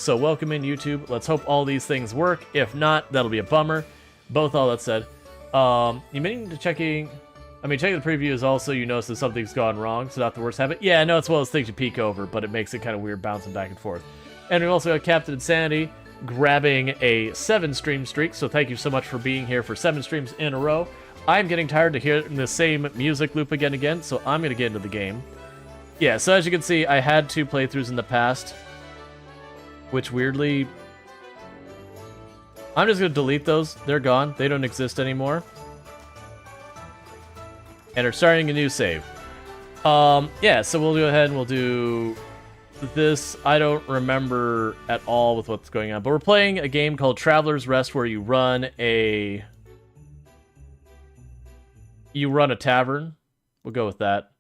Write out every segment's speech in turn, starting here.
So welcome in, YouTube. Let's hope all these things work. If not, that'll be a bummer. Both all that said. You meaning to checking the preview is also you notice that something's gone wrong, so not the worst habit. Yeah, I know it's one of those things you peek over, but it makes it kind of weird bouncing back and forth. And we also got Captain Insanity grabbing a 7-stream streak, so thank you so much for being here for 7 streams in a row. I'm getting tired of hearing the same music loop again, so I'm going to get into the game. Yeah, so as you can see, I had 2 playthroughs in the past, which weirdly... I'm just going to delete those. They're gone. They don't exist anymore. And are starting a new save. Yeah, so we'll go ahead and we'll do this. I don't remember at all with what's going on, but we're playing a game called Traveler's Rest where you run a tavern. We'll go with that.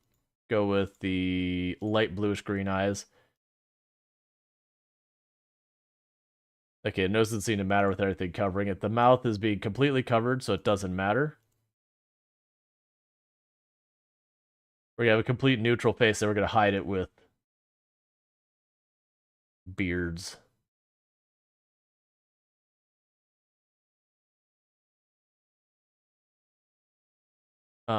Go with the light bluish green eyes. Okay, it doesn't seem to matter with everything covering it. The mouth is being completely covered, so it doesn't matter. We're gonna have a complete neutral face, and we're gonna hide it with beards. We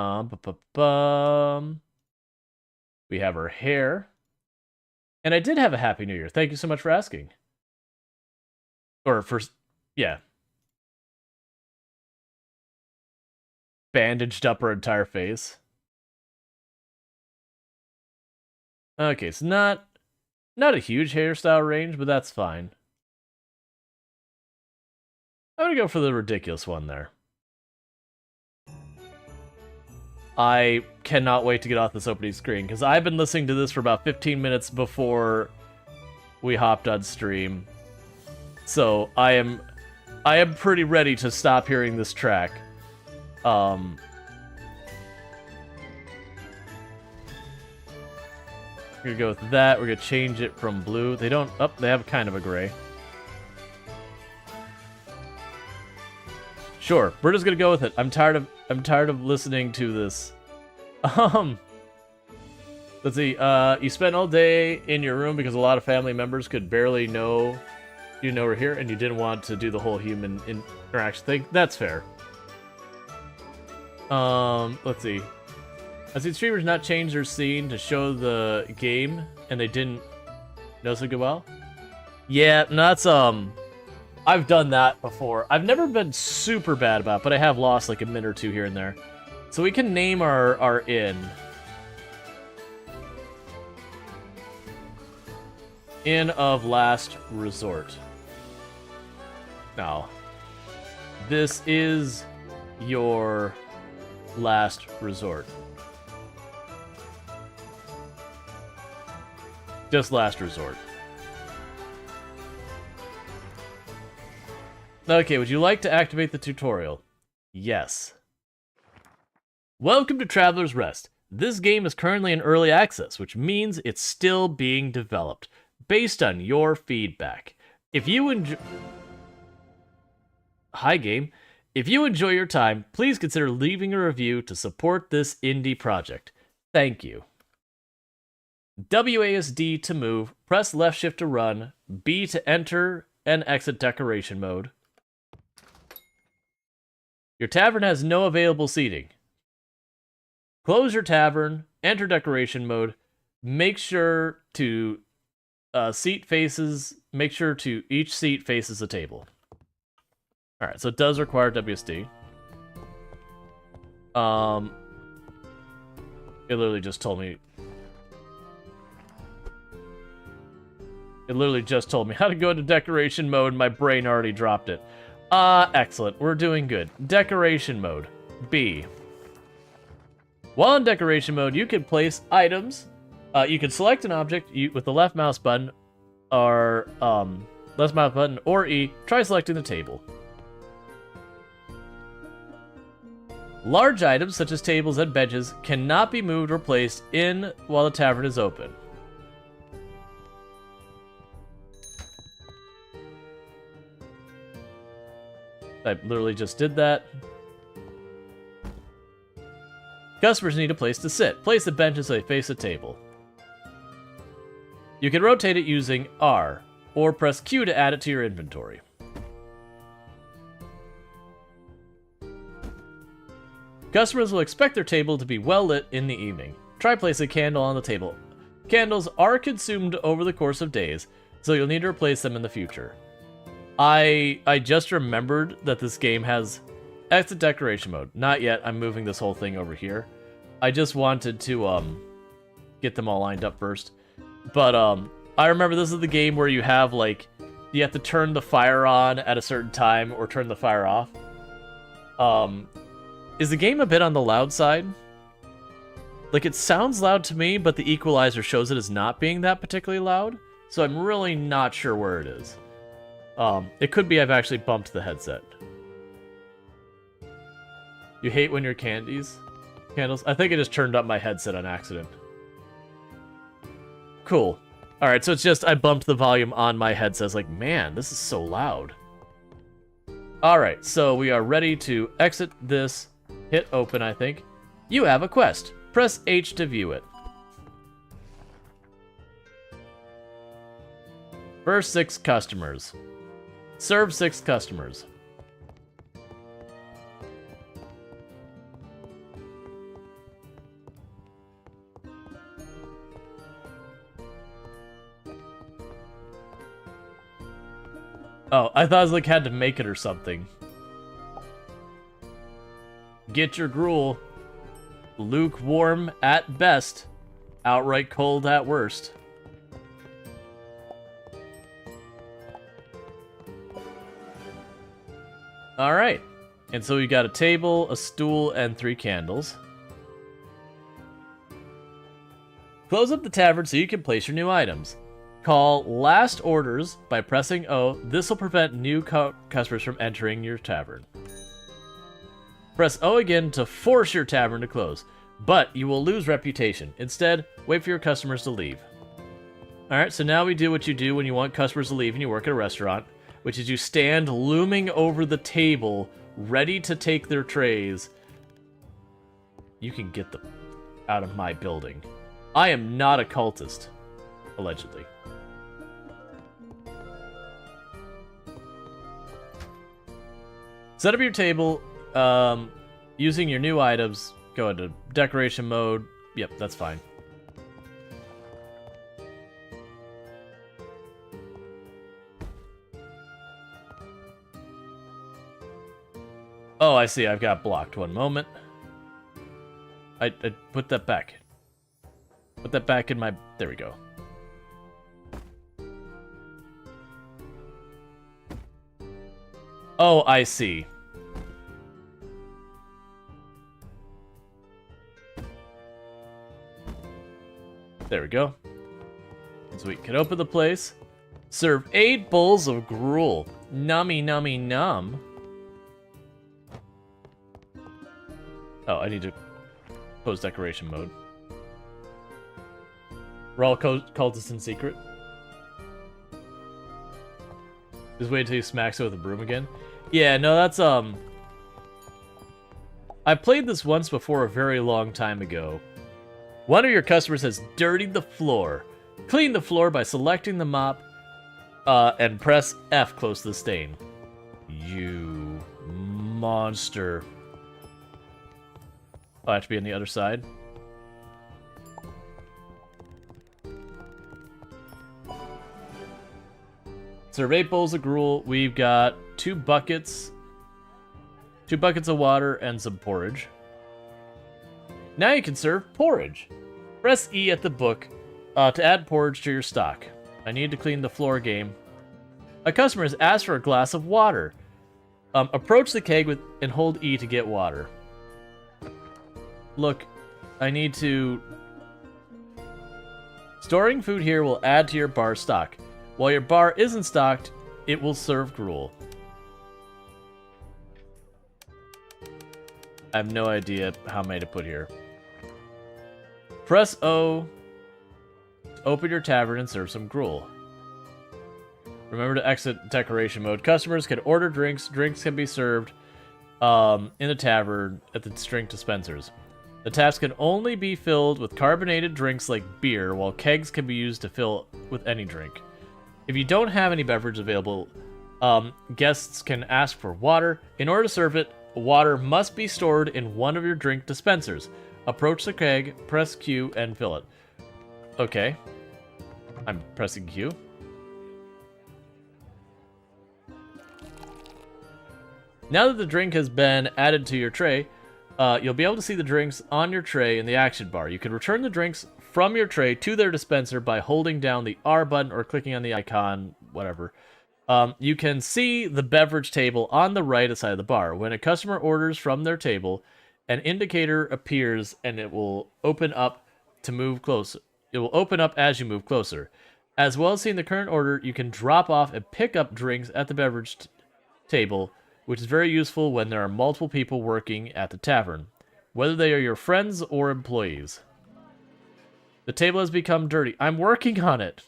have her hair. And I did have a Happy New Year. Thank you so much for asking. Or first, yeah. Bandaged up her entire face. Okay, it's not a huge hairstyle range, but that's fine. I'm gonna go for the ridiculous one there. I cannot wait to get off this opening screen, because I've been listening to this for about 15 minutes before we hopped on stream. So I am pretty ready to stop hearing this track. We're gonna go with that. We're gonna change it from blue. They don't. Oh, they have kind of a gray. Sure, we're just gonna go with it. I'm tired of listening to this. Let's see. You spent all day in your room because a lot of family members could barely know you were here, and you didn't want to do the whole human interaction thing. That's fair. Let's see. I see streamers not change their scene to show the game, and they didn't notice it go well. Yeah, no, that's I've done that before. I've never been super bad about it, but I have lost like a minute or 2 here and there. So we can name our inn. Inn of Last Resort. Now, this is your last resort. Just last resort. Okay, would you like to activate the tutorial? Yes. Welcome to Traveler's Rest. This game is currently in early access, which means it's still being developed, based on your feedback. If you enjoy... Hi, game. If you enjoy your time, please consider leaving a review to support this indie project. Thank you. WASD to move, press left shift to run, B to enter and exit decoration mode. Your tavern has no available seating. Close your tavern, enter decoration mode, make sure to each seat faces a table. Alright, so it does require WSD. It literally just told me how to go into decoration mode, and my brain already dropped it. Excellent. We're doing good. Decoration mode. B. While in decoration mode, you can place items. You can select an object with the left mouse button, or E. Try selecting the table. Large items, such as tables and benches, cannot be moved or placed in while the tavern is open. I literally just did that. Customers need a place to sit. Place the benches so they face the table. You can rotate it using R. or press Q to add it to your inventory. Customers will expect their table to be well lit in the evening. Try place a candle on the table. Candles are consumed over the course of days, so you'll need to replace them in the future. I just remembered that this game has exit decoration mode. Not yet. I'm moving this whole thing over here. I just wanted to get them all lined up first. But I remember this is the game where you have like you have to turn the fire on at a certain time or turn the fire off. Is the game a bit on the loud side? Like, it sounds loud to me, but the equalizer shows it as not being that particularly loud, so I'm really not sure where it is. It could be I've actually bumped the headset. You hate when your candles? I think I just turned up my headset on accident. Cool. Alright, so it's just I bumped the volume on my headset. It's like, man, this is so loud. Alright, so we are ready to exit this. Hit open, I think. You have a quest. Press H to view it. First 6 customers. Serve 6 customers. Oh, I thought I was like had to make it or something. Get your gruel. Lukewarm at best. Outright cold at worst. Alright. And so we got a table, a stool, and 3 candles. Close up the tavern so you can place your new items. Call last orders by pressing O. This will prevent new customers from entering your tavern. Press O again to force your tavern to close, but you will lose reputation. Instead, wait for your customers to leave. Alright, so now we do what you do when you want customers to leave and you work at a restaurant, which is you stand looming over the table, ready to take their trays. You can get them out of my building. I am not a cultist, allegedly. Set up your table. Using your new items, go into decoration mode. Yep, that's fine. Oh, I see. I've got blocked. One moment. I put that back. Put that back in my... There we go. Oh, I see. There we go. So we can open the place. Serve 8 bowls of gruel. Nummy, nummy, num. Oh, I need to close decoration mode. Rual cultists in secret. Just wait until he smacks it with a broom again. Yeah, no, that's, I played this once before a very long time ago. One of your customers has dirtied the floor. Clean the floor by selecting the mop, and press F close to the stain. You monster. Oh, I have to be on the other side. Serve 8 bowls of gruel. We've got 2 buckets. 2 buckets of water and some porridge. Now you can serve porridge. Press E at the book to add porridge to your stock. I need to clean the floor game. A customer has asked for a glass of water. Approach the keg and hold E to get water. Look, I need to... Storing food here will add to your bar stock. While your bar isn't stocked, it will serve gruel. I have no idea how many to put here. Press O to open your tavern and serve some gruel. Remember to exit decoration mode. Customers can order drinks. Drinks can be served in the tavern at the drink dispensers. The taps can only be filled with carbonated drinks like beer, while kegs can be used to fill with any drink. If you don't have any beverage available, guests can ask for water. In order to serve it, water must be stored in one of your drink dispensers. Approach the keg, press Q, and fill it. Okay. I'm pressing Q. Now that the drink has been added to your tray, you'll be able to see the drinks on your tray in the action bar. You can return the drinks from your tray to their dispenser by holding down the R button or clicking on the icon, whatever. You can see the beverage table on the right side of the bar. When a customer orders from their table, an indicator appears and it will open up to move closer. It will open up as you move closer. As well as seeing the current order, you can drop off and pick up drinks at the beverage table, which is very useful when there are multiple people working at the tavern, whether they are your friends or employees. The table has become dirty. I'm working on it.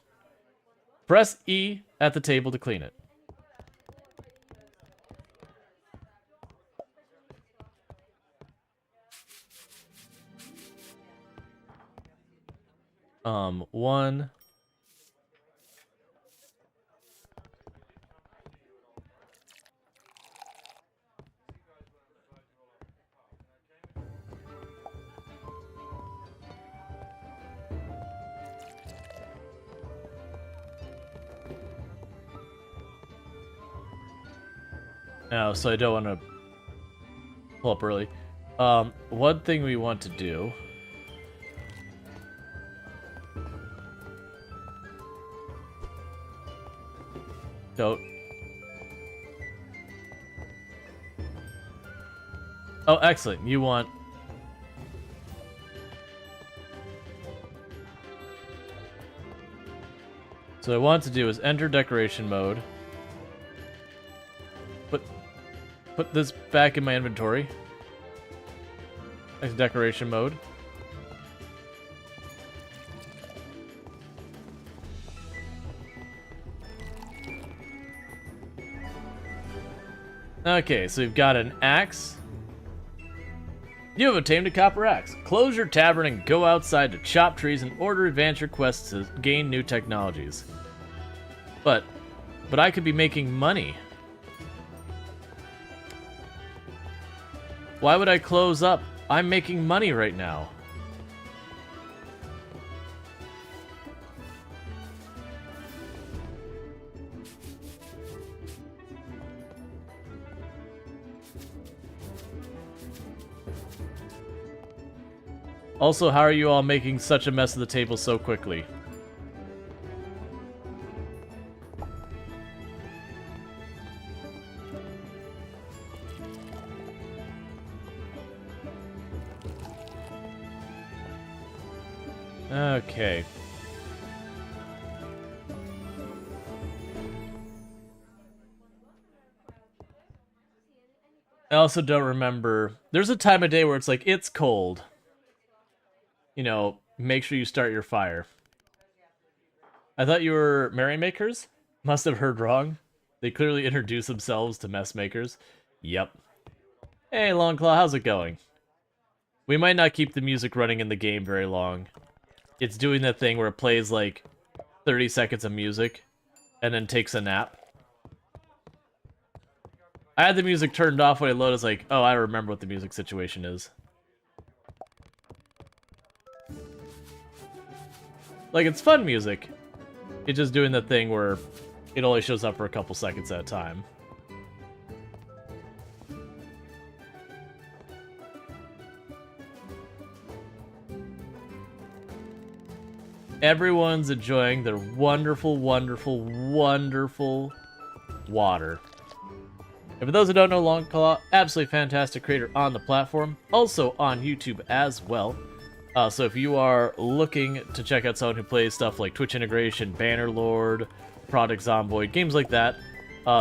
Press E at the table to clean it. One. Oh, so I don't want to pull up early. One thing we want to do... Don't... Oh, excellent. You want... So what I want to do is enter decoration mode. Put this back in my inventory. Next decoration mode. Okay, so we've got an axe. You have obtained a copper axe. Close your tavern and go outside to chop trees in order to advance your quests to gain new technologies. But I could be making money. Why would I close up? I'm making money right now. Also, how are you all making such a mess of the table so quickly? Okay. I also don't remember. There's a time of day where it's like, it's cold. You know, make sure you start your fire. I thought you were merrymakers? Must have heard wrong. They clearly introduced themselves to mess makers. Yep. Hey, Longclaw, how's it going? We might not keep the music running in the game very long. It's doing that thing where it plays like 30 seconds of music and then takes a nap. I had the music turned off when I loaded. It's like, oh, I remember what the music situation is. Like, it's fun music. It's just doing the thing where it only shows up for a couple seconds at a time. Everyone's enjoying their wonderful, wonderful, wonderful water. And for those who don't know Longclaw, absolutely fantastic creator on the platform, also on YouTube as well. So if you are looking to check out someone who plays stuff like Twitch integration, Bannerlord, Product Zomboid, games like that,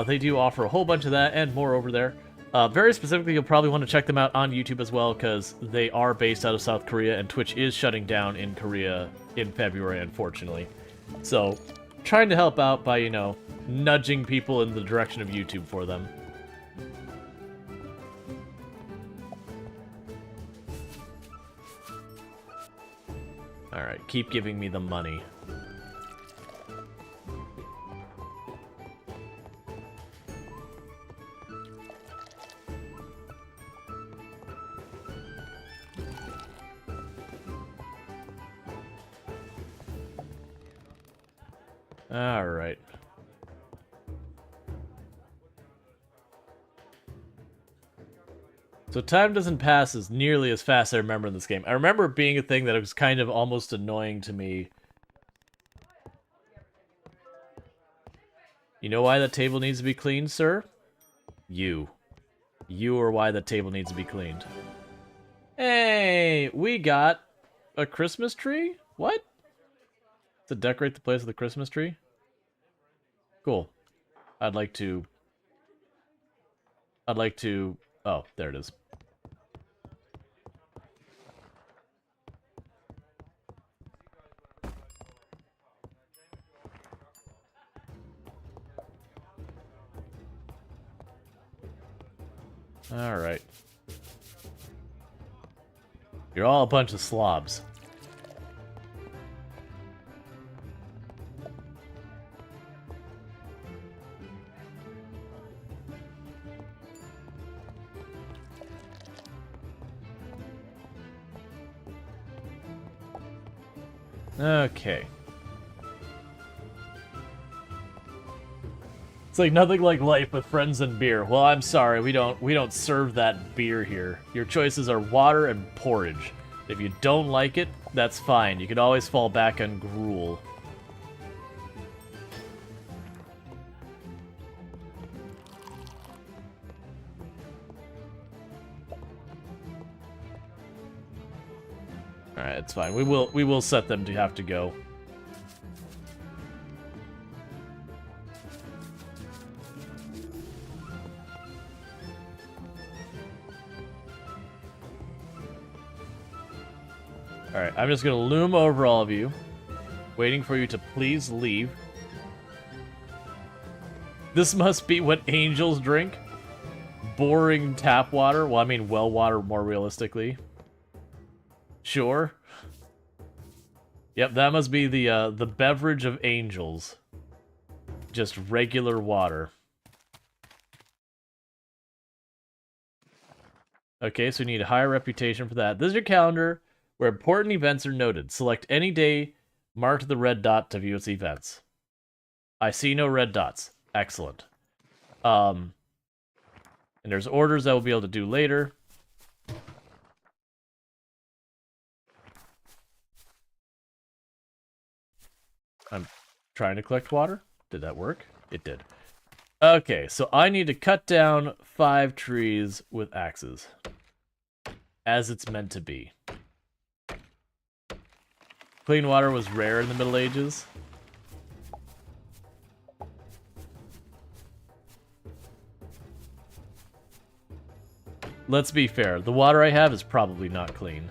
they do offer a whole bunch of that and more over there. Very specifically, you'll probably want to check them out on YouTube as well, because they are based out of South Korea, and Twitch is shutting down in Korea in February, unfortunately. So, trying to help out by, you know, nudging people in the direction of YouTube for them. Alright, keep giving me the money. Alright. So time doesn't pass as nearly as fast as I remember in this game. I remember it being a thing that was kind of almost annoying to me. You know why that table needs to be cleaned, sir? You. You are why the table needs to be cleaned. Hey, we got a Christmas tree? What? To decorate the place with a Christmas tree? Cool. I'd like to... Oh, there it is. Alright. You're all a bunch of slobs. Okay. It's like nothing like life with friends and beer. Well, I'm sorry, we don't serve that beer here. Your choices are water and porridge. If you don't like it, that's fine. You can always fall back on gruel. Alright, it's fine. We will set them to have to go. Alright, I'm just gonna loom over all of you, waiting for you to please leave. This must be what angels drink? Boring tap water? Well, I mean well water more realistically. Sure. Yep, that must be the beverage of angels. Just regular water. Okay, so we need a higher reputation for that. This is your calendar, where important events are noted. Select any day marked the red dot to view its events. I see no red dots. Excellent. And there's orders I will be able to do later. I'm trying to collect water. Did that work? It did. Okay, so I need to cut down 5 trees with axes. As it's meant to be. Clean water was rare in the Middle Ages. Let's be fair, the water I have is probably not clean.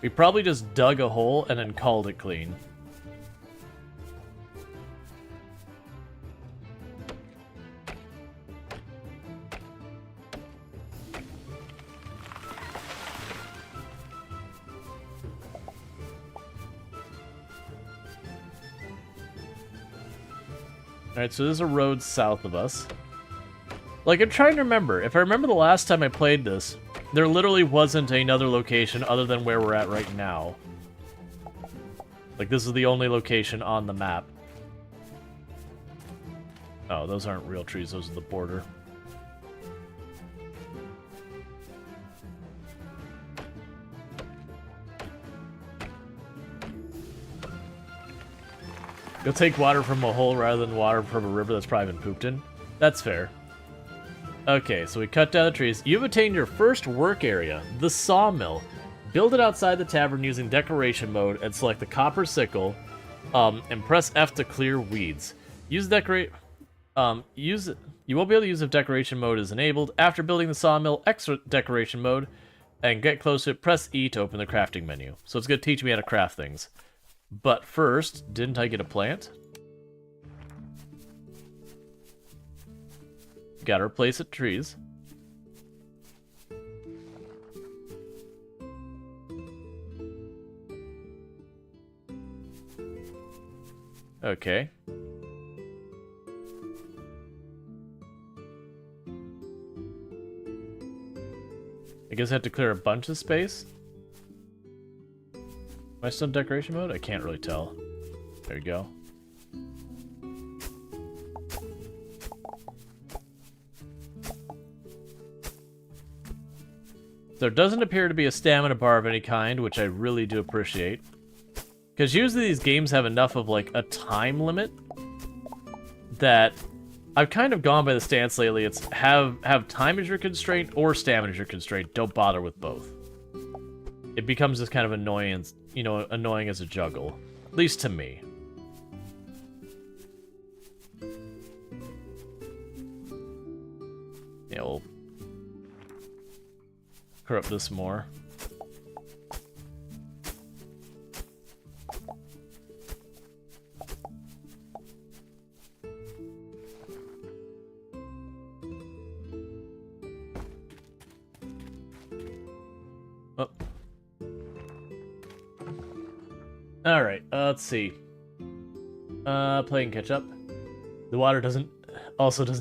We probably just dug a hole and then called it clean. Alright, so there's a road south of us. Like, I'm trying to remember. If I remember the last time I played this, there literally wasn't another location other than where we're at right now. Like, this is the only location on the map. Oh, those aren't real trees, those are the border. You'll take water from a hole rather than water from a river that's probably been pooped in. That's fair. Okay, so we cut down the trees. You've attained your first work area, the sawmill. Build it outside the tavern using decoration mode and select the copper sickle, and press F to clear weeds. You won't be able to use if decoration mode is enabled. After building the sawmill, exit decoration mode and get close to it, press E to open the crafting menu. So it's going to teach me how to craft things. But first, didn't I get a plant? Gotta replace it trees. Okay. I guess I have to clear a bunch of space. Am I still in decoration mode? I can't really tell. There you go. There doesn't appear to be a stamina bar of any kind, which I really do appreciate. Because usually these games have enough of, like, a time limit that I've kind of gone by the stance lately. It's have time as your constraint or stamina as your constraint. Don't bother with both. It becomes this kind of annoyance, you know, annoying as a juggle. At least to me. Yeah, we'll corrupt this more. Oh. Alright, let's see. Playing catch up. The water doesn't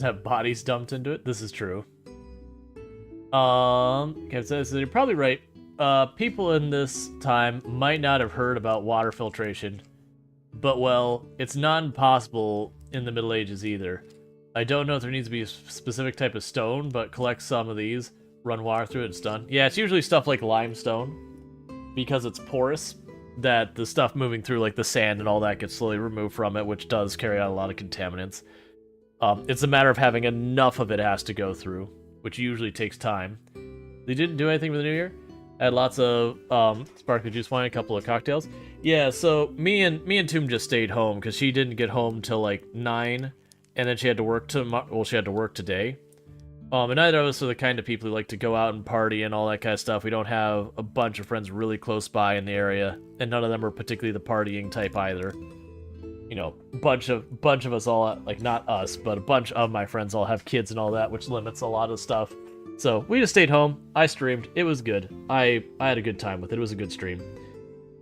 have bodies dumped into it. This is true. Okay, so you're probably right. People in this time might not have heard about water filtration, but well, it's not impossible in the Middle Ages either. I don't know if there needs to be a specific type of stone, but collect some of these, run water through it, it's done. Yeah, it's usually stuff like limestone, because it's porous, that the stuff moving through, like the sand and all that, gets slowly removed from it, which does carry out a lot of contaminants. It's a matter of having enough of it has to go through, which usually takes time. They didn't do anything for the new year. Had lots of sparkling juice wine, a couple of cocktails. Yeah, so me and Toom just stayed home because she didn't get home till like 9, and then she had to work she had to work today. And neither of us are the kind of people who like to go out and party and all that kind of stuff. We don't have a bunch of friends really close by in the area, and none of them are particularly the partying type either. You know, bunch of us all, like, not us, but a bunch of my friends all have kids and all that, which limits a lot of stuff. So we just stayed home. I streamed. It was good. I had a good time with it. It was a good stream.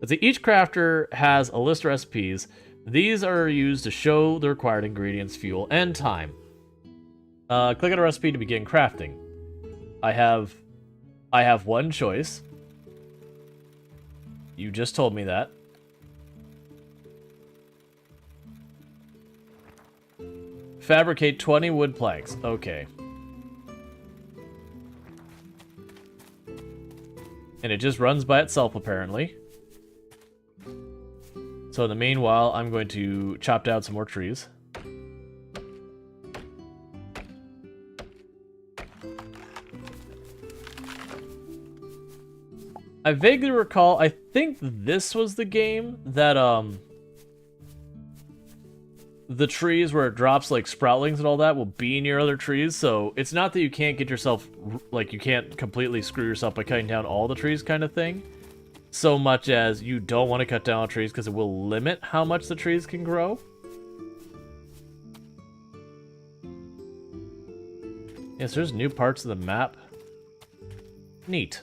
Let's see, each crafter has a list of recipes. These are used to show the required ingredients, fuel, and time. Click on a recipe to begin crafting. I have one choice. You just told me that. Fabricate 20 wood planks. Okay. And it just runs by itself, apparently. So in the meanwhile, I'm going to chop down some more trees. I vaguely recall, I think this was the game that, the trees where it drops, like, sproutlings and all that will be near other trees, so it's not that you can't get yourself, like, you can't completely screw yourself by cutting down all the trees kind of thing, so much as you don't want to cut down trees because it will limit how much the trees can grow. Yes, there's new parts of the map. Neat.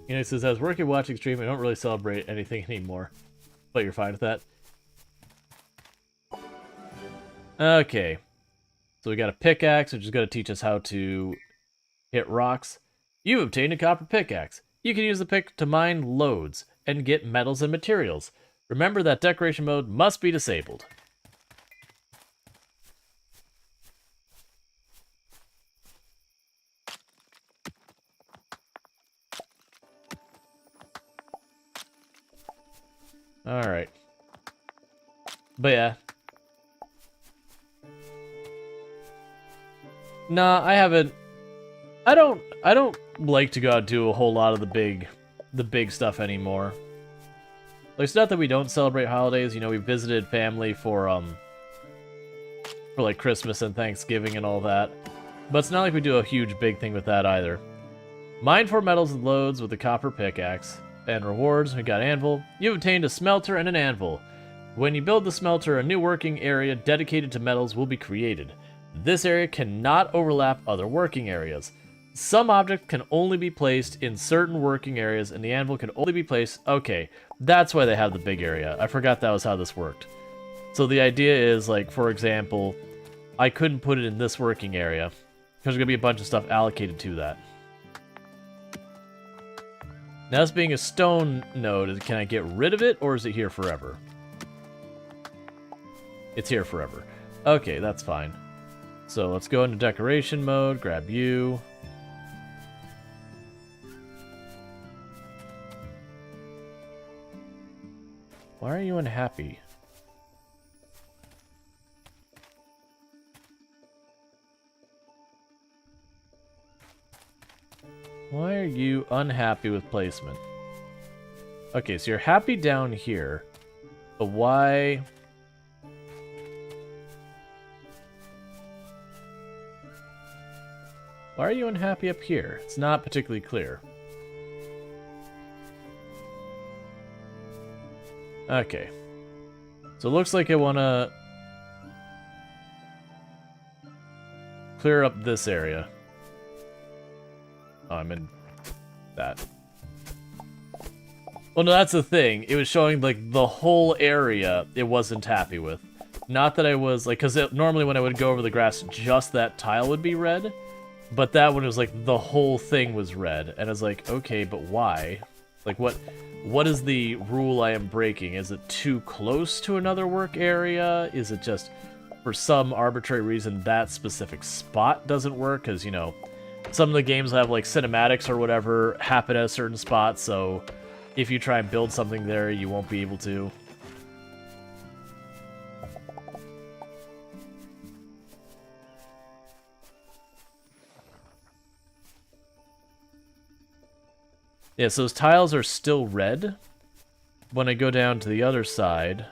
You know, it says, I was working watching stream, I don't really celebrate anything anymore. But you're fine with that. Okay. So we got a pickaxe, which is going to teach us how to hit rocks. You've obtained a copper pickaxe. You can use the pick to mine lodes and get metals and materials. Remember that decoration mode must be disabled. Alright. But yeah. Nah, I haven't... I don't like to go out and do a whole lot of the big stuff anymore. Like, it's not that we don't celebrate holidays, you know, we visited family for like Christmas and Thanksgiving and all that. But it's not like we do a huge big thing with that either. Mine 4 metals and loads with the copper pickaxe. And rewards, we got anvil. You've obtained a smelter and an anvil. When you build the smelter, a new working area dedicated to metals will be created. This area cannot overlap other working areas. Some objects can only be placed in certain working areas, and the anvil can only be placed... Okay, that's why they have the big area. I forgot that was how this worked. So the idea is, like, for example, I couldn't put it in this working area. there's going to be a bunch of stuff allocated to that. Now, this being a stone node, can I get rid of it, or is it here forever? It's here forever. Okay, that's fine. So let's go into decoration mode, grab you. Why are you unhappy? Why are you unhappy with placement? Okay, so you're happy down here, but why... Why are you unhappy up here? It's not particularly clear. Okay. So it looks like I want to clear up this area. Oh, I'm in that. Well, no, that's the thing. It was showing, like, the whole area it wasn't happy with. Not that I was, like, because normally when I would go over the grass, just that tile would be red. But that one was, like, the whole thing was red. And I was like, okay, but why? Like, what is the rule I am breaking? Is it too close to another work area? Is it just, for some arbitrary reason, that specific spot doesn't work? Because, you know, some of the games have, like, cinematics or whatever happen at a certain spot, so if you try and build something there, you won't be able to. Yeah, so those tiles are still red. When I go down to the other side,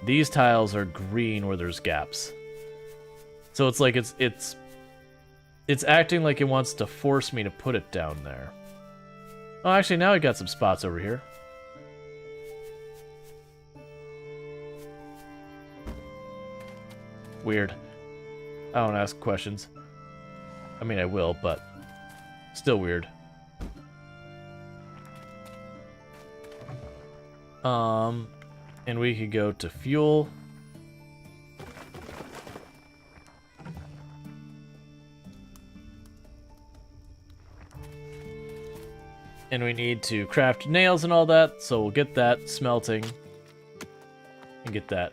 these tiles are green where there's gaps. So it's like it's acting like it wants to force me to put it down there. Oh, actually, now I got some spots over here. Weird. I don't ask questions. I mean, I will, but still weird. And we could go to fuel. And we need to craft nails and all that, so we'll get that smelting. And get that.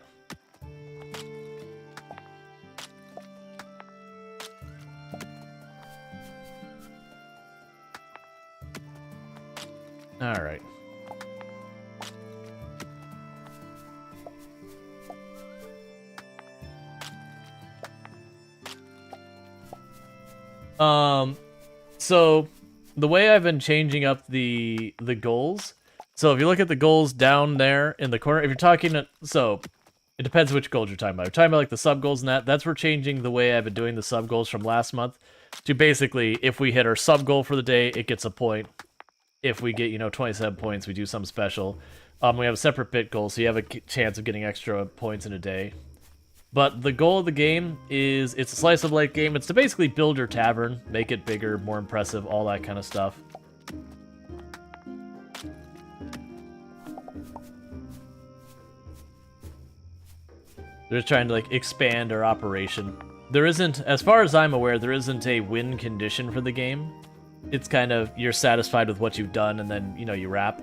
Alright. So the way I've been changing up the goals. So if you look at the goals down there in the corner, if you're talking, so it depends which goals you're talking about. If you're talking about like the sub goals and that's we're changing the way I've been doing the sub goals from last month to basically if we hit our sub goal for the day, it gets a point. If we get, 27 points, we do something special. We have a separate bit goal, so you have a chance of getting extra points in a day. But the goal of the game is, it's a slice of life game. It's to basically build your tavern, make it bigger, more impressive, all that kind of stuff. They're just trying to, like, expand our operation. There isn't, as far as I'm aware, there isn't a win condition for the game. It's kind of, you're satisfied with what you've done, and then, you wrap.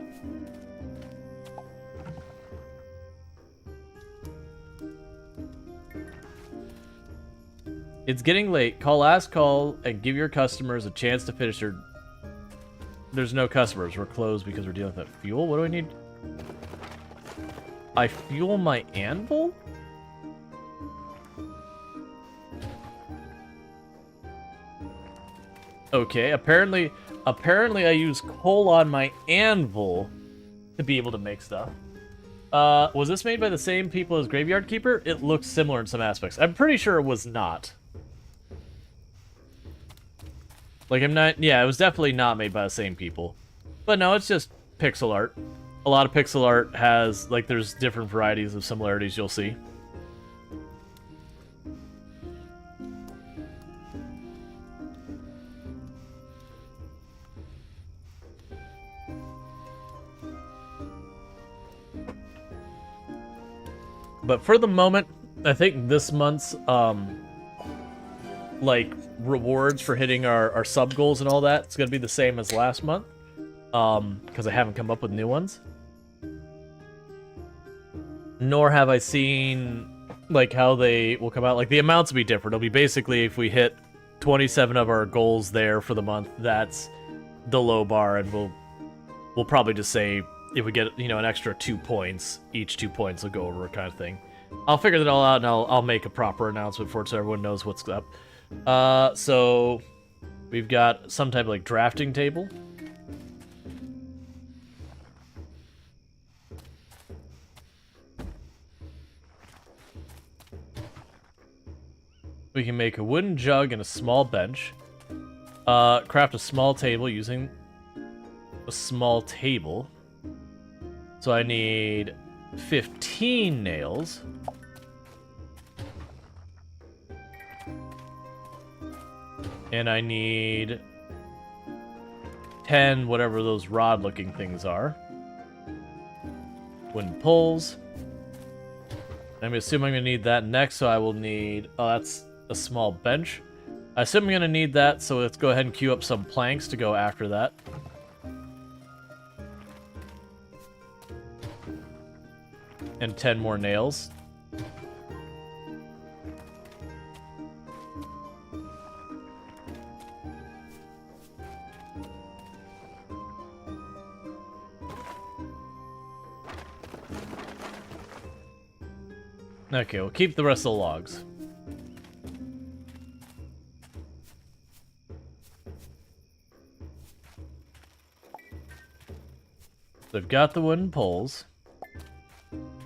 It's getting late. Call last call and give your customers a chance to finish their... There's no customers. We're closed because we're dealing with that fuel. What do I need? I fuel my anvil? Okay, apparently I use coal on my anvil to be able to make stuff. Was this made by the same people as Graveyard Keeper? It looks similar in some aspects. I'm pretty sure it was not. Like, yeah, it was definitely not made by the same people. But no, it's just pixel art. A lot of pixel art has, like, there's different varieties of similarities you'll see. But for the moment, I think this month's like, rewards for hitting our sub goals and all that. It's going to be the same as last month. Because I haven't come up with new ones. Nor have I seen, like, how they will come out. Like, the amounts will be different. It'll be basically if we hit 27 of our goals there for the month, that's the low bar, and we'll probably just say if we get, you know, an extra 2 points, each 2 points will go over kind of thing. I'll figure that all out, and I'll make a proper announcement for it so everyone knows what's up. So we've got some type of, like, drafting table. We can make a wooden jug and a small bench. Craft a small table using a small table. So I need 15 nails. And I need 10, whatever those rod-looking things are. Wooden poles. I'm assuming I'm going to need that next, so I will need... Oh, that's a small bench. I assume I'm going to need that, so let's go ahead and queue up some planks to go after that. And 10 more nails. Okay, we'll keep the rest of the logs. So I've got the wooden poles.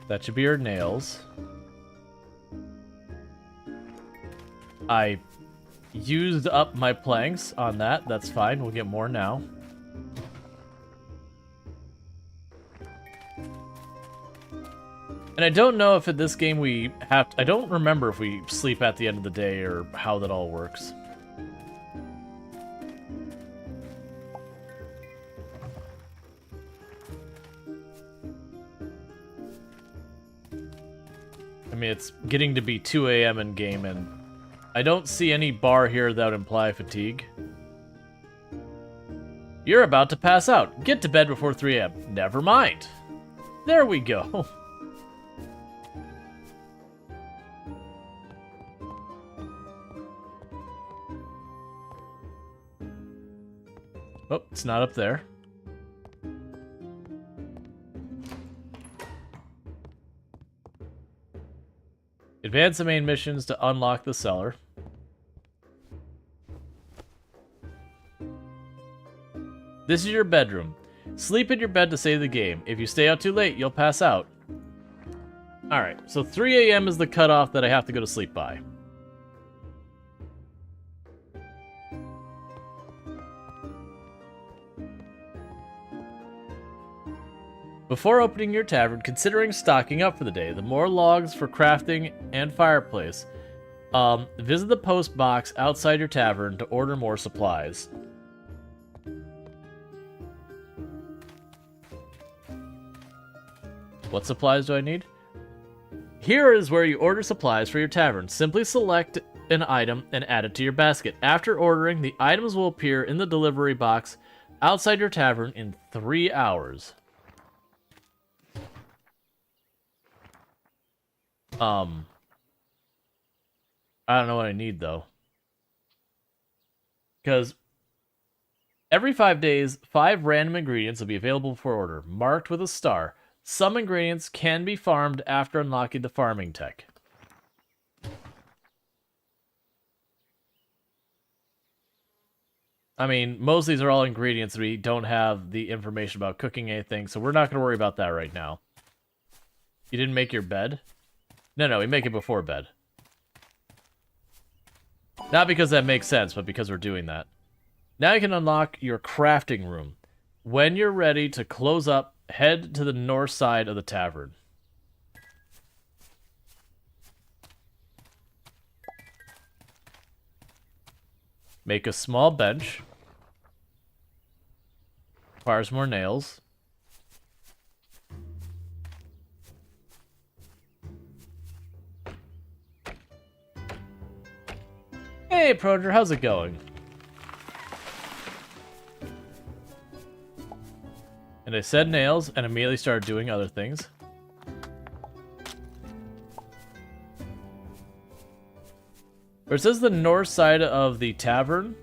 That should be our nails. I used up my planks on that. That's fine. We'll get more now. And I don't know if at this game we have to, I don't remember if we sleep at the end of the day or how that all works. I mean, it's getting to be 2 a.m. in game, and I don't see any bar here that would imply fatigue. You're about to pass out. Get to bed before 3 a.m. Never mind. There we go. Oh, it's not up there. Advance the main missions to unlock the cellar. This is your bedroom. Sleep in your bed to save the game. If you stay out too late, you'll pass out. Alright, so 3 a.m. is the cutoff that I have to go to sleep by. Before opening your tavern, considering stocking up for the day. The more logs for crafting and fireplace. Visit the post box outside your tavern to order more supplies. What supplies do I need? Here is where you order supplies for your tavern. Simply select an item and add it to your basket. After ordering, the items will appear in the delivery box outside your tavern in 3 hours. I don't know what I need, though. Because every 5 days, 5 random ingredients will be available for order, marked with a star. Some ingredients can be farmed after unlocking the farming tech. I mean, most of these are all ingredients. We don't have the information about cooking anything, so we're not going to worry about that right now. You didn't make your bed? No, we make it before bed. Not because that makes sense, but because we're doing that. Now you can unlock your crafting room. When you're ready to close up, head to the north side of the tavern. Make a small bench. Requires more nails. Hey, Proger, how's it going? And I said nails and immediately started doing other things. Where it says the north side of the tavern,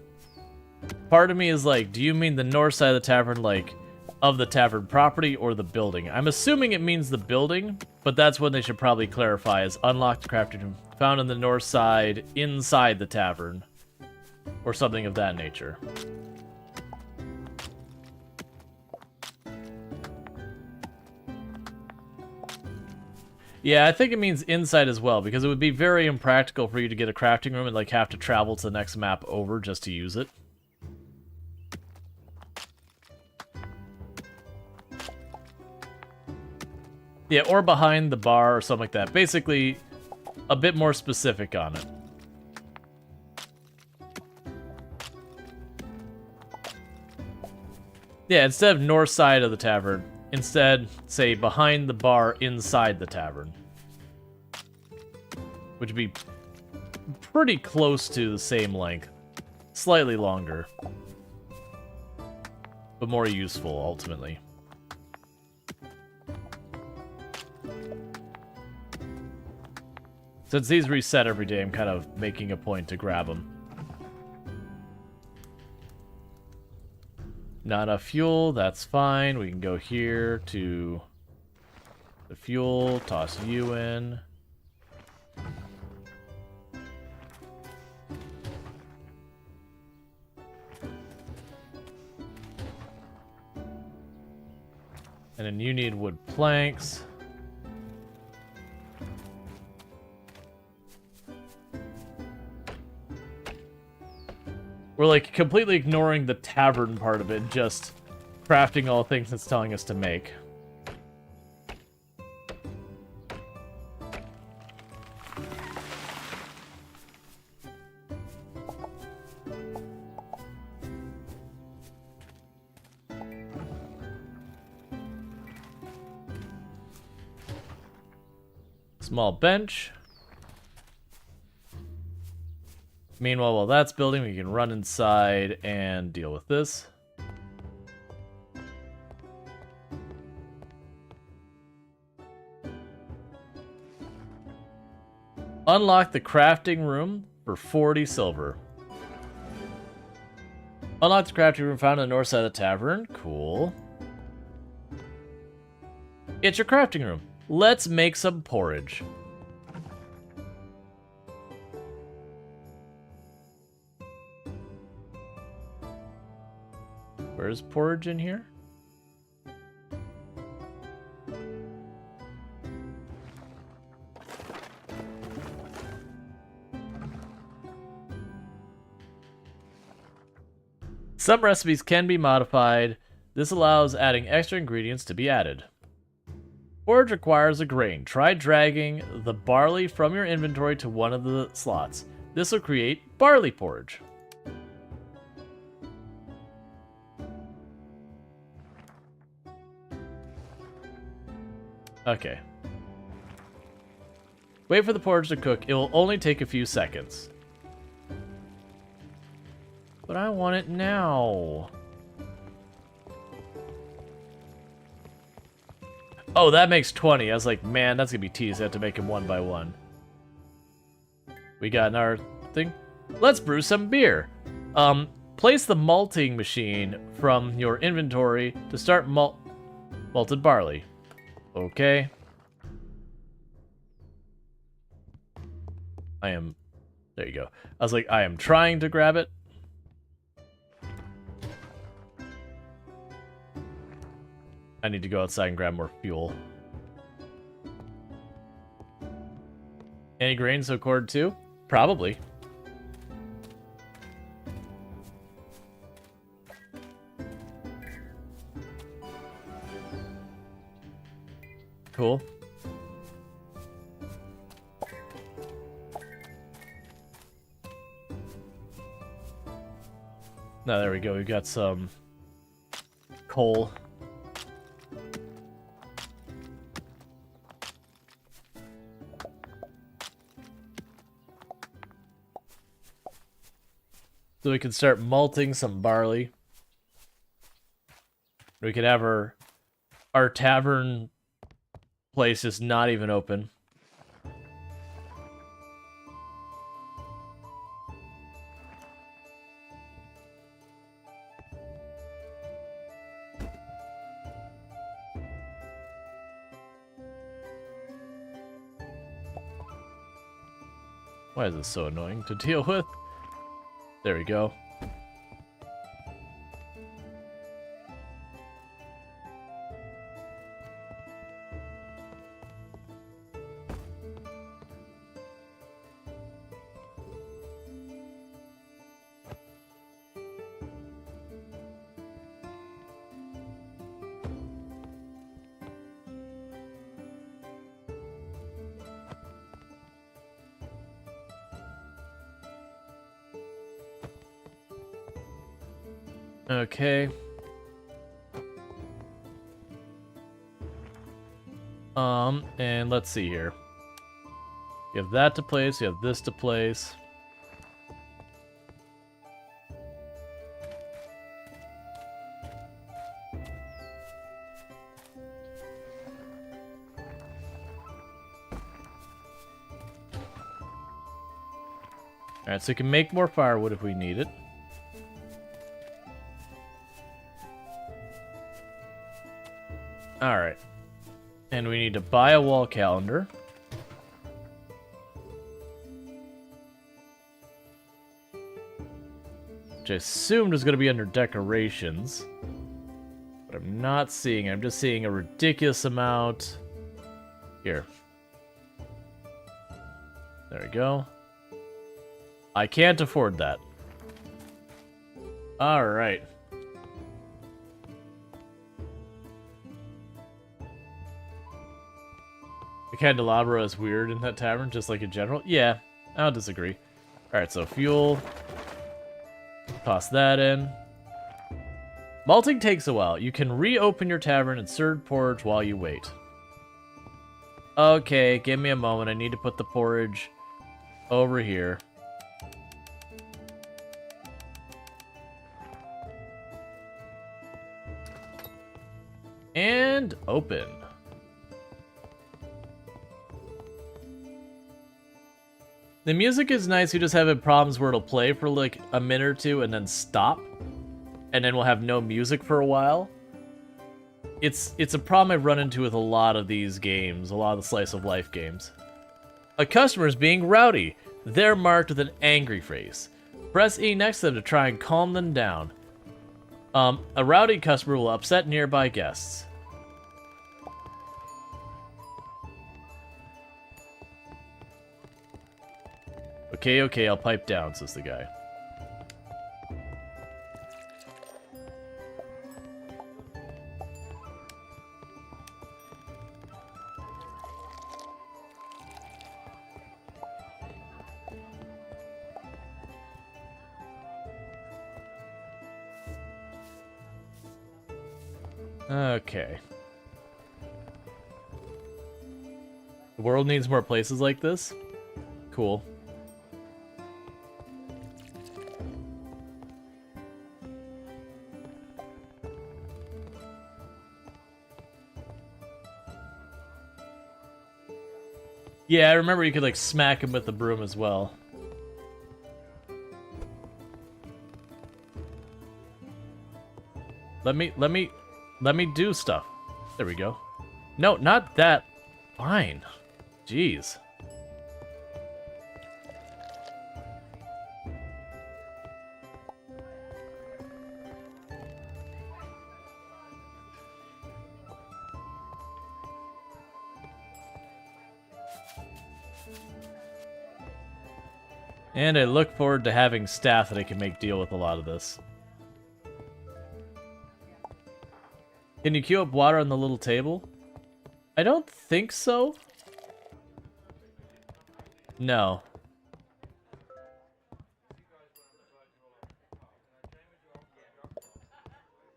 part of me is like, do you mean the north side of the tavern, like, of the tavern property or the building? I'm assuming it means the building, but that's what they should probably clarify, is unlocked crafting room found on the north side inside the tavern, or something of that nature. Yeah, I think it means inside as well, because it would be very impractical for you to get a crafting room and like have to travel to the next map over just to use it. Yeah, or behind the bar or something like that. Basically, a bit more specific on it. Yeah, instead of north side of the tavern, instead, say, behind the bar inside the tavern. Which would be pretty close to the same length. Slightly longer. But more useful, ultimately. Since these reset every day, I'm kind of making a point to grab them. Not enough fuel, that's fine. We can go here to the fuel, toss you in. And then you need wood planks. We're like completely ignoring the tavern part of it, just crafting all things it's telling us to make. Small bench. Meanwhile, while that's building, we can run inside and deal with this. Unlock the crafting room for 40 silver. Unlock the crafting room found on the north side of the tavern. Cool. It's your crafting room. Let's make some porridge. Where's porridge in here? Some recipes can be modified. This allows adding extra ingredients to be added. Porridge requires a grain. Try dragging the barley from your inventory to one of the slots. This will create barley porridge. Okay. Wait for the porridge to cook. It will only take a few seconds. But I want it now. Oh, that makes 20. I was like, man, that's gonna be tedious. I have to make them one by one. We got another thing. Let's brew some beer. Place the malting machine from your inventory to start malted barley. Okay. There you go. I was like, I am trying to grab it. I need to go outside and grab more fuel. Any grains to accord too? Probably. Cool. Now there we go. We've got some coal. So we can start malting some barley. We could have our tavern place just not even open. Why is this so annoying to deal with? There we go. Okay. And let's see here. You have that to place, you have this to place. Alright, so we can make more firewood if we need it. Alright. And we need to buy a wall calendar. Which I assumed was going to be under decorations. But I'm not seeing it. I'm just seeing a ridiculous amount. Here. There we go. I can't afford that. Alright. The candelabra is weird in that tavern, just like in general. Yeah, I'll disagree. Alright, so fuel. Toss that in. Malting takes a while. You can reopen your tavern and serve porridge while you wait. Okay, give me a moment. I need to put the porridge over here. And open. The music is nice. We just have problems where it'll play for like a minute or two and then stop. And then we'll have no music for a while. It's a problem I've run into with a lot of these games, a lot of the slice of life games. A customer is being rowdy. They're marked with an angry face. Press E next to them to try and calm them down. A rowdy customer will upset nearby guests. Okay, I'll pipe down, says the guy. Okay. The world needs more places like this? Cool. Yeah, I remember you could like smack him with the broom as well. Let me do stuff. There we go. No, not that. Fine. Jeez. And I look forward to having staff that I can make deal with a lot of this. Can you queue up water on the little table? I don't think so. No.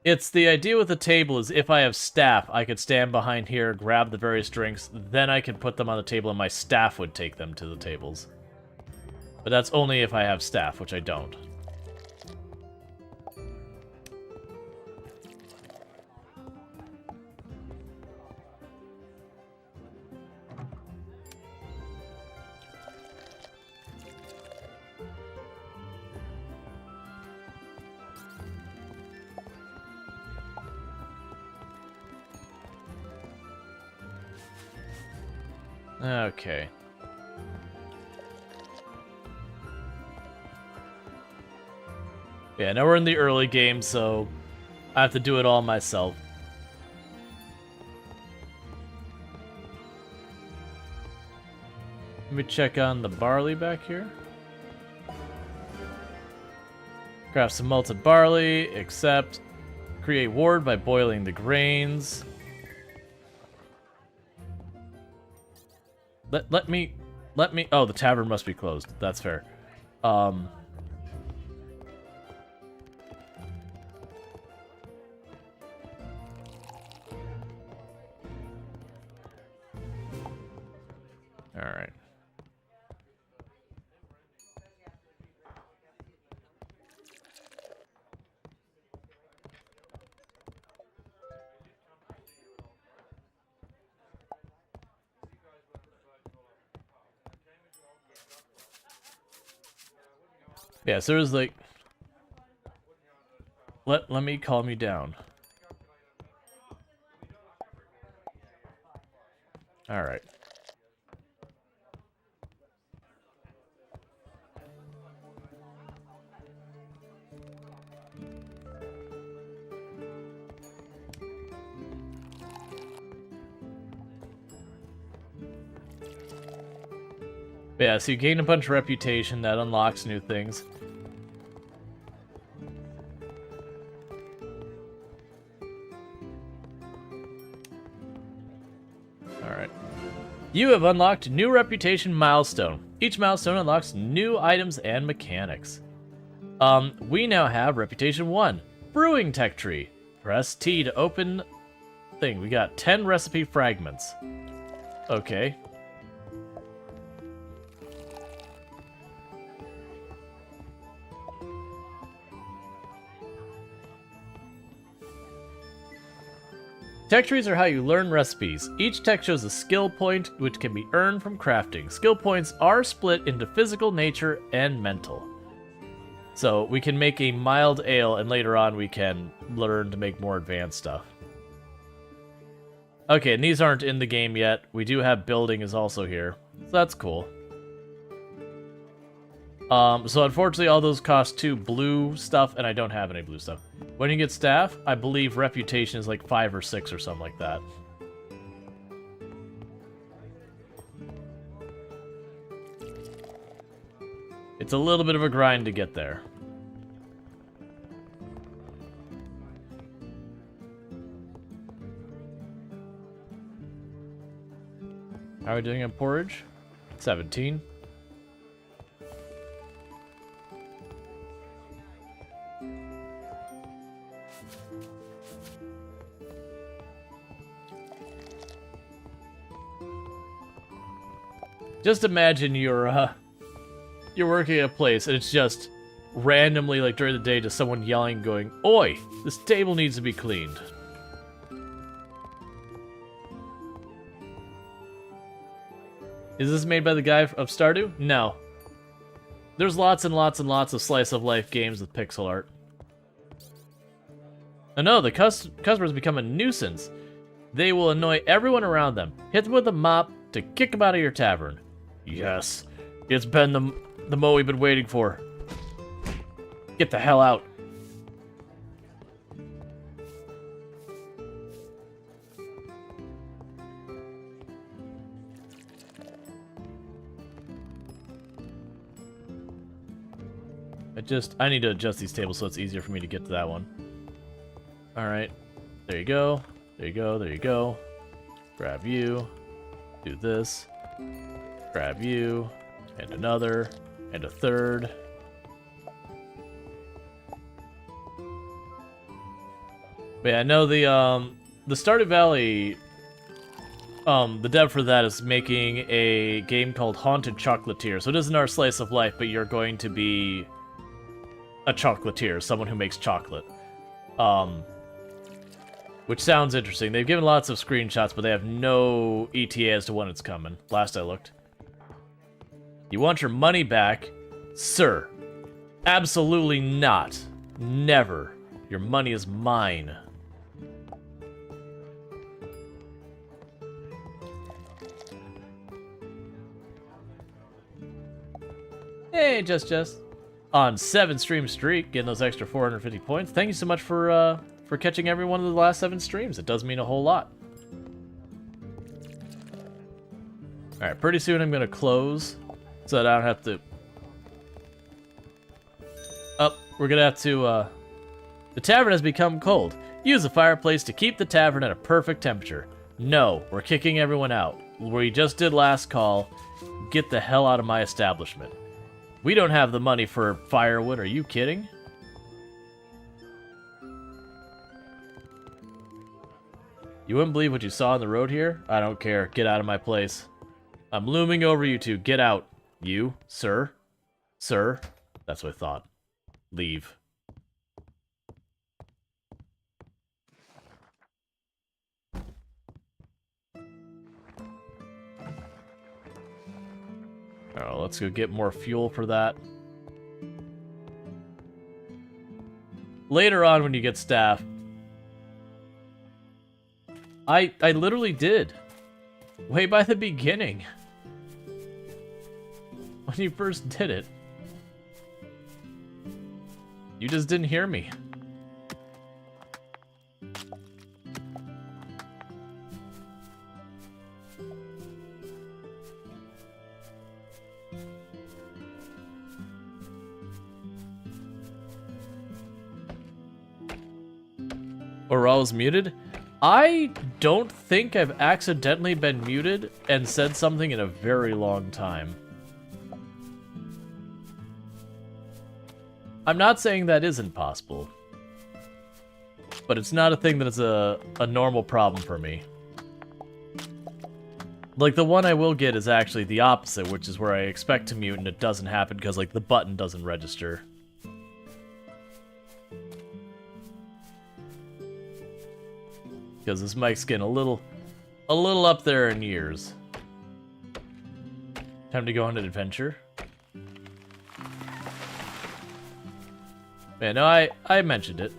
It's the idea with the table is if I have staff, I could stand behind here, grab the various drinks, then I can put them on the table and my staff would take them to the tables. But that's only if I have staff, which I don't. Okay. Yeah, now we're in the early game, so I have to do it all myself. Let me check on the barley back here. Craft some malted barley, accept. Create ward by boiling the grains. Let me, oh, the tavern must be closed. That's fair. Alright. Yeah, so there's like... Let me calm you down. Alright. Yeah, so you gain a bunch of reputation, that unlocks new things. Alright. You have unlocked new reputation milestone. Each milestone unlocks new items and mechanics. We now have reputation 1, brewing tech tree. Press T to open thing. We got 10 recipe fragments. Okay. Tech trees are how you learn recipes. Each tech shows a skill point which can be earned from crafting. Skill points are split into physical, nature, and mental. So we can make a mild ale, and later on we can learn to make more advanced stuff. Okay, and these aren't in the game yet. We do have building is also here. So that's cool. So unfortunately all those cost 2 blue stuff, and I don't have any blue stuff. When you get staff, I believe reputation is like 5 or 6 or something like that. It's a little bit of a grind to get there. How are we doing on porridge? 17. Just imagine you're working at a place and it's just randomly, like during the day, just someone yelling, going, "Oi, this table needs to be cleaned." Is this made by the guy of Stardew? No. There's lots and lots and lots of slice of life games with pixel art. Oh no, the customers become a nuisance. They will annoy everyone around them. Hit them with a mop to kick them out of your tavern. Yes, it's been the mo we've been waiting for. Get the hell out. I need to adjust these tables so it's easier for me to get to that one. Alright, there you go, there you go, there you go. Grab you, do this. Grab you, and another, and a third. But yeah, I know the Stardew Valley, the dev for that is making a game called Haunted Chocolatier. So it isn't our slice of life, but you're going to be a chocolatier, someone who makes chocolate. Which sounds interesting. They've given lots of screenshots, but they have no ETA as to when it's coming. Last I looked. You want your money back? Sir. Absolutely not. Never. Your money is mine. Hey, just on 7-stream streak, getting those extra 450 points. Thank you so much for catching every one of the last 7 streams. It does mean a whole lot. All right, pretty soon I'm gonna close so that I don't have to. Oh, we're gonna have to. The tavern has become cold. Use the fireplace to keep the tavern at a perfect temperature. No, we're kicking everyone out. We just did last call. Get the hell out of my establishment. We don't have the money for firewood, are you kidding? You wouldn't believe what you saw on the road here? I don't care. Get out of my place. I'm looming over you two. Get out. You, sir? Sir? That's what I thought. Leave. Oh, let's go get more fuel for that. Later on when you get staff, I literally did. Way by the beginning. When you first did it. You just didn't hear me. Rual's muted? I don't think I've accidentally been muted and said something in a very long time. I'm not saying that isn't possible, but it's not a thing that is a normal problem for me. Like, the one I will get is actually the opposite, which is where I expect to mute and it doesn't happen because, like, the button doesn't register. Because this mic's getting a little up there in years. Time to go on an adventure. Man, no, I mentioned it.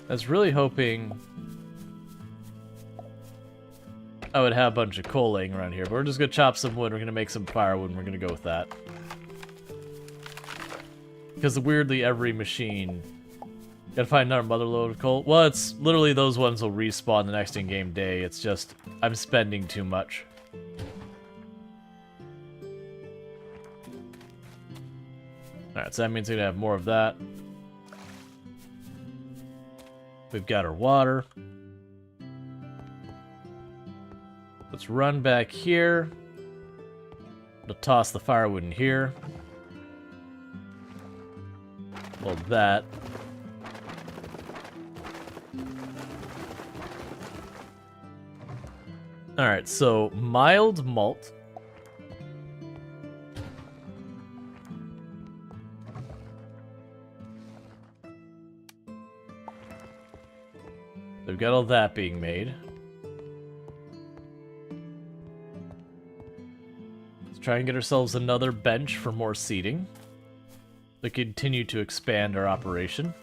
I was really hoping I would have a bunch of coal laying around here, but we're just gonna chop some wood, we're gonna make some firewood, and we're gonna go with that. Because weirdly, every machine... Gotta find another mother load of coal. Well, it's literally those ones will respawn the next in-game day. It's just, I'm spending too much. Alright, so that means we're gonna have more of that. We've got our water. Let's run back here. We'll toss the firewood in here. Well, that. Alright, so mild malt. We've got all that being made. Let's try and get ourselves another bench for more seating. To continue to expand our operation.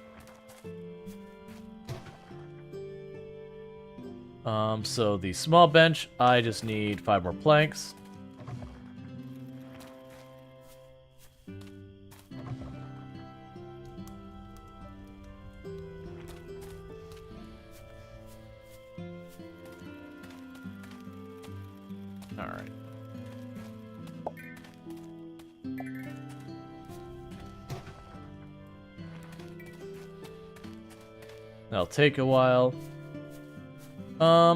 So the small bench, I just need 5 more planks. Alright. That'll take a while.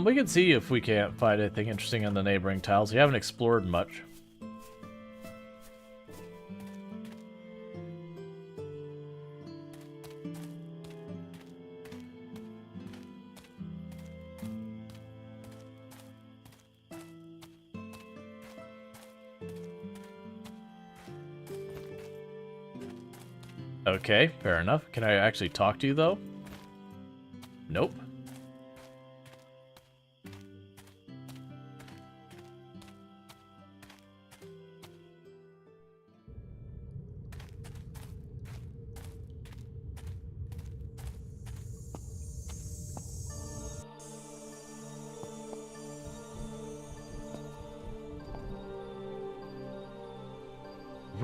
We can see if we can't find anything interesting on the neighboring tiles. We haven't explored much. Okay, fair enough. Can I actually talk to you, though? Nope.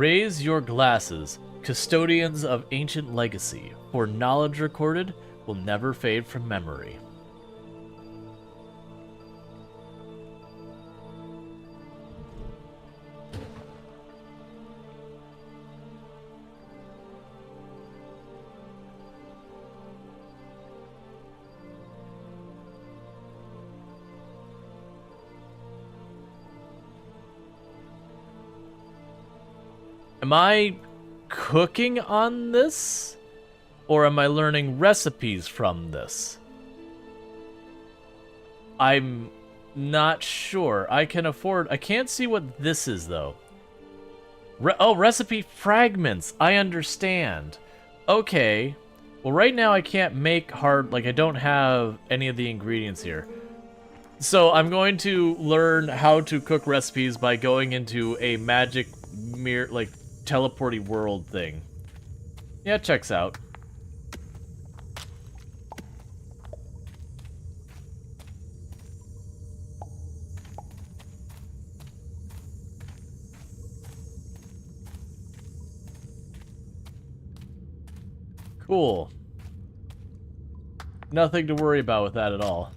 Raise your glasses, custodians of ancient legacy, for knowledge recorded will never fade from memory. Am I cooking on this? Or am I learning recipes from this? I'm not sure. I can't see what this is, though. Recipe fragments. I understand. Okay. Well, right now I can't make I don't have any of the ingredients here. So I'm going to learn how to cook recipes by going into a magic mirror, teleporty world thing. Yeah, checks out. Cool. Nothing to worry about with that at all.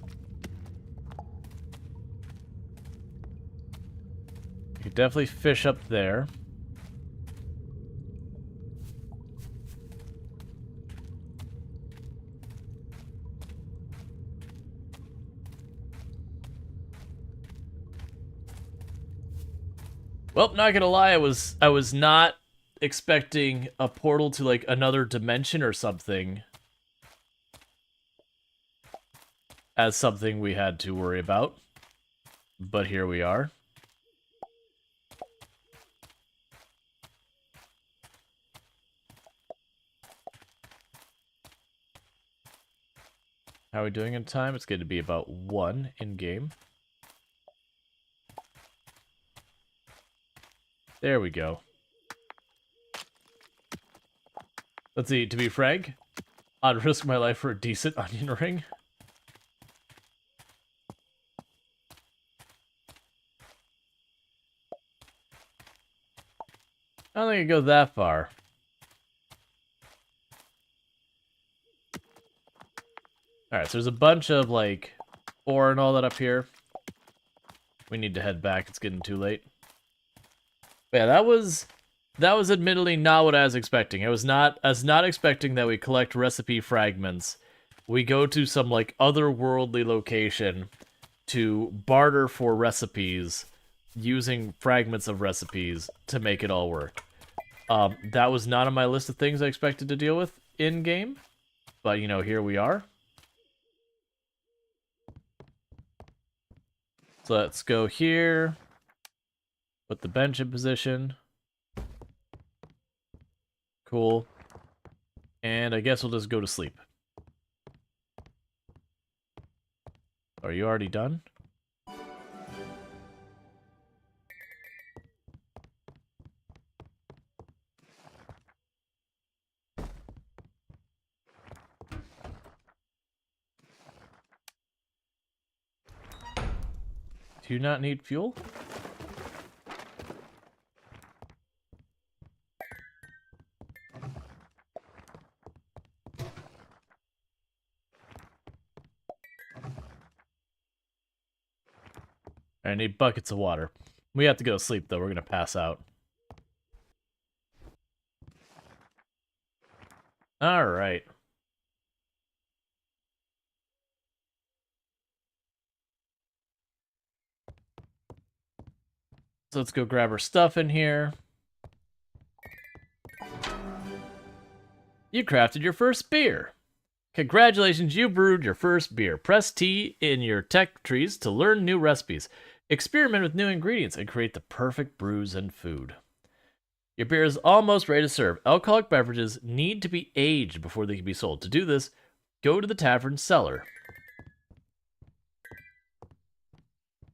You could definitely fish up there. Well, not gonna lie, I was not expecting a portal to another dimension or something as something we had to worry about. But here we are. How are we doing in time? It's going to be about 1 in game. There we go. Let's see, to be frank, I'd risk my life for a decent onion ring. I don't think I'd go that far. Alright, so there's a bunch of, ore and all that up here. We need to head back, it's getting too late. But yeah, that was admittedly not what I was expecting. I was not expecting that we collect recipe fragments. We go to some, otherworldly location to barter for recipes using fragments of recipes to make it all work. That was not on my list of things I expected to deal with in-game. But, here we are. So let's go here. Put the bench in position. Cool. And I guess we'll just go to sleep. Are you already done? Do you not need fuel? I need buckets of water. We have to go to sleep, though. We're going to pass out. All right. So let's go grab our stuff in here. You crafted your first beer. Congratulations, you brewed your first beer. Press T in your tech trees to learn new recipes. Experiment with new ingredients and create the perfect brews and food. Your beer is almost ready to serve. Alcoholic beverages need to be aged before they can be sold. To do this, go to the tavern cellar.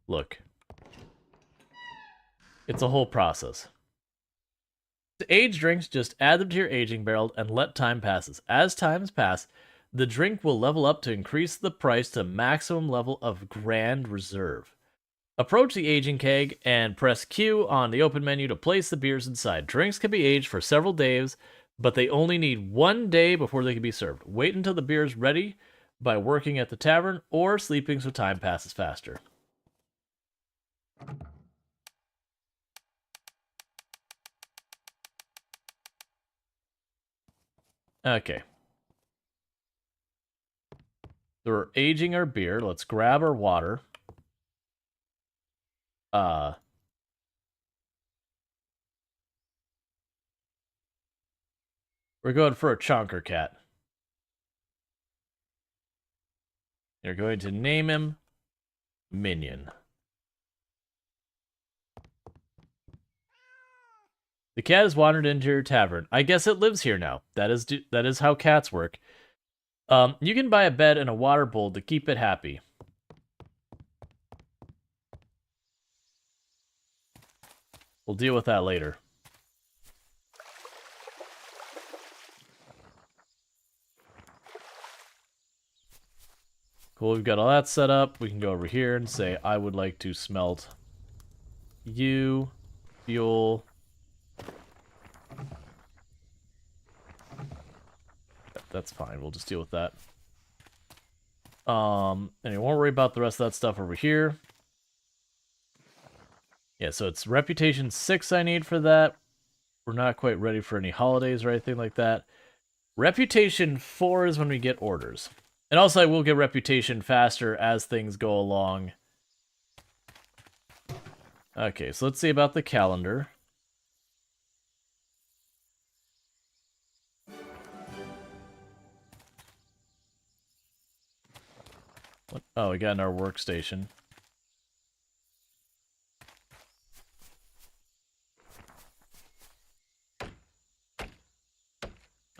Look. It's a whole process. To age drinks, just add them to your aging barrel and let time passes. As times pass, the drink will level up to increase the price to maximum level of Grand Reserve. Approach the aging keg and press Q on the open menu to place the beers inside. Drinks can be aged for several days, but they only need 1 day before they can be served. Wait until the beer is ready by working at the tavern or sleeping so time passes faster. Okay. So we're aging our beer. Let's grab our water. We're going for a chonker cat. You're going to name him Minion. The cat has wandered into your tavern. I guess it lives here now. That is how cats work. You can buy a bed and a water bowl to keep it happy. We'll deal with that later. Cool, we've got all that set up. We can go over here and say, I would like to smelt you, fuel. That's fine, we'll just deal with that. And you won't worry about the rest of that stuff over here. Yeah, so it's reputation 6 I need for that. We're not quite ready for any holidays or anything like that. Reputation 4 is when we get orders. And also I will get reputation faster as things go along. Okay, so let's see about the calendar. What? Oh, we got in our workstation.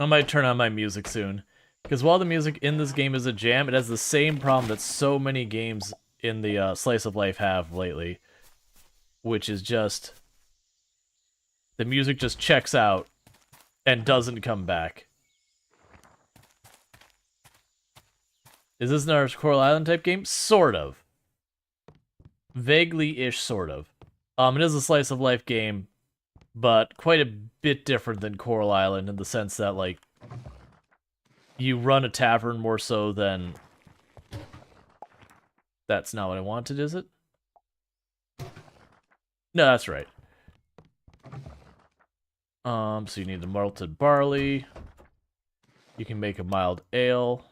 I might turn on my music soon. Because while the music in this game is a jam, it has the same problem that so many games in the slice of life have lately. Which is just... the music just checks out and doesn't come back. Is this another Coral Island type game? Sort of. Vaguely-ish, sort of. It is a slice of life game, but quite a bit different than Coral Island in the sense that, like, you run a tavern more so than... That's not what I wanted, is it? No, that's right. So you need the malted barley. You can make a mild ale.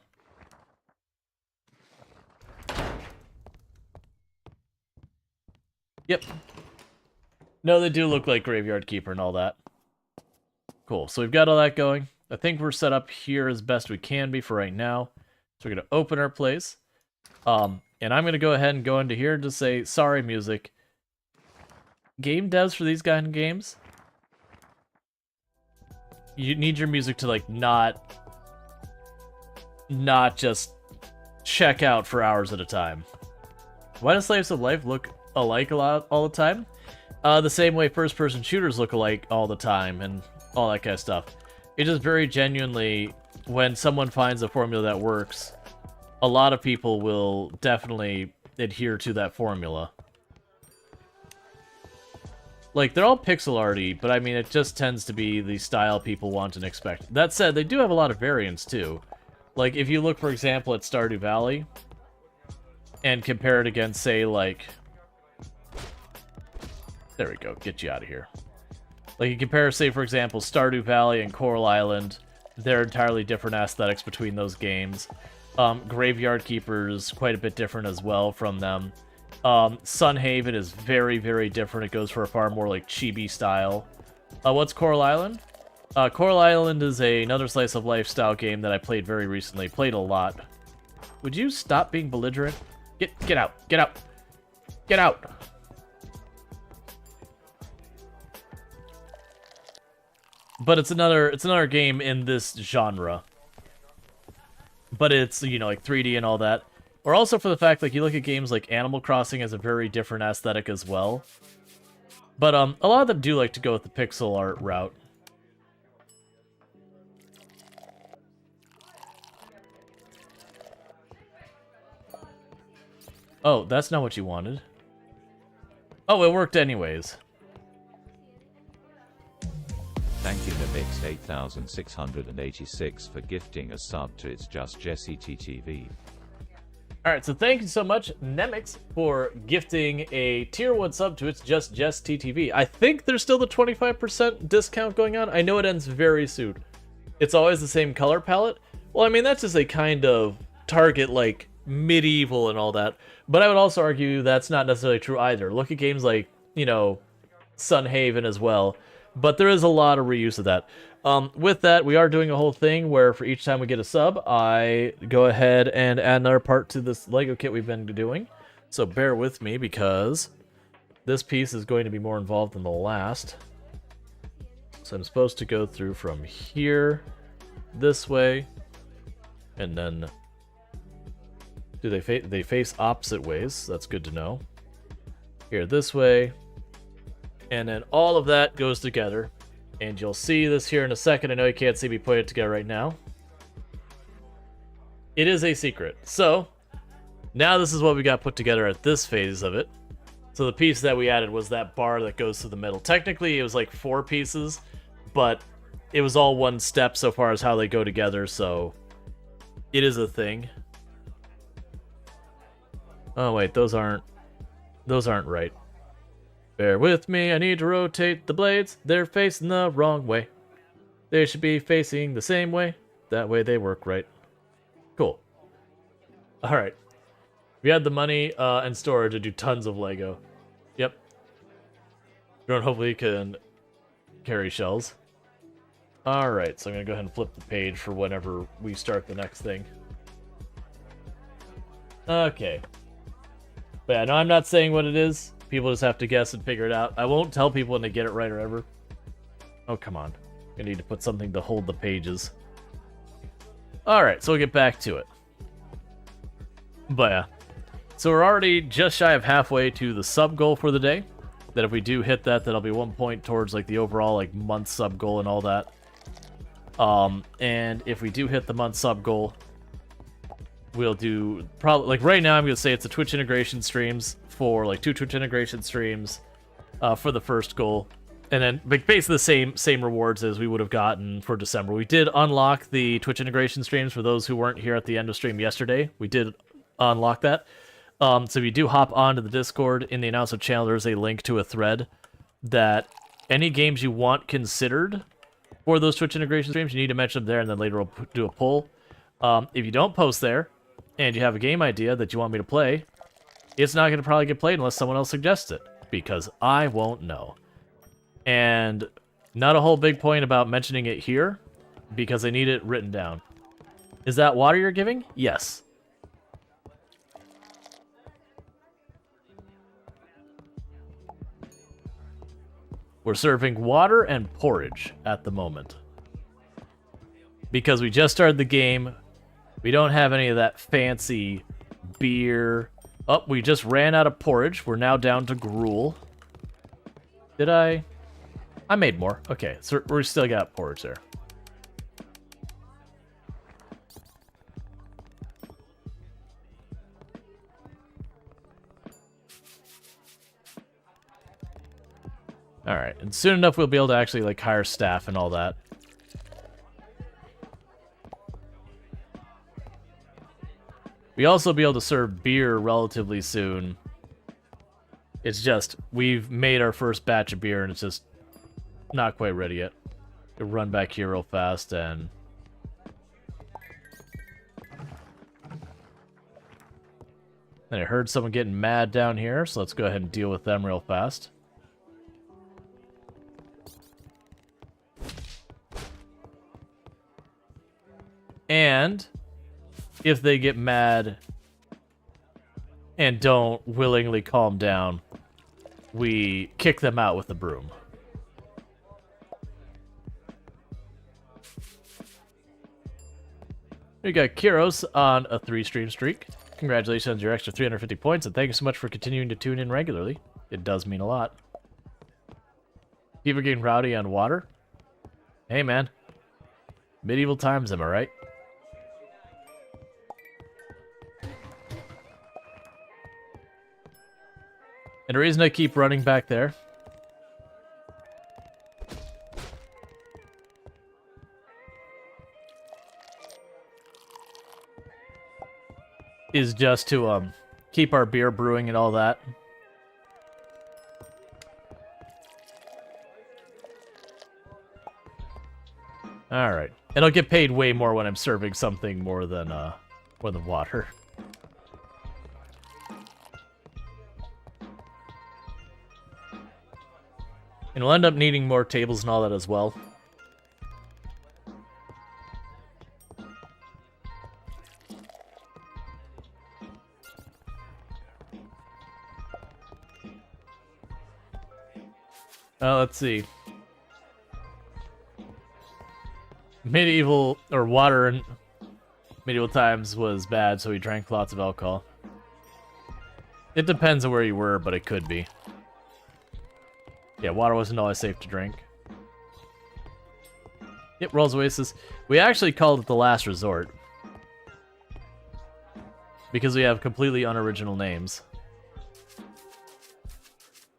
Yep. No, they do look like Graveyard Keeper and all that. Cool, so we've got all that going. I think we're set up here as best we can be for right now. So we're going to open our place. And I'm going to go ahead and go into here and just say, sorry, music. Game devs for these kind of games, you need your music to, like, not just check out for hours at a time. Why does Slaves of Life look alike all the time? The same way first-person shooters look alike all the time and all that kind of stuff. It just very genuinely, when someone finds a formula that works, a lot of people will definitely adhere to that formula. Like, they're all pixel arty, but I mean, it just tends to be the style people want and expect. That said, they do have a lot of variants, too. Like, if you look, for example, at Stardew Valley, and compare it against, say, like... There we go, get you out of here. Like, you compare, say, for example, Stardew Valley and Coral Island, they're entirely different aesthetics between those games. Graveyard Keeper's quite a bit different as well from them. Sunhaven is very, very different. It goes for a far more, like, chibi style. What's Coral Island? Coral Island is another slice of life style game that I played very recently. Played a lot. Would you stop being belligerent? Get out! Get out! Get out! But it's another game in this genre. But it's, you know, like 3D and all that. Or also for the fact, like, you look at games like Animal Crossing has a very different aesthetic as well. But a lot of them do like to go with the pixel art route. Oh, that's not what you wanted. Oh, it worked anyways. Thank you Nabix 8686 for gifting a sub to It's Just Jesse TTV. Alright, so thank you so much, Nemix, for gifting a tier 1 sub to It's Just Jess TTV. I think there's still the 25% discount going on. I know it ends very soon. It's always the same color palette. Well, I mean, that's just a kind of target, like, medieval and all that. But I would also argue that's not necessarily true either. Look at games like, you know, Sunhaven as well. But there is a lot of reuse of that. With that, we are doing a whole thing where for each time we get a sub, I go ahead and add another part to this Lego kit we've been doing. So bear with me because this piece is going to be more involved than the last. So I'm supposed to go through from here, this way, and then do they face opposite ways? That's good to know. Here, this way. And then all of that goes together. And you'll see this here in a second. I know you can't see me putting it together right now. It is a secret. So, now this is what we got put together at this phase of it. So the piece that we added was that bar that goes to the middle. Technically, it was like 4 pieces, but it was all one step so far as how they go together, so it is a thing. Oh wait, those aren't right. Bear with me, I need to rotate the blades. They're facing the wrong way. They should be facing the same way. That way they work right. Cool. Alright. We had the money and storage to do tons of Lego. Yep. Drone hopefully can carry shells. Alright, so I'm going to go ahead and flip the page for whenever we start the next thing. Okay. But yeah, no, I'm not saying what it is. People just have to guess and figure it out. I won't tell people when they get it right or ever. Oh, come on. I need to put something to hold the pages. Alright, so we'll get back to it. But yeah. So we're already just shy of halfway to the sub goal for the day. That if we do hit that, that'll be 1 point towards like the overall like month sub goal and all that. And if we do hit the month sub goal, we'll do probably like right now I'm gonna say it's the Twitch integration streams for like 2 Twitch integration streams for the first goal, and then basically the same rewards as we would have gotten for December. We did unlock the Twitch integration streams for those who weren't here at the end of stream yesterday. We did unlock that. So if you do hop onto the Discord, in the announcement channel there's a link to a thread that any games you want considered for those Twitch integration streams, you need to mention them there, and then later we'll do a poll. If you don't post there, and you have a game idea that you want me to play, it's not going to probably get played unless someone else suggests it, because I won't know. And not a whole big point about mentioning it here, because I need it written down. Is that water you're giving? Yes. We're serving water and porridge at the moment. Because we just started the game, we don't have any of that fancy beer. Oh, we just ran out of porridge. We're now down to gruel. Did I? I made more. Okay, so we still got porridge there. Alright, and soon enough we'll be able to actually like hire staff and all that. We also be able to serve beer relatively soon. It's just, we've made our first batch of beer and it's just not quite ready yet. We'll run back here real fast and... And I heard someone getting mad down here, so let's go ahead and deal with them real fast. And if they get mad and don't willingly calm down, we kick them out with a broom. We got Kiros on a 3-stream streak. Congratulations on your extra 350 points, and thank you so much for continuing to tune in regularly. It does mean a lot. People getting rowdy on water? Hey, man. Medieval times, am I right? And the reason I keep running back there is just to keep our beer brewing and all that. Alright. And I'll get paid way more when I'm serving something more than water. And we'll end up needing more tables and all that as well. Let's see. Medieval, or water in medieval times was bad, so we drank lots of alcohol. It depends on where you were, but it could be. Yeah, water wasn't always safe to drink. Yep, Rual's Oasis. We actually called it the Last Resort. Because we have completely unoriginal names.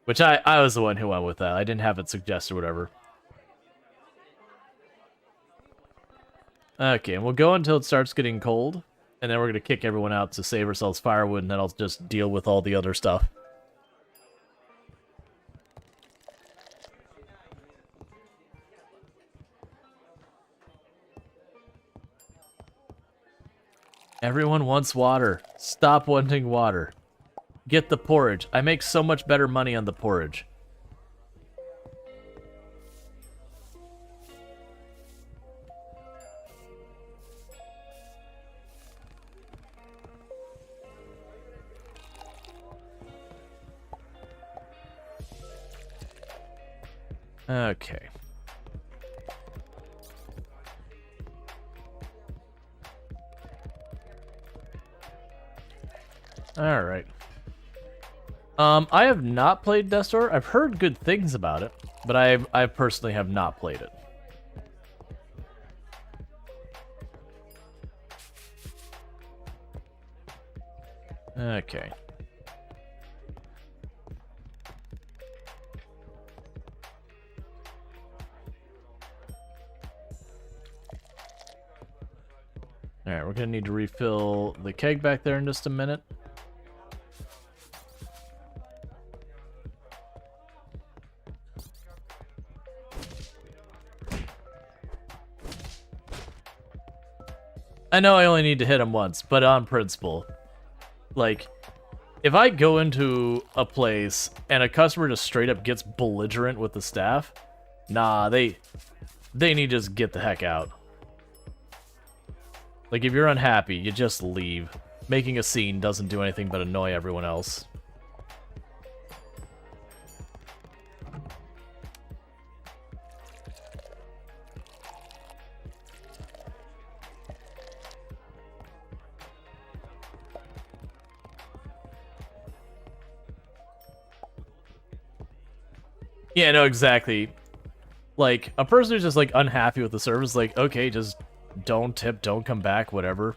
Which I was the one who went with that. I didn't have it suggested or whatever. Okay, and we'll go until it starts getting cold. And then we're going to kick everyone out to save ourselves firewood, and then I'll just deal with all the other stuff. Everyone wants water. Stop wanting water. Get the porridge. I make so much better money on the porridge. Okay. All right. I have not played Death's Door. I've heard good things about it, but I personally have not played it. Okay. Alright, we're gonna need to refill the keg back there in just a minute. I know I only need to hit him once, but on principle. Like, if I go into a place and a customer just straight up gets belligerent with the staff, nah, they need to just get the heck out. Like, if you're unhappy, you just leave. Making a scene doesn't do anything but annoy everyone else. Yeah, no, exactly. Like, a person who's just, like, unhappy with the service, like, okay, just don't tip, don't come back, whatever.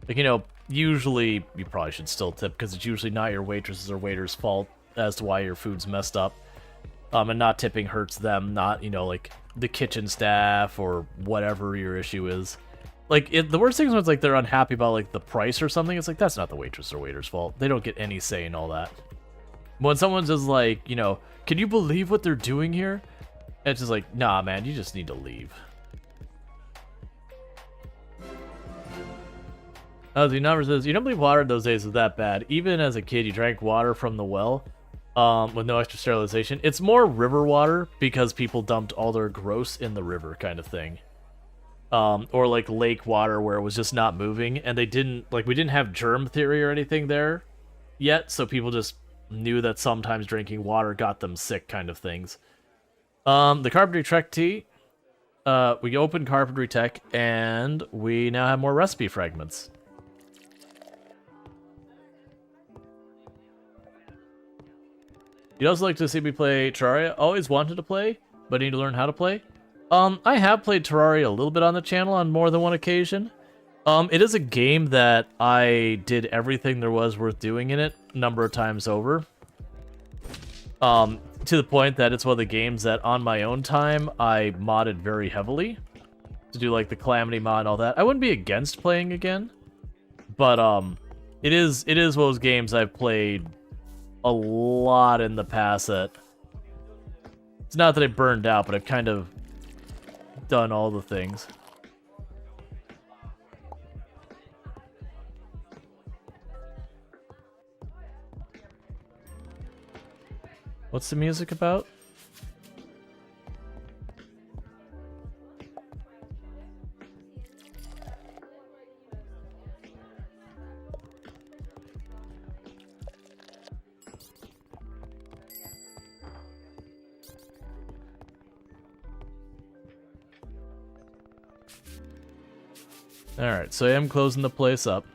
Like, you know, usually, you probably should still tip, because it's usually not your waitresses or waiters' fault as to why your food's messed up. And not tipping hurts them, not, you know, like, the kitchen staff or whatever your issue is. Like, the worst thing is when it's, like, they're unhappy about, like, the price or something. It's like, that's not the waitress or waiter's fault. They don't get any say in all that. When someone's just like, you know, can you believe what they're doing here? And it's just like, nah, man, you just need to leave. The number says, you don't believe water in those days was that bad. Even as a kid, you drank water from the well with no extra sterilization. It's more river water because people dumped all their gross in the river kind of thing. Or like lake water where it was just not moving. And they didn't, like, we didn't have germ theory or anything there yet. So people just knew that sometimes drinking water got them sick kind of things. The Carpentry Tech tea. We opened Carpentry Tech and we now have more recipe fragments. You'd also like to see me play Terraria? Always wanted to play, but need to learn how to play. I have played Terraria a little bit on the channel on more than one occasion. It is a game that I did everything there was worth doing in it a number of times over. To the point that it's one of the games that on my own time I modded very heavily to do like the Calamity mod and all that. I wouldn't be against playing again, but it is one of those games I've played a lot in the past that it's not that I burned out, but I've kind of done all the things. What's the music about? Alright, so I am closing the place up.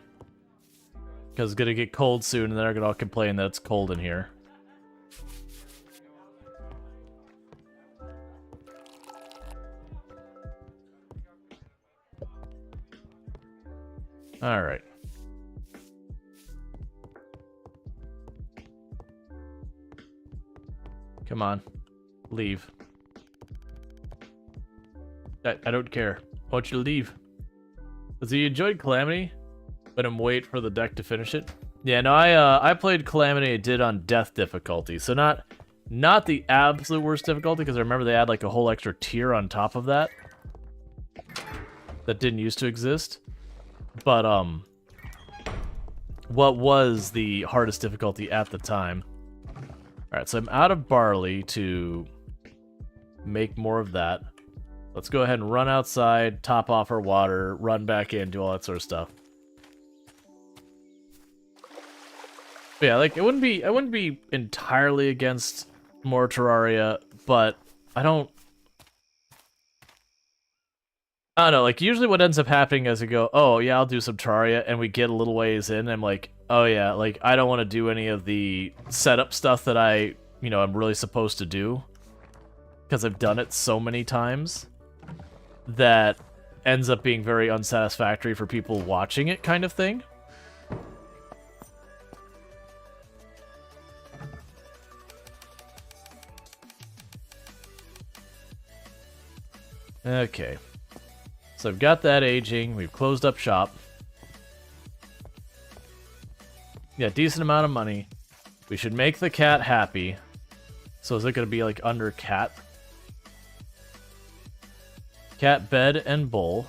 Because it's gonna get cold soon, and they're gonna all complain that it's cold in here. Alright. Come on. Leave. I don't care. I want you to leave. So you enjoyed Calamity? But I'm wait for the deck to finish it? Yeah, no, I played Calamity, I did on Death difficulty. So not the absolute worst difficulty, because I remember they had like a whole extra tier on top of that. That didn't used to exist. But, what was the hardest difficulty at the time? Alright, so I'm out of barley to make more of that. Let's go ahead and run outside, top off our water, run back in, do all that sort of stuff. But yeah, like I wouldn't be entirely against more Terraria, but I don't know, like usually what ends up happening is I go, oh yeah, I'll do some Terraria, and we get a little ways in, and I'm like, oh yeah, like I don't want to do any of the setup stuff that I'm really supposed to do. Because I've done it so many times that ends up being very unsatisfactory for people watching it kind of thing. Okay. So I've got that aging. We've closed up shop. Yeah, decent amount of money. We should make the cat happy. So is it going to be like under cat? Cat, bed, and bowl.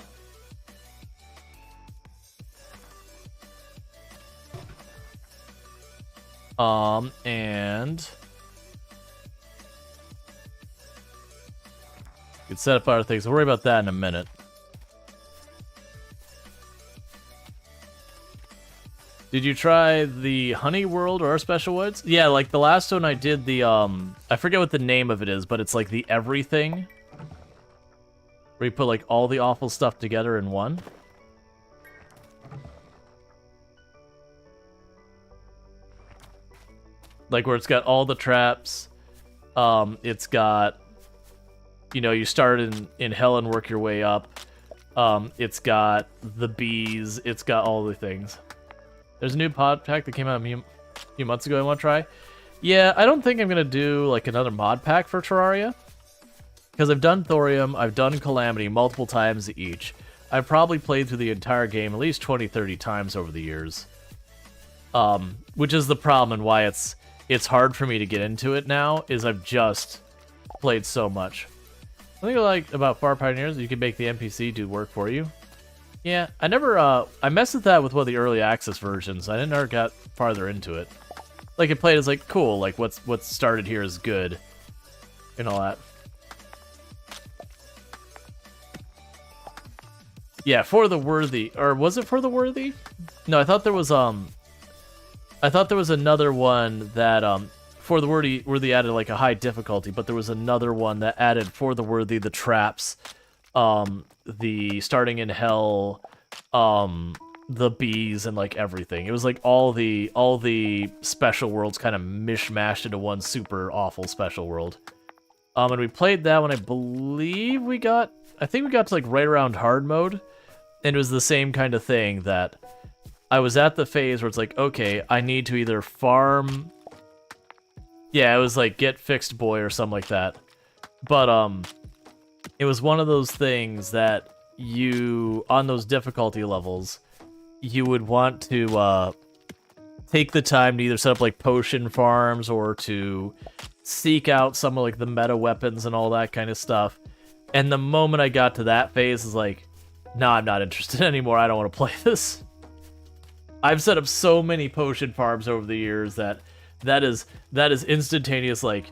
And we can set up other things. We'll worry about that in a minute. Did you try the Honey World or our Special Woods? Yeah, like the last one I did the, I forget what the name of it is, but it's like the everything. Where you put like all the awful stuff together in one. Like where it's got all the traps. It's got, you start in hell and work your way up. It's got the bees. It's got all the things. There's a new pod pack that came out a few months ago I want to try. Yeah, I don't think I'm going to do like another mod pack for Terraria. Because I've done Thorium, I've done Calamity multiple times each. I've probably played through the entire game at least 20-30 times over the years. Which is the problem and why it's hard for me to get into it now, is I've just played so much. I think I like about Far Pioneers, you can make the NPC do work for you. Yeah, I never, I messed with that with one of the early access versions. I never got farther into it. Like, it played as, like, cool, like, what's started here is good. And all that. Yeah, For the Worthy. Or was it For the Worthy? No, I thought there was another one that, For the Worthy added, like, a high difficulty, but there was another one that added For the Worthy, the traps, the starting in hell, the bees, and like everything. It was like all the special worlds kind of mishmashed into one super awful special world. And we played that one. I think we got to like right around hard mode, and it was the same kind of thing that I was at the phase where it's like, okay, I need to either farm, Yeah, it was like Get Fixed Boy or something like that. But it was one of those things that you, on those difficulty levels, you would want to take the time to either set up like potion farms or to seek out some of like the meta weapons and all that kind of stuff. And the moment I got to that phase, is like, no, I'm not interested anymore. I don't want to play this. I've set up so many potion farms over the years that is instantaneous. Like,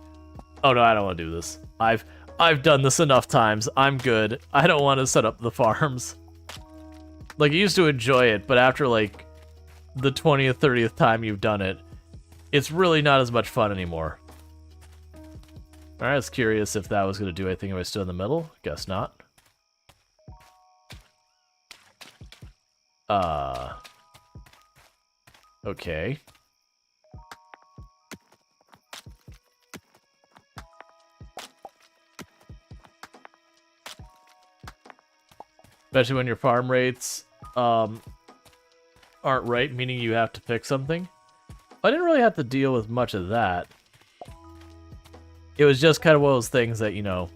oh no, I don't want to do this. I've done this enough times. I'm good. I don't want to set up the farms. Like, I used to enjoy it, but after like the 20th, 30th time you've done it, it's really not as much fun anymore. Alright, I was curious if that was going to do anything if I stood in the middle. Guess not. Okay. Especially when your farm rates aren't right, meaning you have to fix something. I didn't really have to deal with much of that. It was just kind of one of those things that, you know,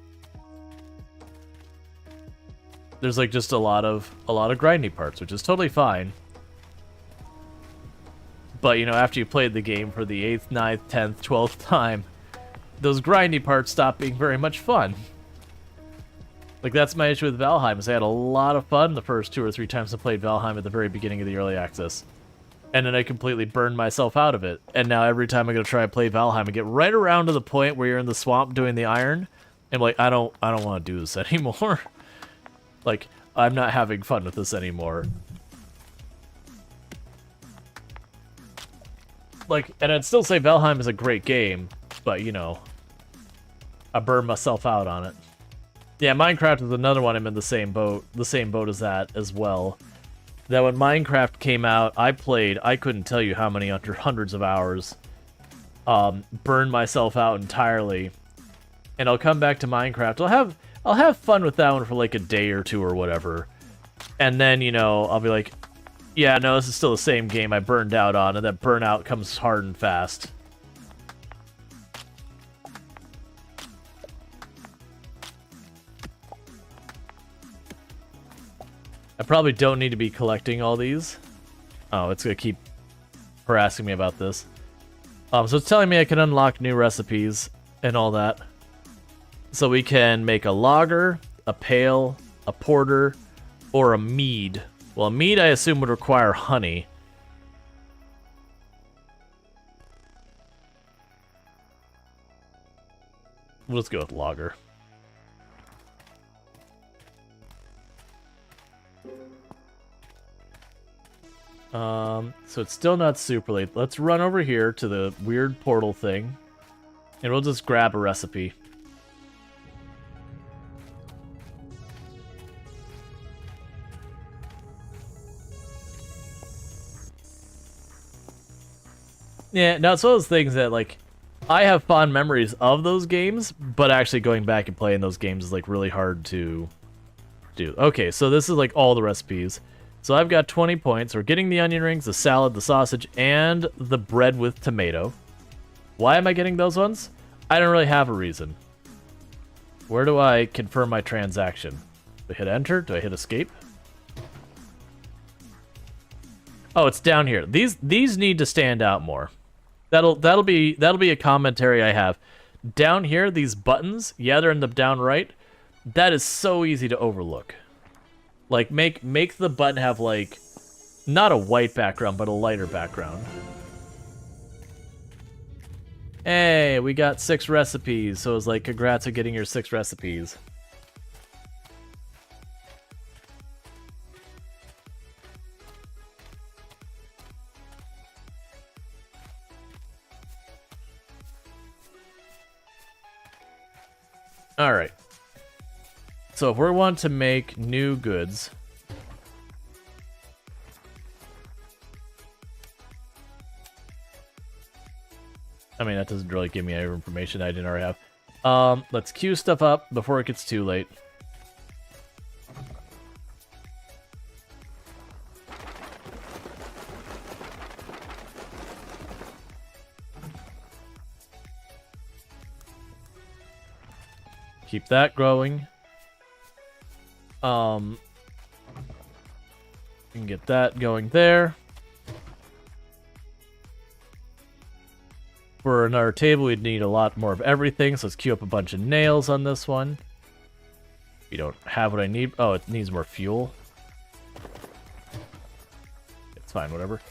there's like just a lot of grindy parts, which is totally fine. But, you know, after you played the game for the 8th, 9th, 10th, 12th time, those grindy parts stop being very much fun. Like, that's my issue with Valheim, is I had a lot of fun the first 2 or 3 times I played Valheim at the very beginning of the early access. And then I completely burned myself out of it. And now every time I go to try to play Valheim, I get right around to the point where you're in the swamp doing the iron, and I'm like, I don't want to do this anymore. Like, I'm not having fun with this anymore. Like, and I'd still say Valheim is a great game, but, you know, I burned myself out on it. Yeah, Minecraft is another one I'm in the same boat as that as well. That when Minecraft came out, I played, I couldn't tell you how many, under hundreds of hours. Burned myself out entirely. And I'll come back to Minecraft. I'll have fun with that one for like a day or two or whatever. And then, you know, I'll be like, yeah, no, this is still the same game I burned out on, and that burnout comes hard and fast. I probably don't need to be collecting all these. Oh, it's gonna keep harassing me about this. So it's telling me I can unlock new recipes and all that. So we can make a lager, a pale, a porter, or a mead. Well, a mead I assume would require honey. We'll just go with lager. So it's still not super late. Let's run over here to the weird portal thing, and we'll just grab a recipe. Yeah, now it's one of those things that, like, I have fond memories of those games, but actually going back and playing those games is, like, really hard to do. Okay, so this is, like, all the recipes. So I've got 20 points. We're getting the onion rings, the salad, the sausage, and the bread with tomato. Why am I getting those ones? I don't really have a reason. Where do I confirm my transaction? Do I hit enter? Do I hit escape? Oh, it's down here. These need to stand out more. That'll be a commentary I have. Down here, these buttons, yeah, they're in the down right. That is so easy to overlook. Like, make the button have, like, not a white background, but a lighter background. Hey, we got 6 recipes, so it's like, congrats on getting your 6 recipes. Alright. So if we want to make new goods, I mean, that doesn't really give me any information I didn't already have. Let's queue stuff up before it gets too late. Keep that growing. You can get that going there. For another table, we'd need a lot more of everything, so let's queue up a bunch of nails on this one. We don't have what I need. Oh, it needs more fuel. It's fine, whatever.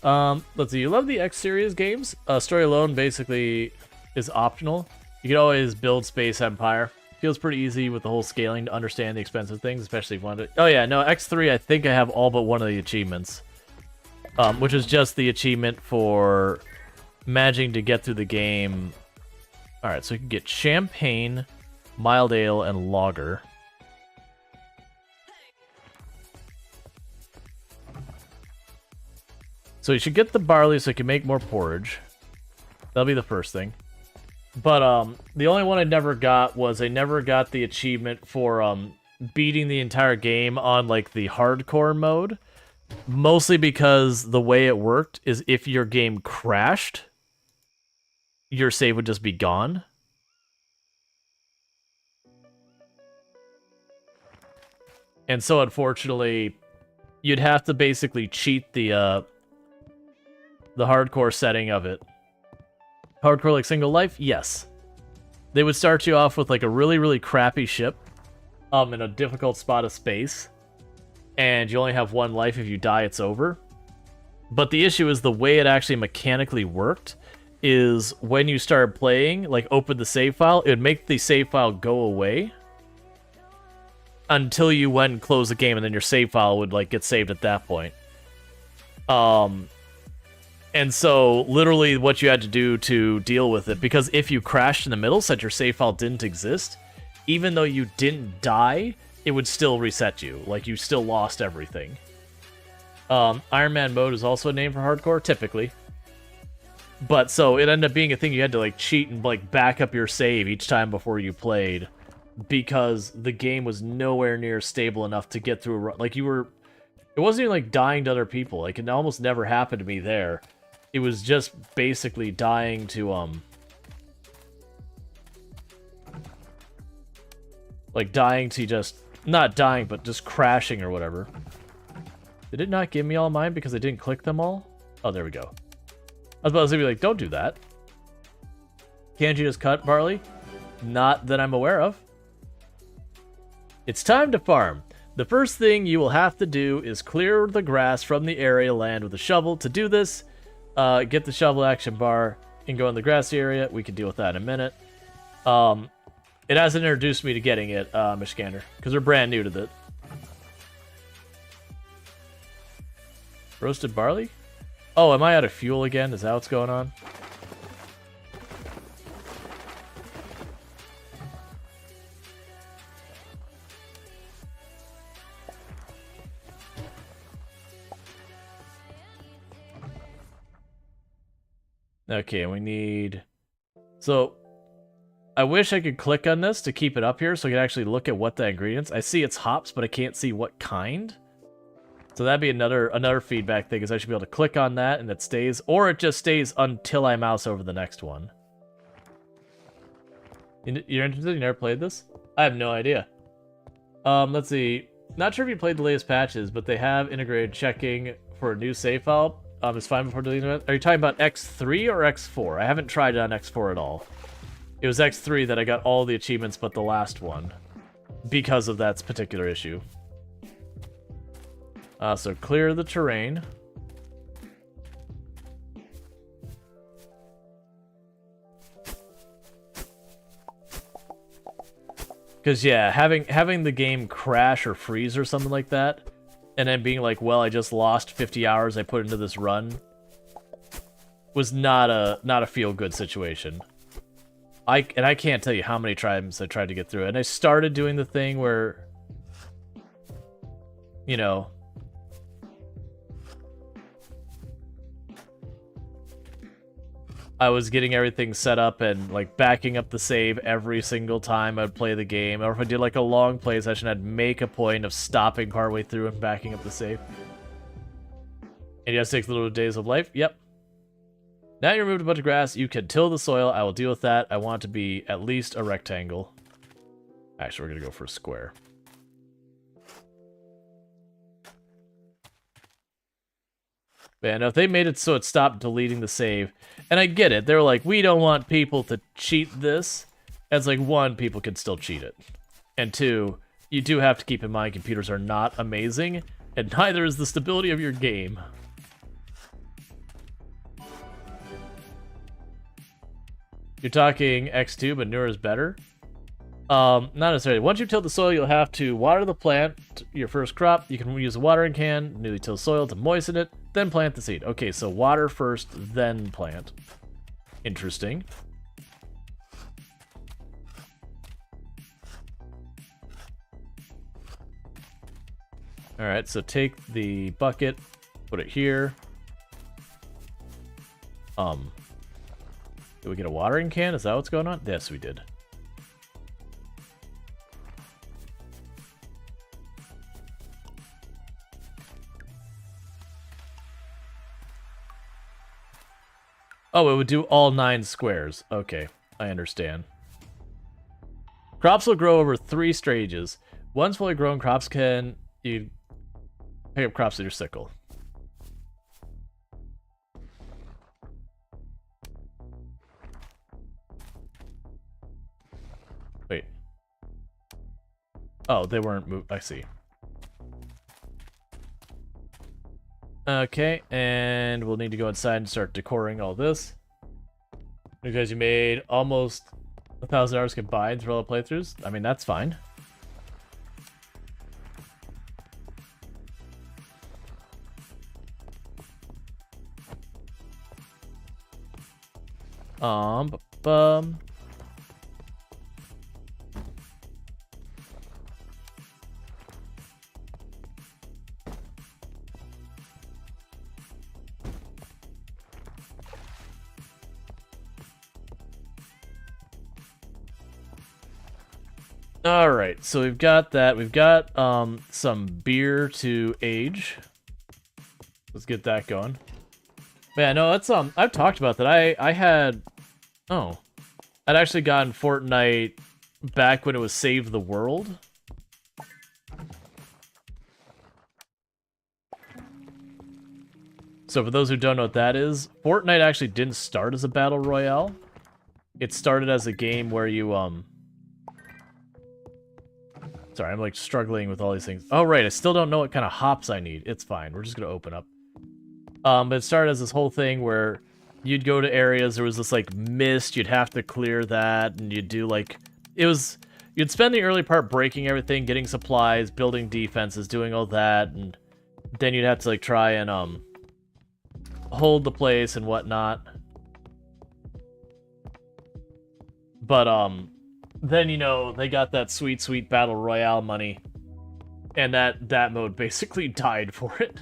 Let's see. You love the X series games? Story alone basically is optional. You can always build Space Empire. Feels pretty easy with the whole scaling to understand the expensive things, especially if you want to... Oh yeah, no, X3, I think I have all but one of the achievements. Which is just the achievement for managing to get through the game. Alright, so you can get Champagne, Mild Ale, and Lager. So you should get the barley so you can make more porridge. That'll be the first thing. But the only one I never got was I never got the achievement for beating the entire game on like the hardcore mode. Mostly because the way it worked is if your game crashed, your save would just be gone. And so unfortunately, you'd have to basically cheat the hardcore setting of it. Hardcore like single life? Yes. They would start you off with like a really, really crappy ship in a difficult spot of space. And you only have one life. If you die, it's over. But the issue is the way it actually mechanically worked is when you started playing, like open the save file, it would make the save file go away until you went and close the game, and then your save file would like get saved at that point. And so, literally, what you had to do to deal with it, because if you crashed in the middle, said your save file didn't exist, even though you didn't die, it would still reset you. Like, you still lost everything. Iron Man mode is also a name for hardcore, typically. But, so, it ended up being a thing you had to, like, cheat and, like, back up your save each time before you played, because the game was nowhere near stable enough to get through a run. Like, you were... It wasn't even, like, dying to other people. Like, it almost never happened to me there. It was just basically dying to, like, dying to just... Not dying, but just crashing or whatever. Did it not give me all mine because I didn't click them all? Oh, there we go. I was about to be like, don't do that. Can't you just cut barley? Not that I'm aware of. It's time to farm. The first thing you will have to do is clear the grass from the area land with a shovel. To do this, get the shovel action bar and go in the grassy area. We can deal with that in a minute. It hasn't introduced me to getting it, Mishkander, because we're brand new to it. Roasted barley? Oh, am I out of fuel again? Is that what's going on? Okay, we need... So, I wish I could click on this to keep it up here so I could actually look at what the ingredients... I see it's hops, but I can't see what kind. So that'd be another feedback thing, is I should be able to click on that and it stays, or it just stays until I mouse over the next one. You're interested? You never played this? I have no idea. Let's see. Not sure if you played the latest patches, but they have integrated checking for a new save file. It's fine before deleting it. Are you talking about X3 or X4? I haven't tried it on X4 at all. It was X3 that I got all the achievements but the last one, because of that particular issue. So clear the terrain. Because, yeah, having the game crash or freeze or something like that, and then being like, well, I just lost 50 hours I put into this run, was not a feel-good situation. I can't tell you how many times I tried to get through it. And I started doing the thing where, you know, I was getting everything set up and like backing up the save every single time I'd play the game. Or if I did like a long play session, I'd make a point of stopping partway through and backing up the save. And yes, 6 little days of life. Yep. Now you removed a bunch of grass. You can till the soil. I will deal with that. I want it to be at least a rectangle. Actually, we're gonna go for a square. Man, if they made it so it stopped deleting the save, and I get it, they're like, we don't want people to cheat this. As like, one, people can still cheat it. And two, you do have to keep in mind computers are not amazing, and neither is the stability of your game. You're talking X2, but newer is better? Not necessarily. Once you till the soil, you'll have to water the plant, your first crop. You can use a watering can, newly till soil to moisten it, then plant the seed. Okay, so water first, then plant. Interesting. Alright, so take the bucket, put it here. Did we get a watering can? Is that what's going on? Yes, we did. Oh, it would do all 9 squares. Okay, I understand. Crops will grow over 3 stages. Once fully grown, crops can... You pick up crops with your sickle. Wait. Oh, they weren't moved. I see. Okay, and we'll need to go inside and start decoring all this. Because you made almost 1,000 hours combined through all the playthroughs. I mean, that's fine. Bum. Alright, so we've got that. We've got some beer to age. Let's get that going. Man, no, that's I've talked about that. I had I'd actually gotten Fortnite back when it was Save the World. So for those who don't know what that is, Fortnite actually didn't start as a battle royale. It started as a game where you Sorry, I'm like struggling with all these things. Oh right, I still don't know what kind of hops I need. It's fine. We're just gonna open up. But it started as this whole thing where you'd go to areas, there was this like mist, you'd have to clear that, and you'd do like you'd spend the early part breaking everything, getting supplies, building defenses, doing all that, and then you'd have to like try and hold the place and whatnot. But then, you know, they got that sweet battle royale money, and that mode basically died for it.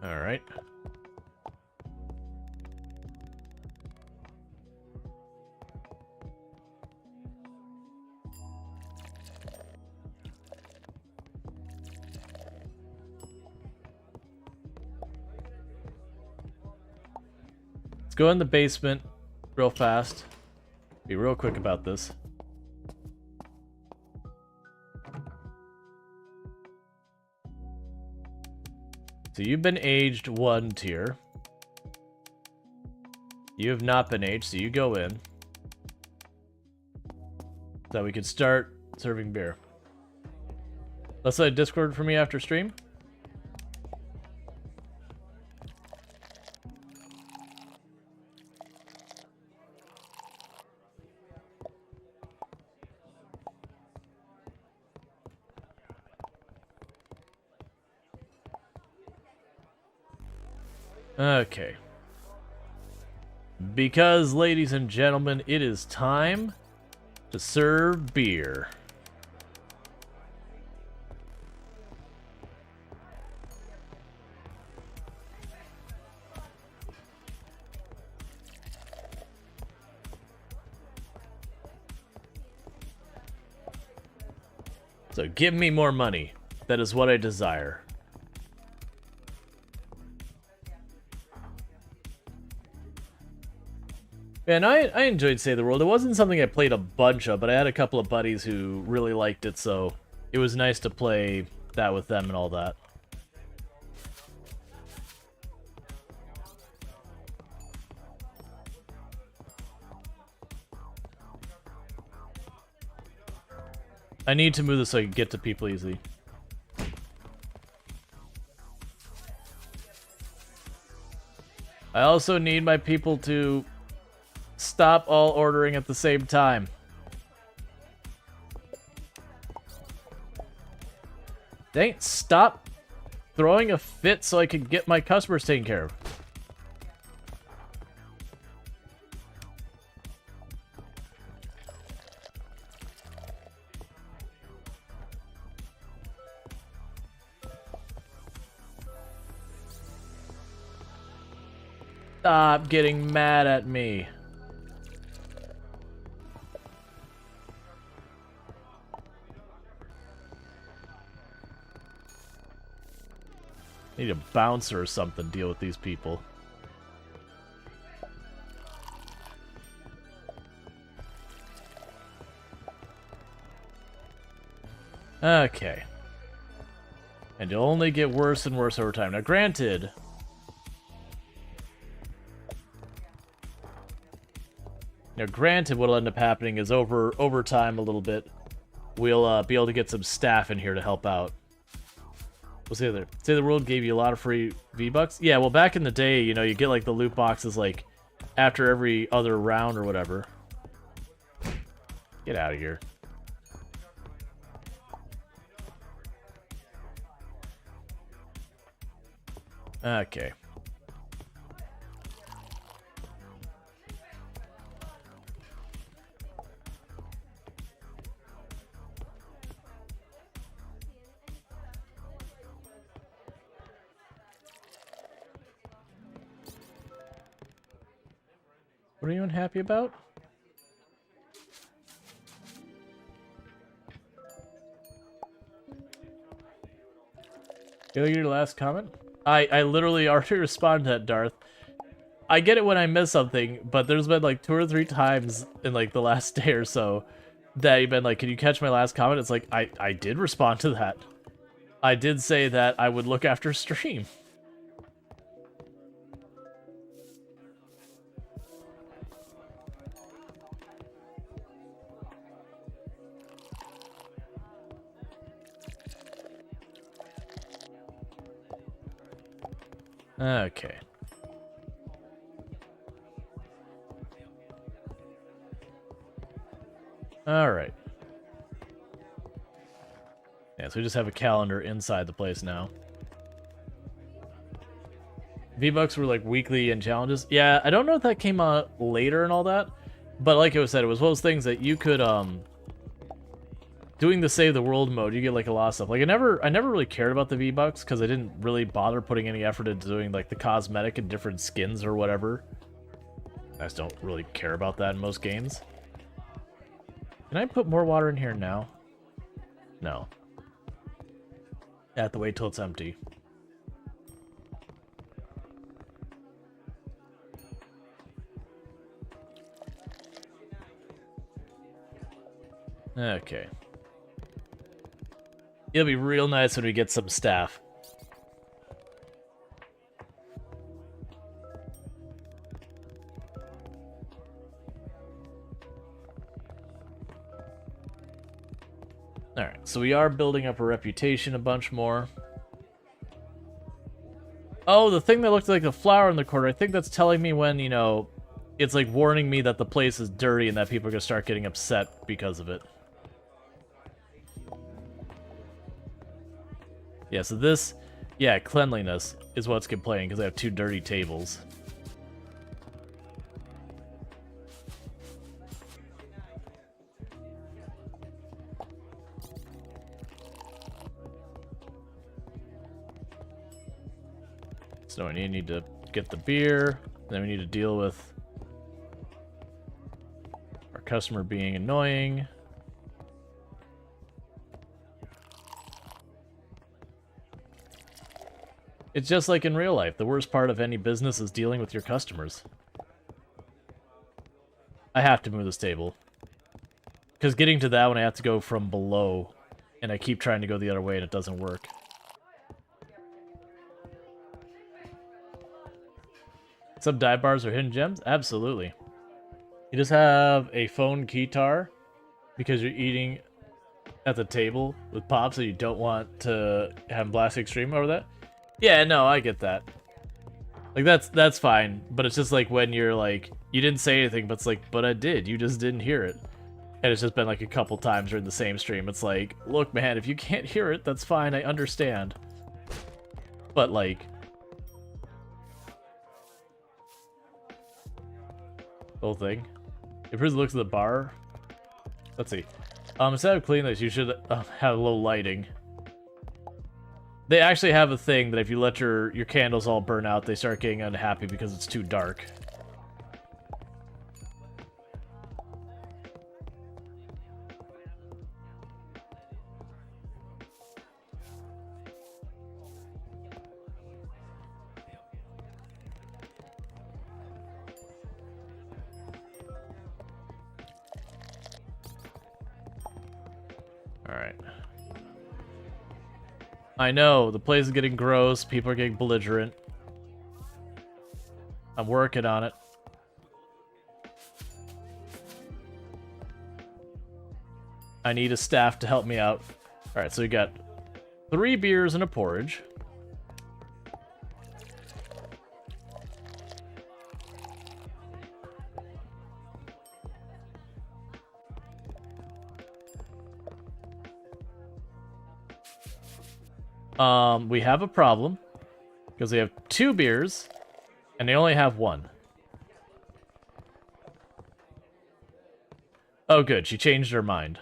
All right. Let's go in the basement real fast. Be real quick about this. So you've been aged 1 tier. You have not been aged, so you go in. So we can start serving beer. Let's say Discord for me after stream. Okay. Because, ladies and gentlemen, it is time to serve beer. So give me more money. That is what I desire. And I enjoyed Save the World. It wasn't something I played a bunch of, but I had a couple of buddies who really liked it, so it was nice to play that with them and all that. I need to move this so I can get to people easily. I also need my people to stop all ordering at the same time. Dang it, stop throwing a fit so I can get my customers taken care of. Stop getting mad at me. Need a bouncer or something to deal with these people. Okay. And you'll only get worse and worse over time. Now, granted, what'll end up happening is over time a little bit, we'll be able to get some staff in here to help out. What's the other? Say the World gave you a lot of free V-Bucks? Yeah, well, back in the day, you know, you get, like, the loot boxes, like, after every other round or whatever. Get out of here. Okay. What are you unhappy about? You look at your last comment? I literally already responded to that, Darth. I get it when I miss something, but there's been like 2 or 3 times in like the last day or so that you've been like, can you catch my last comment? It's like, I did respond to that. I did say that I would look after stream. Okay. Alright. Yeah, so we just have a calendar inside the place now. V-Bucks were like weekly and challenges. Yeah, I don't know if that came out later and all that, but like I said, it was one of those things that you could, doing the Save the World mode, you get like a lot of stuff. Like I never really cared about the V-Bucks because I didn't really bother putting any effort into doing like the cosmetic and different skins or whatever. I just don't really care about that in most games. Can I put more water in here now? No. I have to wait till it's empty. Okay. It'll be real nice when we get some staff. Alright, so we are building up a reputation a bunch more. Oh, the thing that looked like a flower in the corner, I think that's telling me when, you know, it's like warning me that the place is dirty and that people are going to start getting upset because of it. Yeah, so this, yeah, cleanliness is what's complaining because I have 2 dirty tables. So we need to get the beer, then we need to deal with our customer being annoying. It's just like in real life. The worst part of any business is dealing with your customers. I have to move this table. Because getting to that one, I have to go from below. And I keep trying to go the other way and it doesn't work. Some dive bars are hidden gems? Absolutely. You just have a phone keytar because you're eating at the table with Pops and you don't want to have Blast Extreme over that? Yeah, no, I get that. Like, that's fine, but it's just like when you're like, you didn't say anything, but it's like, but I did, you just didn't hear it. And it's just been like a couple times during the same stream. It's like, look, man, if you can't hear it, that's fine, I understand. But like... whole thing. Improves the looks of the bar. Let's see. Instead of clean this, you should have low lighting. They actually have a thing that if you let your candles all burn out, they start getting unhappy because it's too dark. Alright. I know, the place is getting gross, people are getting belligerent. I'm working on it. I need a staff to help me out. Alright, so we got 3 beers and a porridge. We have a problem because they have 2 beers and they only have 1. Oh, good. She changed her mind.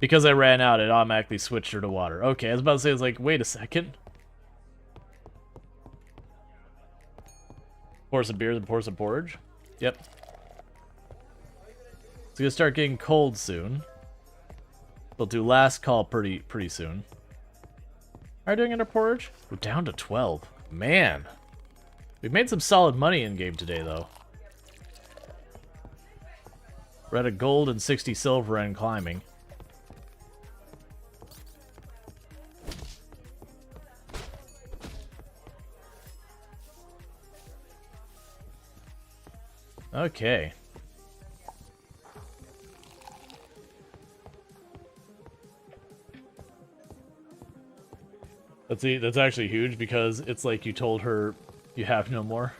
Because I ran out, it automatically switched her to water. Okay, I was about to say, I was like, wait a second. Pour some beers and pour some porridge. Yep. It's gonna start getting cold soon. We'll do last call pretty soon. Are you doing it a porridge? We're down to 12. Man. We've made some solid money in game today, though. We're at a gold and 60 silver and climbing. Okay. That's actually huge because it's like you told her you have no more.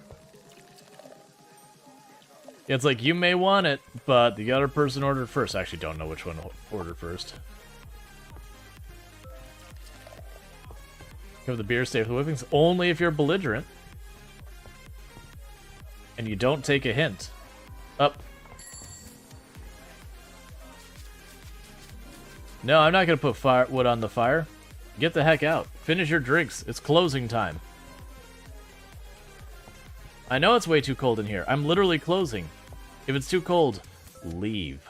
It's like you may want it, but the other person ordered first. I actually don't know which one ordered first. Give the beer, stay with the whippings. Only if you're belligerent. And you don't take a hint. Up. No, I'm not gonna put wood on the fire. Get the heck out. Finish your drinks. It's closing time. I know it's way too cold in here. I'm literally closing. If it's too cold, leave.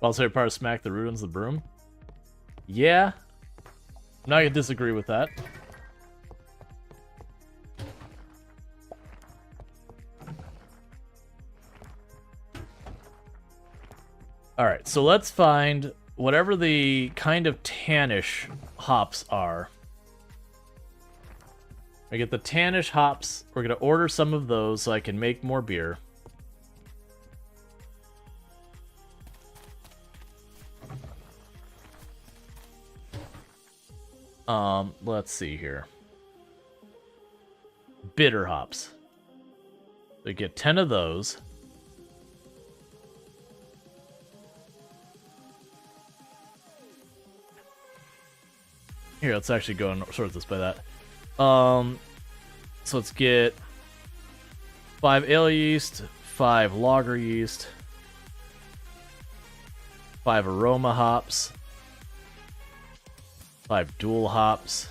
Also, part of smack the ruins the broom. Yeah. I'm not gonna disagree with that. Alright, so let's find whatever the kind of tannish hops are. I get the tannish hops. We're gonna order some of those so I can make more beer. Let's see here. Bitter hops. We get 10 of those. Here, let's actually go and sort this by that. So let's get 5 ale yeast, 5 lager yeast, 5 aroma hops, 5 dual hops.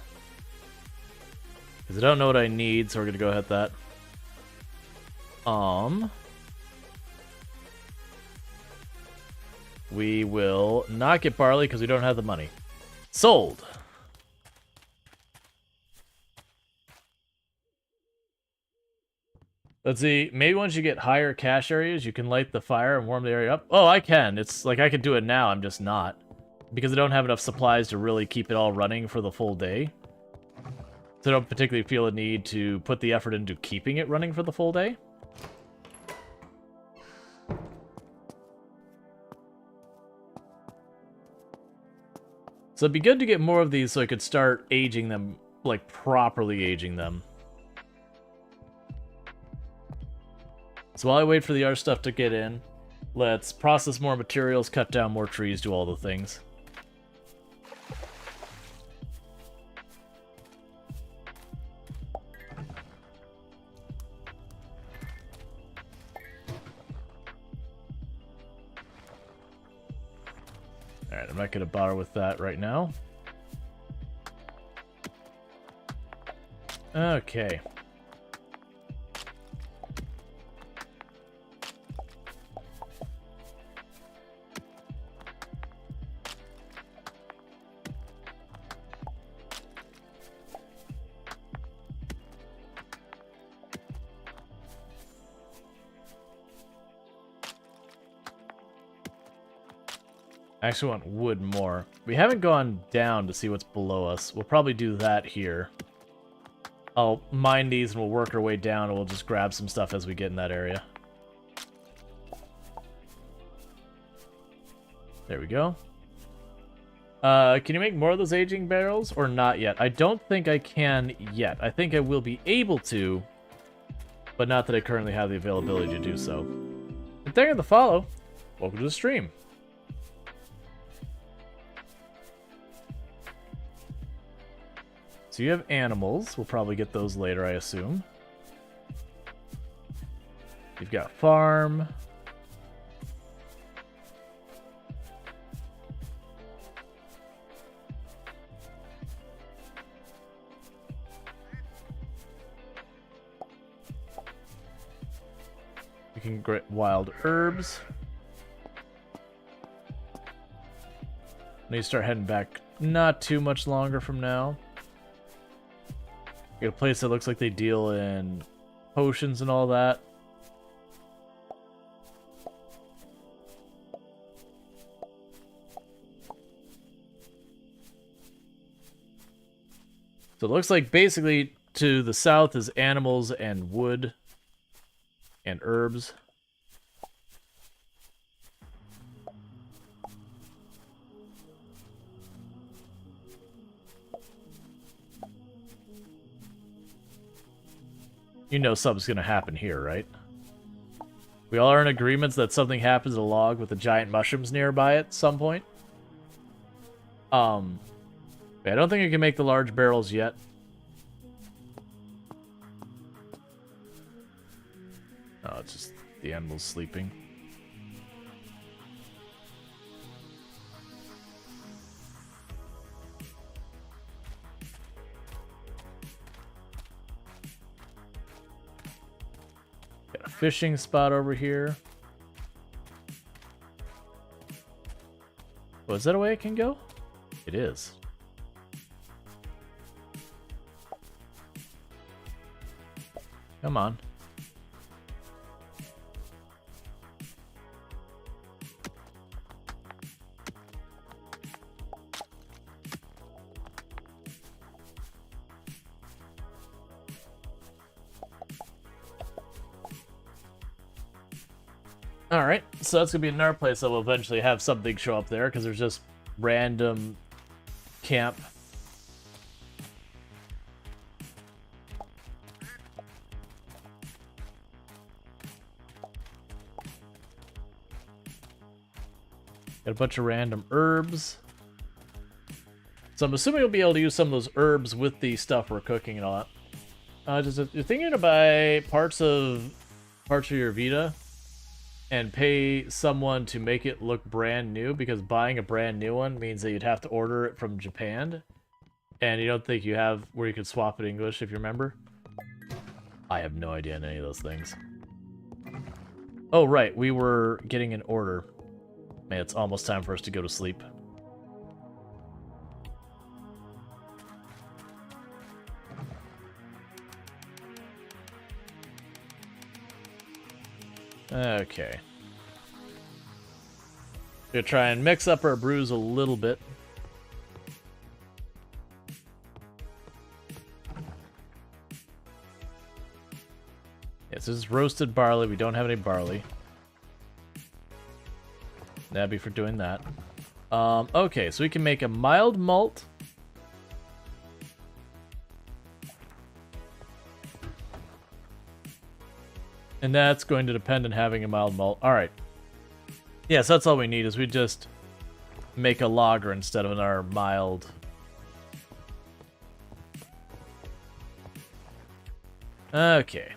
Because I don't know what I need, so we're going to go ahead with that. We will not get barley because we don't have the money. Sold. Let's see, maybe once you get higher cache areas, you can light the fire and warm the area up. Oh, I can. It's like I could do it now, I'm just not. Because I don't have enough supplies to really keep it all running for the full day. So I don't particularly feel a need to put the effort into keeping it running for the full day. So it'd be good to get more of these so I could start aging them, like properly aging them. So while I wait for the other stuff to get in, let's process more materials, cut down more trees, do all the things. Alright, I'm not going to bother with that right now. Okay. I actually want wood more. We haven't gone down to see what's below us. We'll probably do that here. I'll mine these and we'll work our way down and we'll just grab some stuff as we get in that area. There we go. Can you make more of those aging barrels or not yet? I don't think I can yet. I think I will be able to, but not that I currently have the availability to do so. And thank you for the follow. Welcome to the stream. So you have animals. We'll probably get those later, I assume. You've got farm. You can get wild herbs. Need to start heading back not too much longer from now. Get a place that looks like they deal in potions and all that. So it looks like basically to the south is animals and wood and herbs. You know something's gonna happen here, right? We all are in agreement that something happens to a log with the giant mushrooms nearby at some point. I don't think I can make the large barrels yet. Oh, it's just the animals sleeping. Got a fishing spot over here. Oh, is that a way I can go? It is. Come on. Alright, so that's going to be another place that will eventually have something show up there, because there's just random camp. Got a bunch of random herbs. So I'm assuming you'll be able to use some of those herbs with the stuff we're cooking and all that. You're thinking to buy parts of your Vita and pay someone to make it look brand new, because buying a brand new one means that you'd have to order it from Japan, and you don't think you have where you could swap it English, if you remember? I have no idea on any of those things. Oh, right, we were getting an order. Man, it's almost time for us to go to sleep. Okay. Gonna try and mix up our brews a little bit. Yes, this is roasted barley. We don't have any barley. Nabby for doing that. Okay, so we can make a mild malt. And that's going to depend on having a mild malt. Alright. Yes, that's all we need, is we just make a lager instead of our mild. Okay.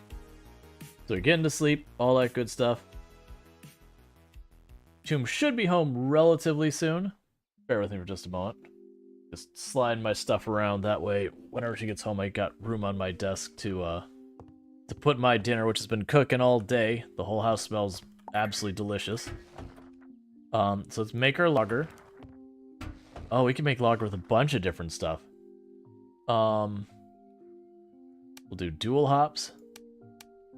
So we're getting to sleep, all that good stuff. Tomb should be home relatively soon. Bear with me for just a moment. Just slide my stuff around, that way whenever she gets home I got room on my desk to put my dinner, which has been cooking all day. The whole house smells absolutely delicious. So let's make our lager. Oh, we can make lager with a bunch of different stuff. We'll do dual hops.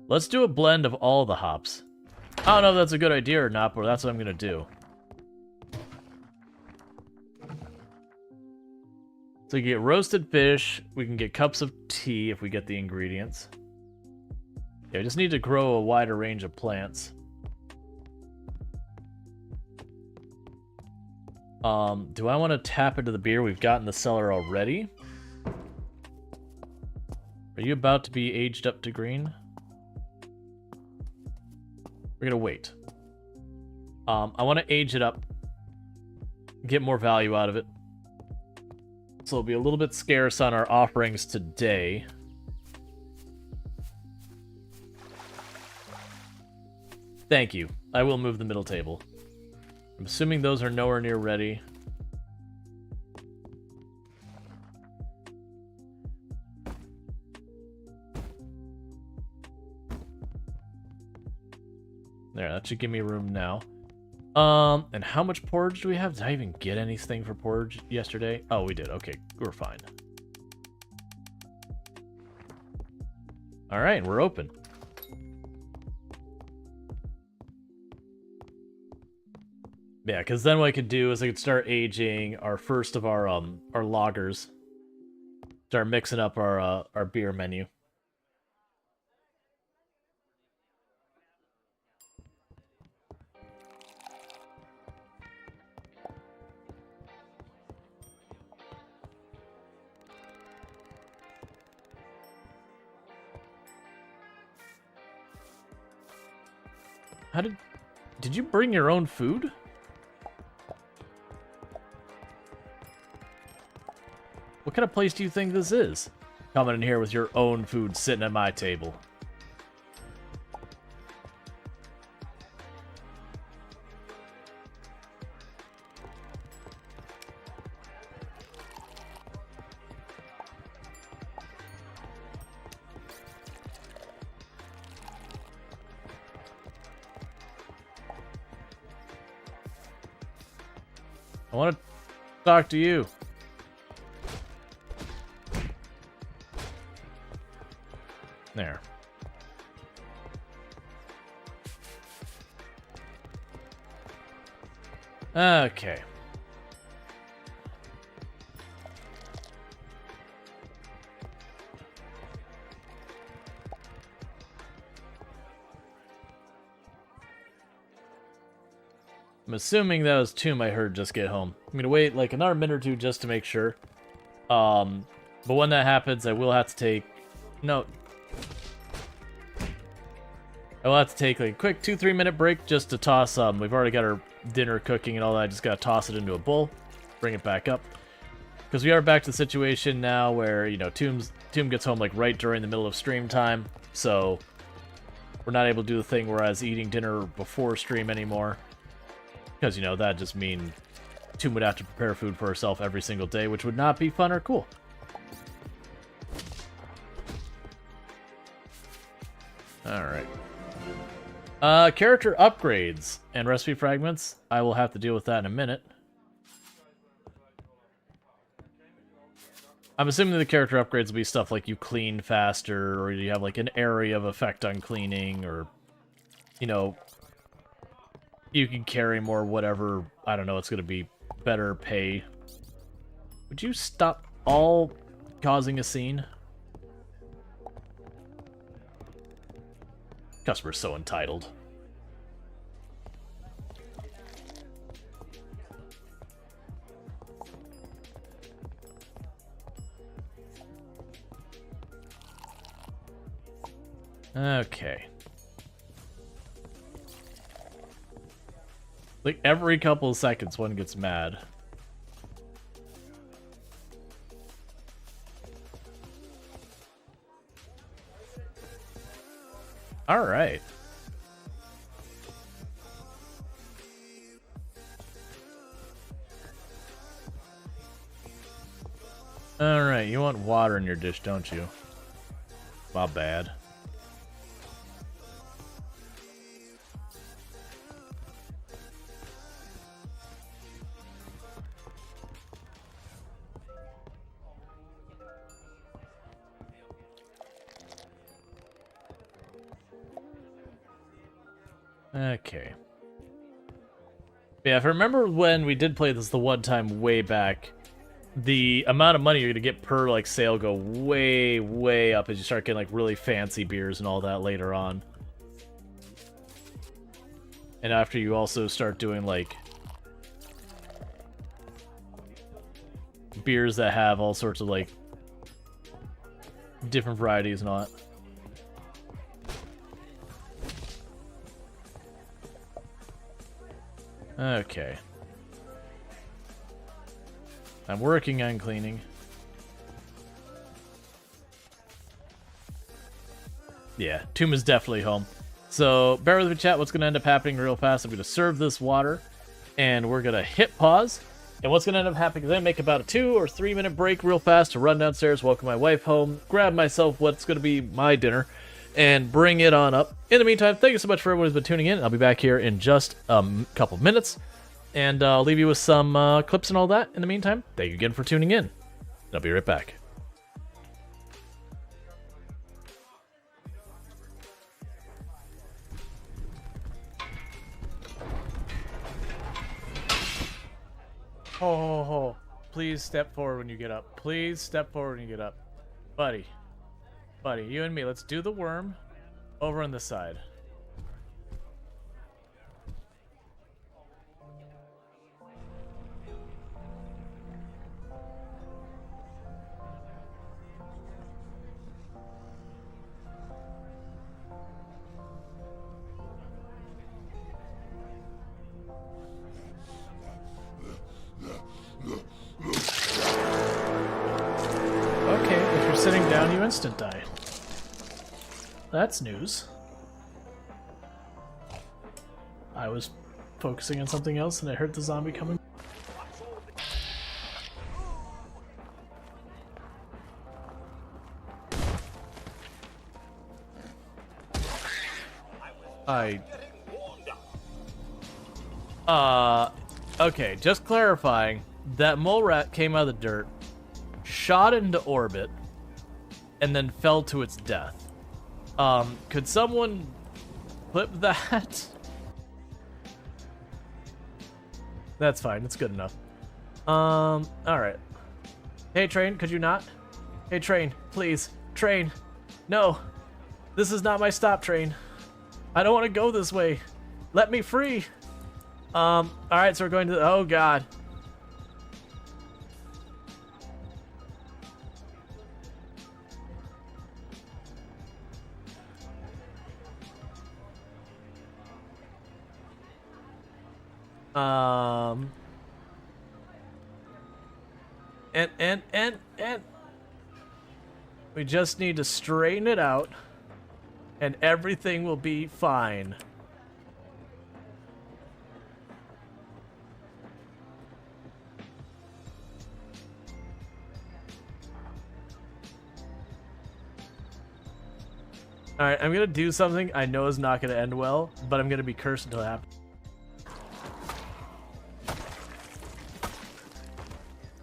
Let's do a blend of all the hops. I don't know if that's a good idea or not, but that's what I'm gonna do. So you get roasted fish, we can get cups of tea if we get the ingredients. Yeah, we just need to grow a wider range of plants. Do I want to tap into the beer we've got in the cellar already? Are you about to be aged up to green? We're gonna wait. I want to age it up. Get more value out of it. So it'll be a little bit scarce on our offerings today. Thank you. I will move the middle table. I'm assuming those are nowhere near ready. There, that should give me room now. And how much porridge do we have? Did I even get anything for porridge yesterday? Oh, we did. Okay, we're fine. Alright, we're open. Yeah, because then what I could do is I could start aging our first of our lagers. Start mixing up our beer menu. Did you bring your own food? What kind of place do you think this is? Coming in here with your own food sitting at my table. I want to talk to you. There. Okay. I'm assuming that was Tomb I heard just get home. I'm gonna wait like another minute or two just to make sure. But when that happens, I will have to take... No. I will have to take like a quick 2-3 minute break just to toss we've already got our dinner cooking and all that. I just gotta toss it into a bowl, bring it back up. Because we are back to the situation now where, you know, Tomb gets home like right during the middle of stream time, so we're not able to do the thing where I was eating dinner before stream anymore. Because, you know, that'd just mean Tomb would have to prepare food for herself every single day, which would not be fun or cool. Alright. Character upgrades and recipe fragments. I will have to deal with that in a minute. I'm assuming the character upgrades will be stuff like you clean faster, or you have like an area of effect on cleaning, or, you know, you can carry more whatever. I don't know, it's going to be better pay. Would you stop all causing a scene? Customer's so entitled. Okay. Like, every couple of seconds, one gets mad. Alright. Alright, you want water in your dish, don't you? My bad. Okay. Yeah, if I remember when we did play this the one time way back, the amount of money you're gonna get per like sale go way, way up as you start getting like really fancy beers and all that later on. And after you also start doing like beers that have all sorts of like different varieties and all that. Okay. I'm working on cleaning. Yeah, Tomb is definitely home. So, bear with me, chat. What's going to end up happening real fast, I'm going to serve this water, and we're going to hit pause. And what's going to end up happening is I'm going to make about a 2 or 3 minute break real fast to run downstairs, welcome my wife home, grab myself what's going to be my dinner, and bring it on up. In the meantime, thank you so much for everyone who's been tuning in. I'll be back here in just a couple minutes, and I'll leave you with some clips and all that. In the meantime, thank you again for tuning in. I'll be right back. Oh, please step forward when you get up. Please step forward when you get up. Buddy, you and me, let's do the worm over on this side. Okay, if you're sitting down, you instant die. That's news. I was focusing on something else and I heard the zombie coming. Okay, just clarifying, that mole rat came out of the dirt, shot into orbit, and then fell to its death. Could someone clip that? That's fine, it's good enough. Alright. Hey, train, could you not? Hey, train, please. Train. No. This is not my stop, train. I don't want to go this way. Let me free. Alright, so we're going to... Oh, God. And we just need to straighten it out and everything will be fine. Alright, I'm gonna do something I know is not gonna end well, but I'm gonna be cursed until it happens.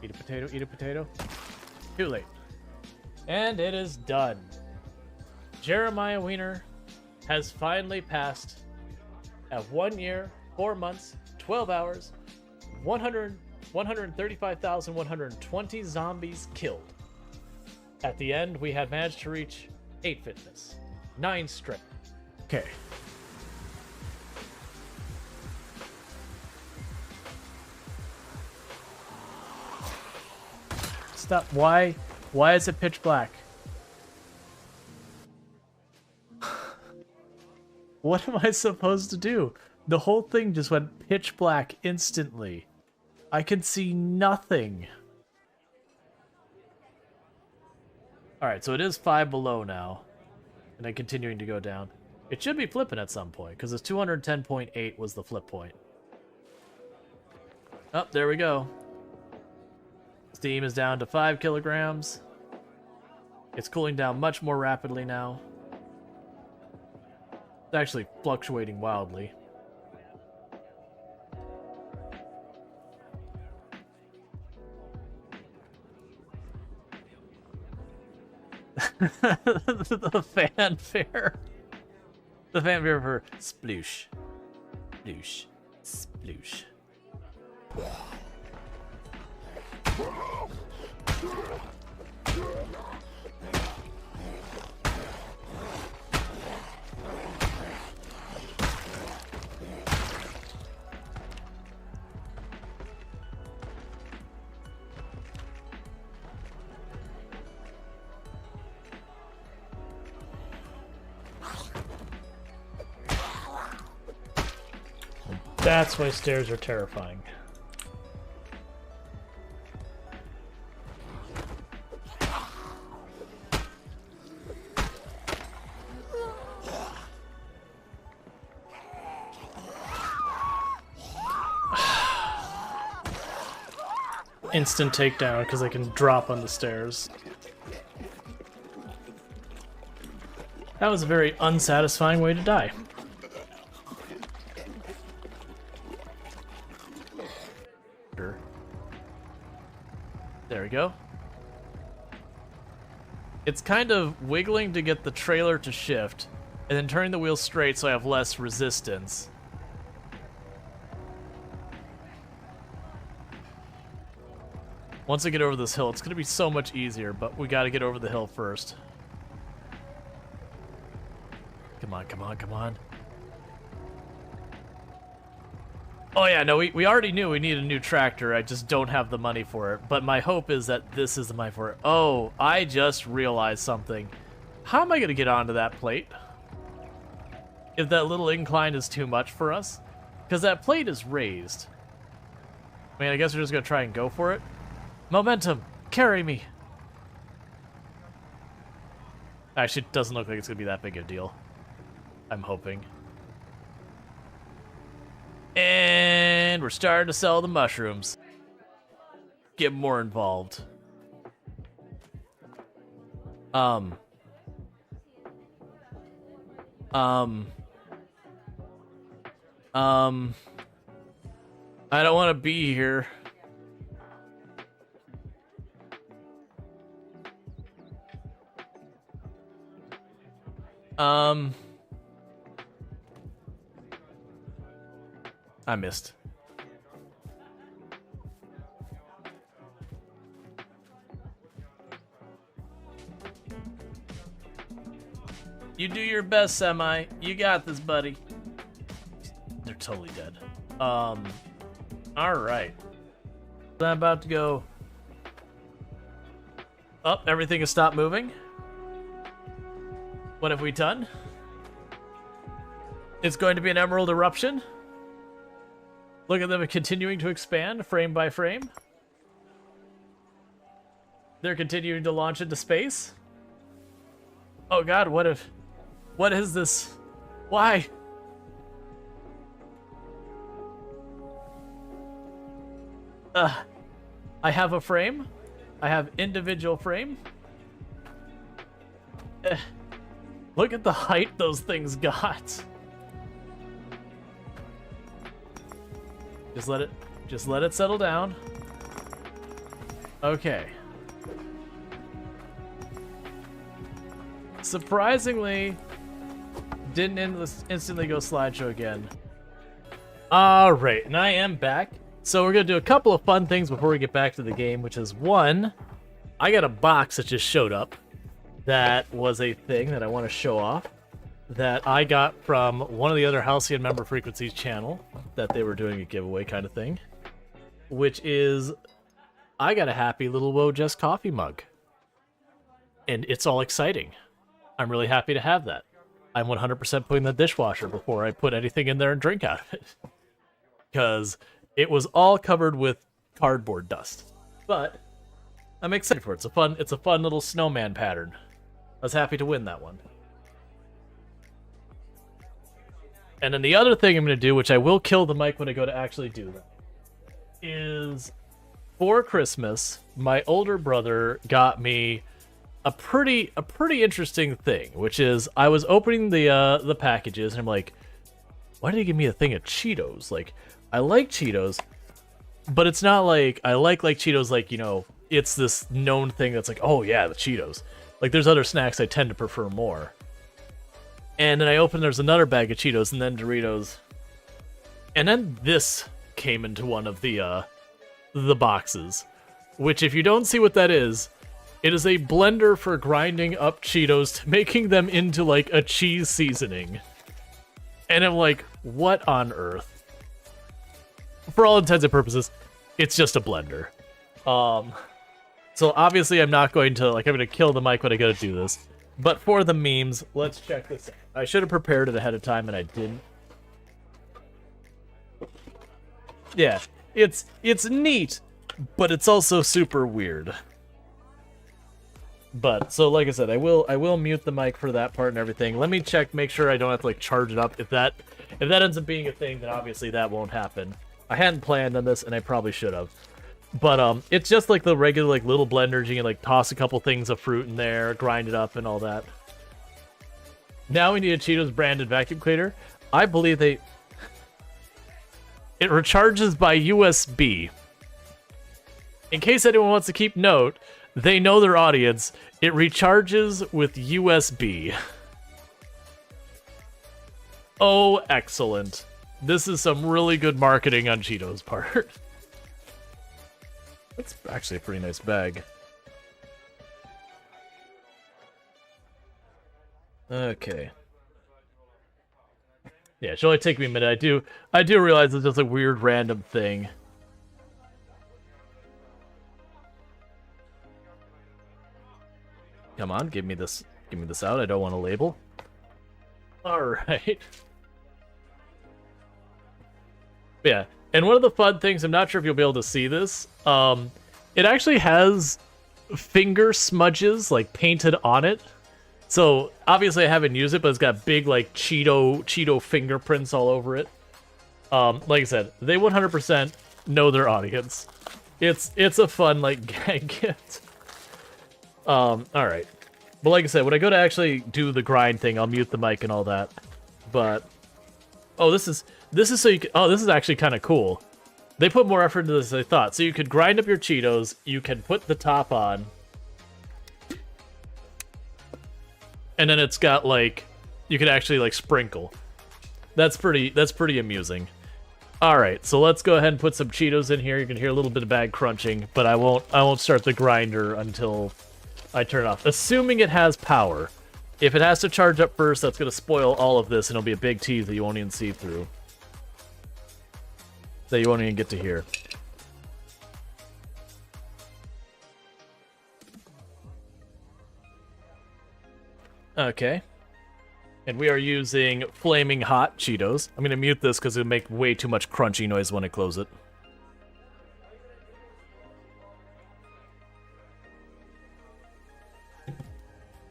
Eat a potato, eat a potato. Too late. And it is done. Jeremiah Wiener has finally passed at 1 year, 4 months, 12 hours, 135,120 zombies killed. At the end, we had managed to reach 8 fitness, 9 strength. Okay. Stop. Why is it pitch black? What am I supposed to do? The whole thing just went pitch black instantly. I can see nothing. Alright, so it is 5 below now. And then continuing to go down. It should be flipping at some point, because it's 210.8 was the flip point. Oh, there we go. Steam is down to 5 kilograms. It's cooling down much more rapidly now. It's actually fluctuating wildly. The fanfare. The fanfare for sploosh. Sploosh. Sploosh. That's why stairs are terrifying. Instant takedown because I can drop on the stairs. That was a very unsatisfying way to die. There we go. It's kind of wiggling to get the trailer to shift, and then turning the wheel straight so I have less resistance. Once I get over this hill, it's going to be so much easier, but we got to get over the hill first. Come on, come on, come on. Oh yeah, no, we already knew we needed a new tractor. I just don't have the money for it. But my hope is that this is the money for it. Oh, I just realized something. How am I going to get onto that plate? If that little incline is too much for us? Because that plate is raised. I mean, I guess we're just going to try and go for it. Momentum, carry me. Actually, it doesn't look like it's going to be that big a deal. I'm hoping. And we're starting to sell the mushrooms. Get more involved. I don't want to be here. I missed. You do your best, Semi. You got this, buddy. They're totally dead. All right. I'm about to go up. Everything has stopped moving. What have we done? It's going to be an emerald eruption. Look at them continuing to expand frame by frame. They're continuing to launch into space. Oh god, what is this? Why? I have a frame. I have individual frame. Look at the height those things got. Just let it settle down. Okay. Surprisingly, didn't instantly go slideshow again. Alright, and I am back. So we're going to do a couple of fun things before we get back to the game, which is one, I got a box that just showed up that was a thing that I want to show off that I got from one of the other Halcyon Member Frequencies channel that they were doing a giveaway kind of thing, which is I got a happy little Wojess coffee mug. And it's all exciting. I'm really happy to have that. I'm 100% putting in the dishwasher before I put anything in there and drink out of it. Because it was all covered with cardboard dust. But I'm excited for it. It's a fun little snowman pattern. I was happy to win that one. And then the other thing I'm going to do, which I will kill the mic when I go to actually do that, is for Christmas, my older brother got me a pretty interesting thing, which is I was opening the packages and I'm like, why did he give me a thing of Cheetos? Like, I like Cheetos, but it's not like I like Cheetos like, you know, it's this known thing that's like, oh yeah, the Cheetos. Like, there's other snacks I tend to prefer more. And then I opened, there's another bag of Cheetos and then Doritos. And then this came into one of the boxes, which if you don't see what that is, it is a blender for grinding up Cheetos to making them into like a cheese seasoning. And I'm like, what on earth? For all intents and purposes, it's just a blender. So obviously I'm not going to, like, I'm going to kill the mic when I go to do this. But for the memes, let's check this out. I should have prepared it ahead of time and I didn't. Yeah, it's neat, but it's also super weird. But so like I said, I will mute the mic for that part and everything. Let me check, make sure I don't have to like charge it up. If that ends up being a thing, then obviously that won't happen. I hadn't planned on this and I probably should have. But it's just like the regular like little blenders. You can like toss a couple things of fruit in there, grind it up and all that. Now we need a Cheetos branded vacuum cleaner. I believe it recharges by USB. In case anyone wants to keep note, they know their audience. It recharges with USB. Oh, excellent. This is some really good marketing on Cheetos' part. That's actually a pretty nice bag. Okay. Yeah, it should only take me a minute. I do realize it's just a weird random thing. Come on, give me this out. I don't want a label. Alright. Yeah. And one of the fun things, I'm not sure if you'll be able to see this, it actually has finger smudges, like, painted on it. So, obviously I haven't used it, but it's got big, like, Cheeto fingerprints all over it. Like I said, they 100% know their audience. It's a fun, like, gag gift. Alright. But like I said, when I go to actually do the grind thing, I'll mute the mic and all that. But, oh, this is so you can, oh, this is actually kind of cool. They put more effort into this than I thought. So you could grind up your Cheetos, you can put the top on, and then it's got, like, you can actually, like, sprinkle. That's pretty amusing. Alright, so let's go ahead and put some Cheetos in here. You can hear a little bit of bag crunching, but I won't start the grinder until I turn it off. Assuming it has power. If it has to charge up first, that's going to spoil all of this, and it'll be a big tease that you won't even see through. That you won't even get to hear. Okay. And we are using Flaming Hot Cheetos. I'm going to mute this because it'll make way too much crunchy noise when I close it.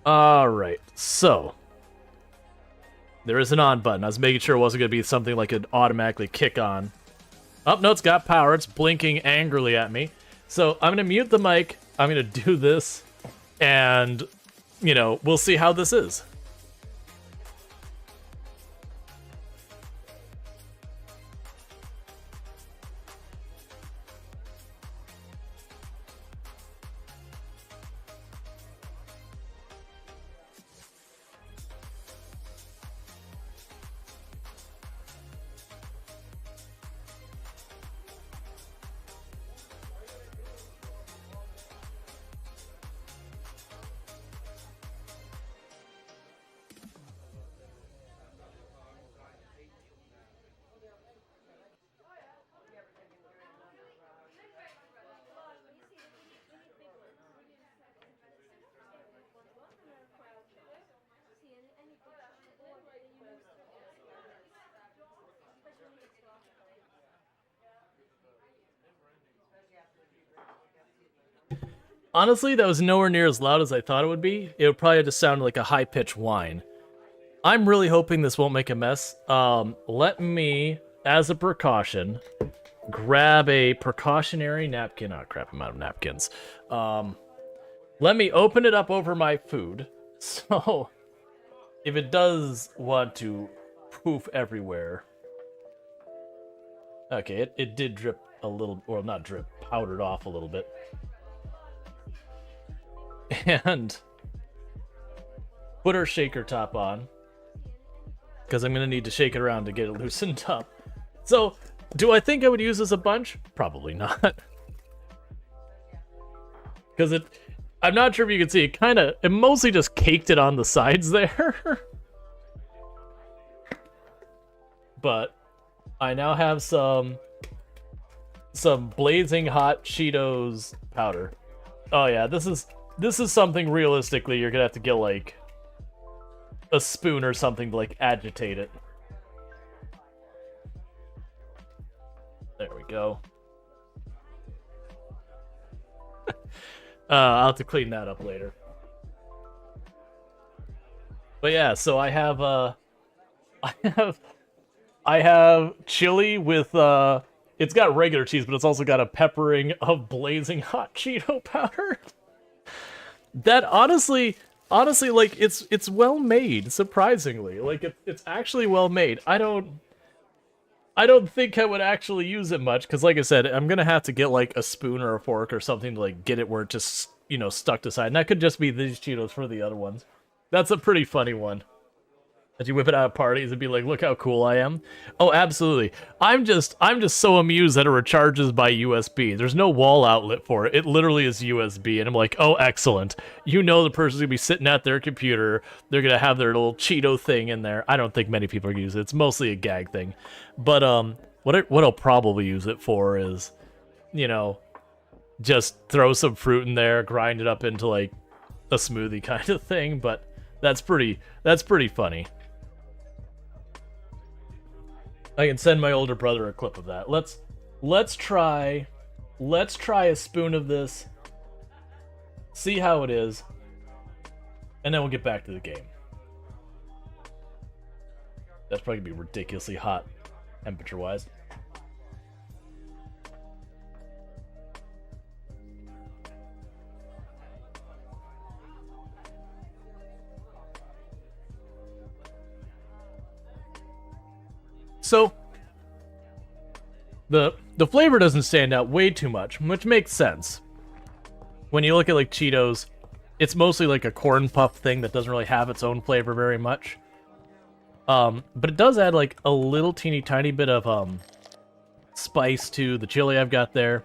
Alright, so there is an on button. I was making sure it wasn't going to be something like it automatically kick on. Oh, no, it's got power. It's blinking angrily at me. So I'm going to mute the mic. I'm going to do this. And, you know, we'll see how this is. Honestly, that was nowhere near as loud as I thought it would be. It would probably just sound like a high-pitched whine. I'm really hoping this won't make a mess. Let me, as a precaution, grab a precautionary napkin. Oh, crap, I'm out of napkins. Let me open it up over my food. So, if it does want to poof everywhere. Okay, it did drip a little, or not drip, powdered off a little bit. And put our shaker top on, because I'm going to need to shake it around to get it loosened up. So, do I think I would use this a bunch? Probably not. Because I'm not sure if you can see, it mostly just caked it on the sides there. But I now have some blazing hot Cheetos powder. Oh yeah, this is something realistically you're gonna have to get like a spoon or something to like agitate it. There we go. I'll have to clean that up later. But yeah, so I have chili with it's got regular cheese, but it's also got a peppering of blazing hot Cheeto powder. That honestly, like it's well made. Surprisingly, like it's actually well made. I don't think I would actually use it much because, like I said, I'm gonna have to get like a spoon or a fork or something to like get it where it just stuck to side. And that could just be these Cheetos for the other ones. That's a pretty funny one. That you whip it out at parties and be like, look how cool I am. Oh, absolutely. I'm just so amused that it recharges by USB. There's no wall outlet for it. It literally is USB. And I'm like, oh, excellent. The person's gonna be sitting at their computer. They're gonna have their little Cheeto thing in there. I don't think many people use it. It's mostly a gag thing. But what I'll probably use it for is, just throw some fruit in there, grind it up into like a smoothie kind of thing. But that's pretty funny. I can send my older brother a clip of that. Let's try a spoon of this. See how it is. And then we'll get back to the game. That's probably gonna be ridiculously hot temperature-wise. So, the flavor doesn't stand out way too much, which makes sense. When you look at like Cheetos, it's mostly like a corn puff thing that doesn't really have its own flavor very much. But it does add like a little teeny tiny bit of spice to the chili I've got there.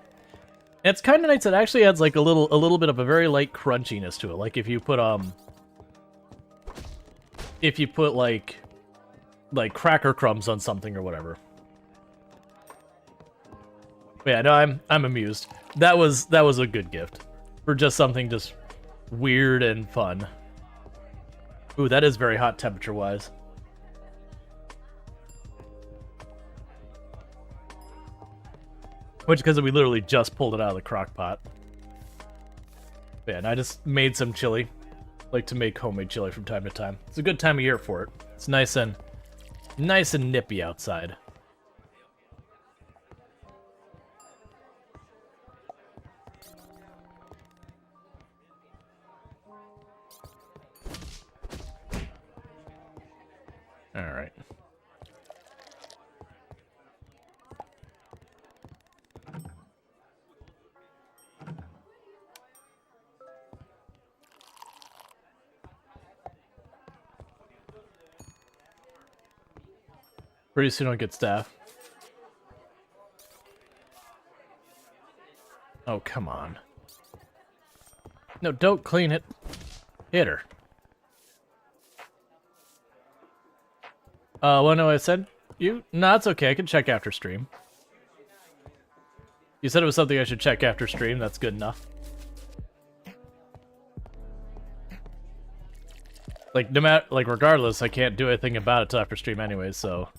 And it's kind of nice. It actually adds like a little bit of a very light crunchiness to it. Like if you put like cracker crumbs on something or whatever. But yeah, no, I'm amused. That was a good gift for just something just weird and fun. Ooh, that is very hot temperature wise. Which because we literally just pulled it out of the crock pot. But yeah, and I just made some chili. Like to make homemade chili from time to time. It's a good time of year for it. It's nice and nippy outside. All right. Pretty soon I'll get staff. Oh, come on. No, don't clean it. Hit her. Well, no, I said you? No, it's okay. I can check after stream. You said it was something I should check after stream. That's good enough. Like, no matter, like, regardless, I can't do anything about it till after stream anyways, so...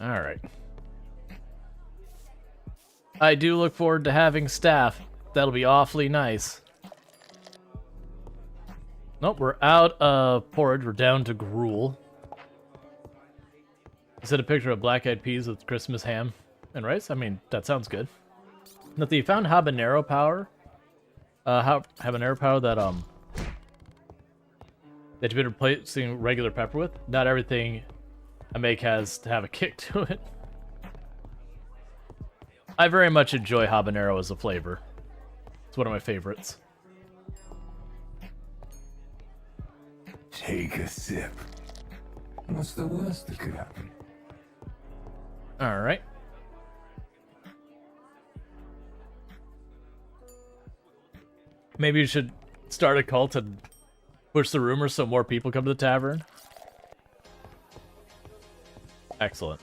Alright. I do look forward to having staff. That'll be awfully nice. Nope, we're out of porridge. We're down to gruel. I said a picture of black-eyed peas with Christmas ham and rice. I mean, that sounds good. Nothing. You found habanero power. Habanero power that that you've been replacing regular pepper with. Not everything I make has to have a kick to it. I very much enjoy habanero as a flavor. It's one of my favorites. Take a sip. What's the worst that could happen? Alright. Maybe you should start a cult and push the rumors so more people come to the tavern. Excellent.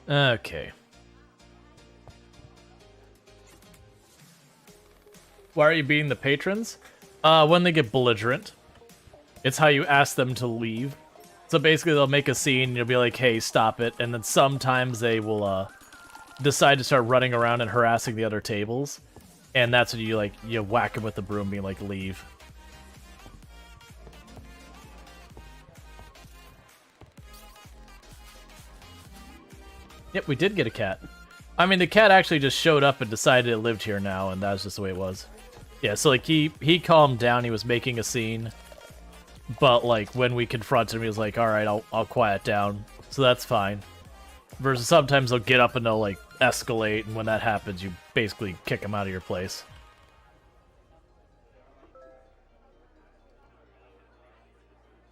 Okay. Why are you beating the patrons? When they get belligerent. It's how you ask them to leave. So basically they'll make a scene and you'll be like, hey, stop it. And then sometimes they will decide to start running around and harassing the other tables. And that's when you whack them with the broom being like, leave. Yep, we did get a cat. I mean, the cat actually just showed up and decided it lived here now, and that's just the way it was. Yeah, so, like, he calmed down, he was making a scene, but, like, when we confronted him, he was like, alright, I'll quiet down, so that's fine. Versus sometimes they'll get up and they'll, like, escalate, and when that happens, you basically kick them out of your place.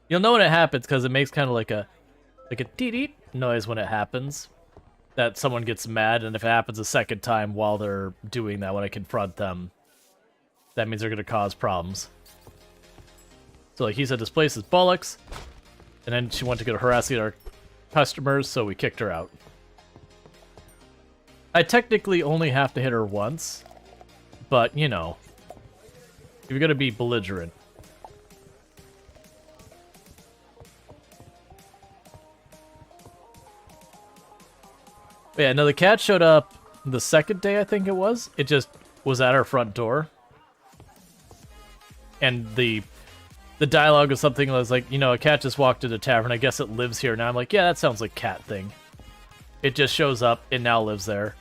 You'll know when it happens, because it makes kind of like a dee-dee noise when it happens. That someone gets mad, and if it happens a second time while they're doing that, when I confront them, that means they're going to cause problems. So, like, he said, this place is bollocks, and then she wanted to go harassing our customers, so we kicked her out. I technically only have to hit her once, but, you know, if you're going to be belligerent. But yeah, no, the cat showed up the second day, I think it was. It just was at our front door. And the dialogue was something that was like, you know, a cat just walked into the tavern. I guess it lives here now. I'm like, yeah, that sounds like cat thing. It just shows up. It now lives there.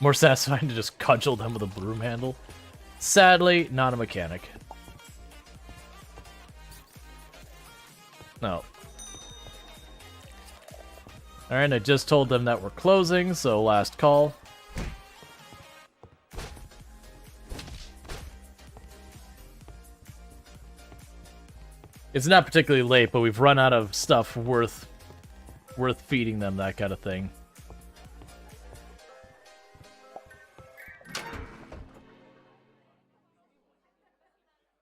More satisfying to just cudgel them with a broom handle. Sadly, not a mechanic. No. Alright, I just told them that we're closing, so last call. It's not particularly late, but we've run out of stuff worth feeding them, that kind of thing.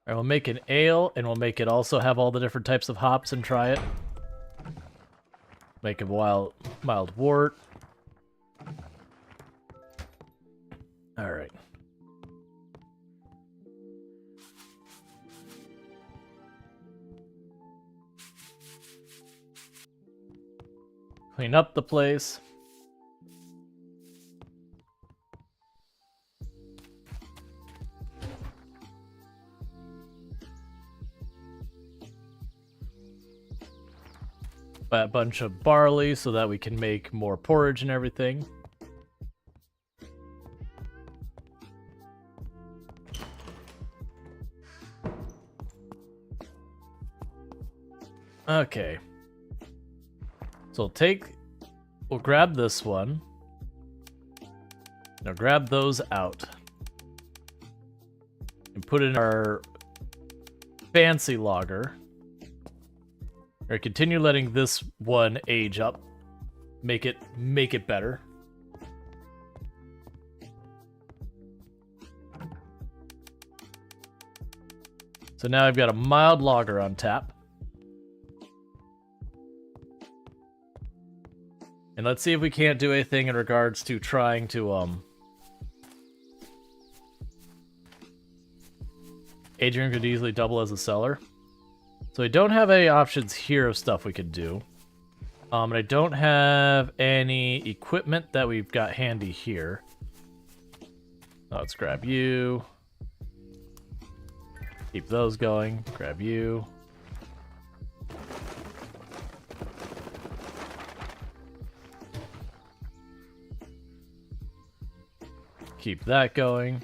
Alright, we'll make an ale, and we'll make it also have all the different types of hops and try it. Make a mild wort. Alright. Clean up the place. Buy a bunch of barley so that we can make more porridge and everything. Okay. So we'll grab this one. Now grab those out. And put in our fancy lager. Or continue letting this one age up. Make it better. So now I've got a mild lager on tap. And let's see if we can't do anything in regards to trying to Adrian could easily double as a seller. So we don't have any options here of stuff we could do. And I don't have any equipment that we've got handy here. Let's grab you. Keep those going. Grab you. Keep that going.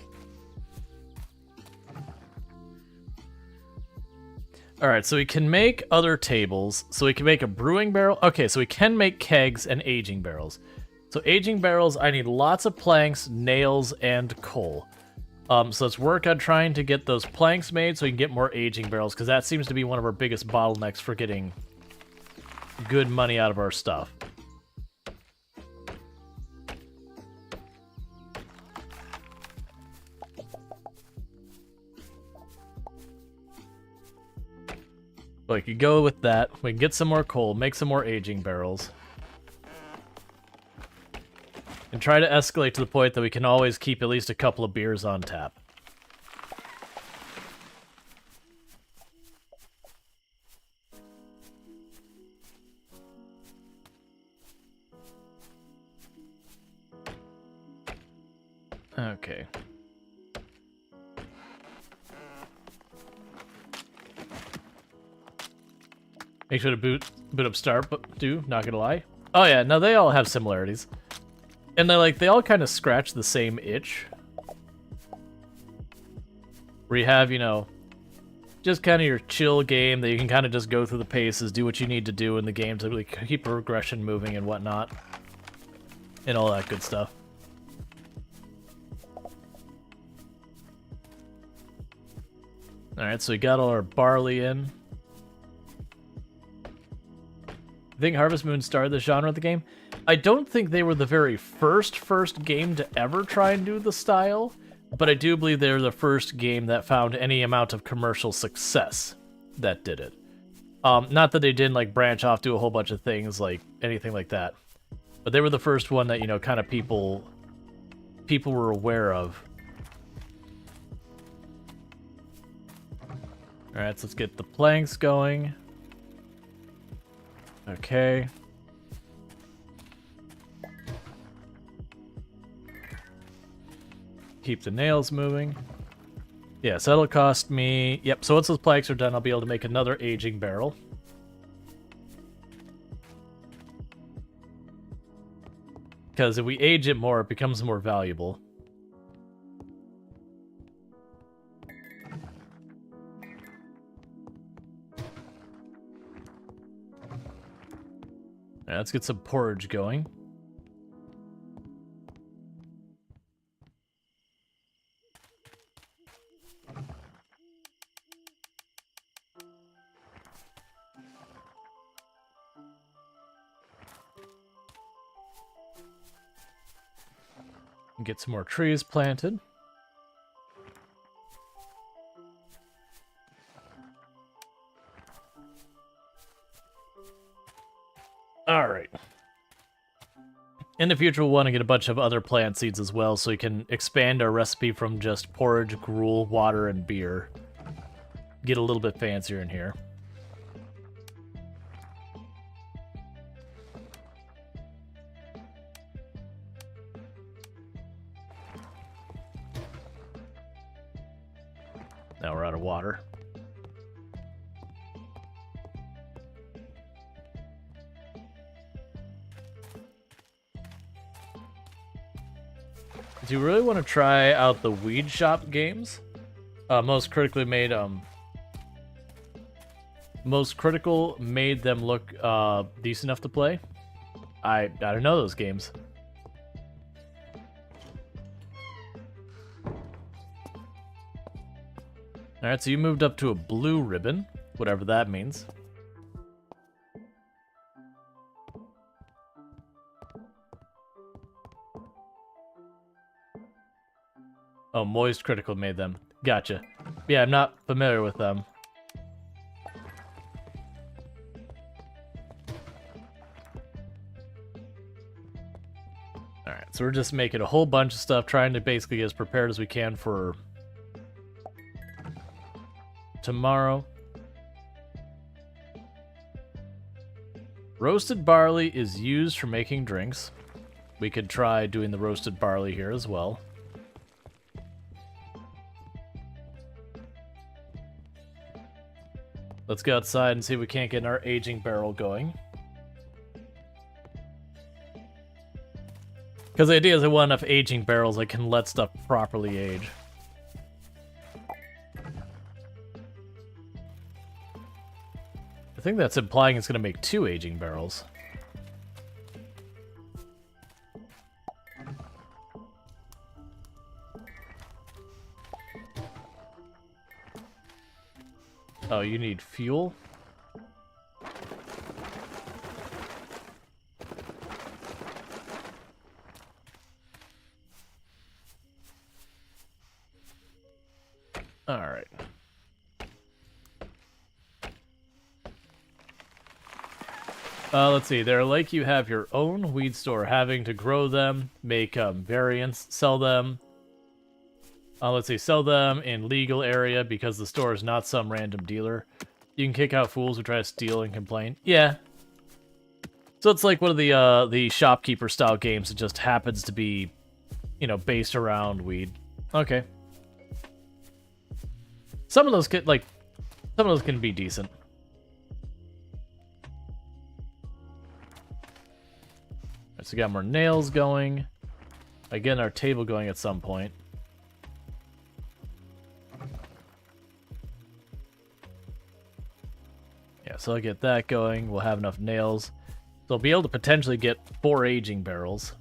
Alright, so we can make other tables. So we can make a brewing barrel. Okay, so we can make kegs and aging barrels. So aging barrels, I need lots of planks, nails, and coal. So let's work on trying to get those planks made so we can get more aging barrels, because that seems to be one of our biggest bottlenecks for getting good money out of our stuff. So we could go with that. We can get some more coal, make some more aging barrels. And try to escalate to the point that we can always keep at least a couple of beers on tap. Okay. Make sure to boot up start, but not gonna lie. Oh yeah, no, they all have similarities. And they all kind of scratch the same itch. Where you have, you know, just kind of your chill game that you can kind of just go through the paces, do what you need to do in the game to really keep progression moving and whatnot. And all that good stuff. Alright, so we got all our barley in. I think Harvest Moon started the genre of the game. I don't think they were the very first game to ever try and do the style, but I do believe they're the first game that found any amount of commercial success that did it. Not that they didn't like branch off to a whole bunch of things like anything like that, but they were the first one that, you know, kind of people were aware of. All right, so let's get the planks going. Okay. Keep the nails moving. Yeah, so that'll cost me... Yep, so once those planks are done, I'll be able to make another aging barrel. Because if we age it more, it becomes more valuable. Alright, let's get some porridge going. Get some more trees planted. Alright. In the future, we'll want to get a bunch of other plant seeds as well, so we can expand our recipe from just porridge, gruel, water, and beer. Get a little bit fancier in here. Now we're out of water. Do you really want to try out the Weed Shop games? Most Critical made them look decent enough to play. I don't know those games. Alright, so you moved up to a blue ribbon, whatever that means. Oh, Moist Critical made them. Gotcha. Yeah, I'm not familiar with them. Alright, so we're just making a whole bunch of stuff, trying to basically get as prepared as we can for tomorrow. Roasted barley is used for making drinks. We could try doing the roasted barley here as well. Let's go outside and see if we can't get our aging barrel going. Because the idea is I want enough aging barrels that can let stuff properly age. I think that's implying it's going to make 2 aging barrels. Oh, you need fuel? Alright. Let's see. They're like you have your own weed store, having to grow them, make variants, sell them. Let's see. Sell them in legal area because the store is not some random dealer. You can kick out fools who try to steal and complain. Yeah. So it's like one of the shopkeeper style games that just happens to be, you know, based around weed. Okay. Some of those can be decent. Alright, so we got more nails going. Again, our table going at some point. Yeah, so I'll get that going. We'll have enough nails. So I'll be able to potentially get 4 aging barrels,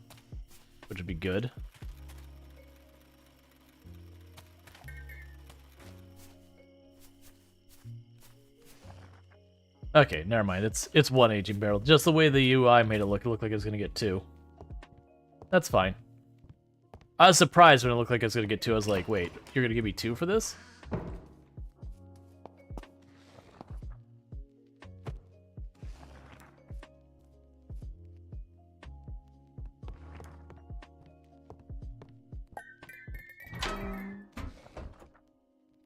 which would be good. Okay, never mind. It's 1 aging barrel. Just the way the UI made it look like it was going to get 2. That's fine. I was surprised when it looked like it was going to get 2. I was like, wait, you're going to give me 2 for this?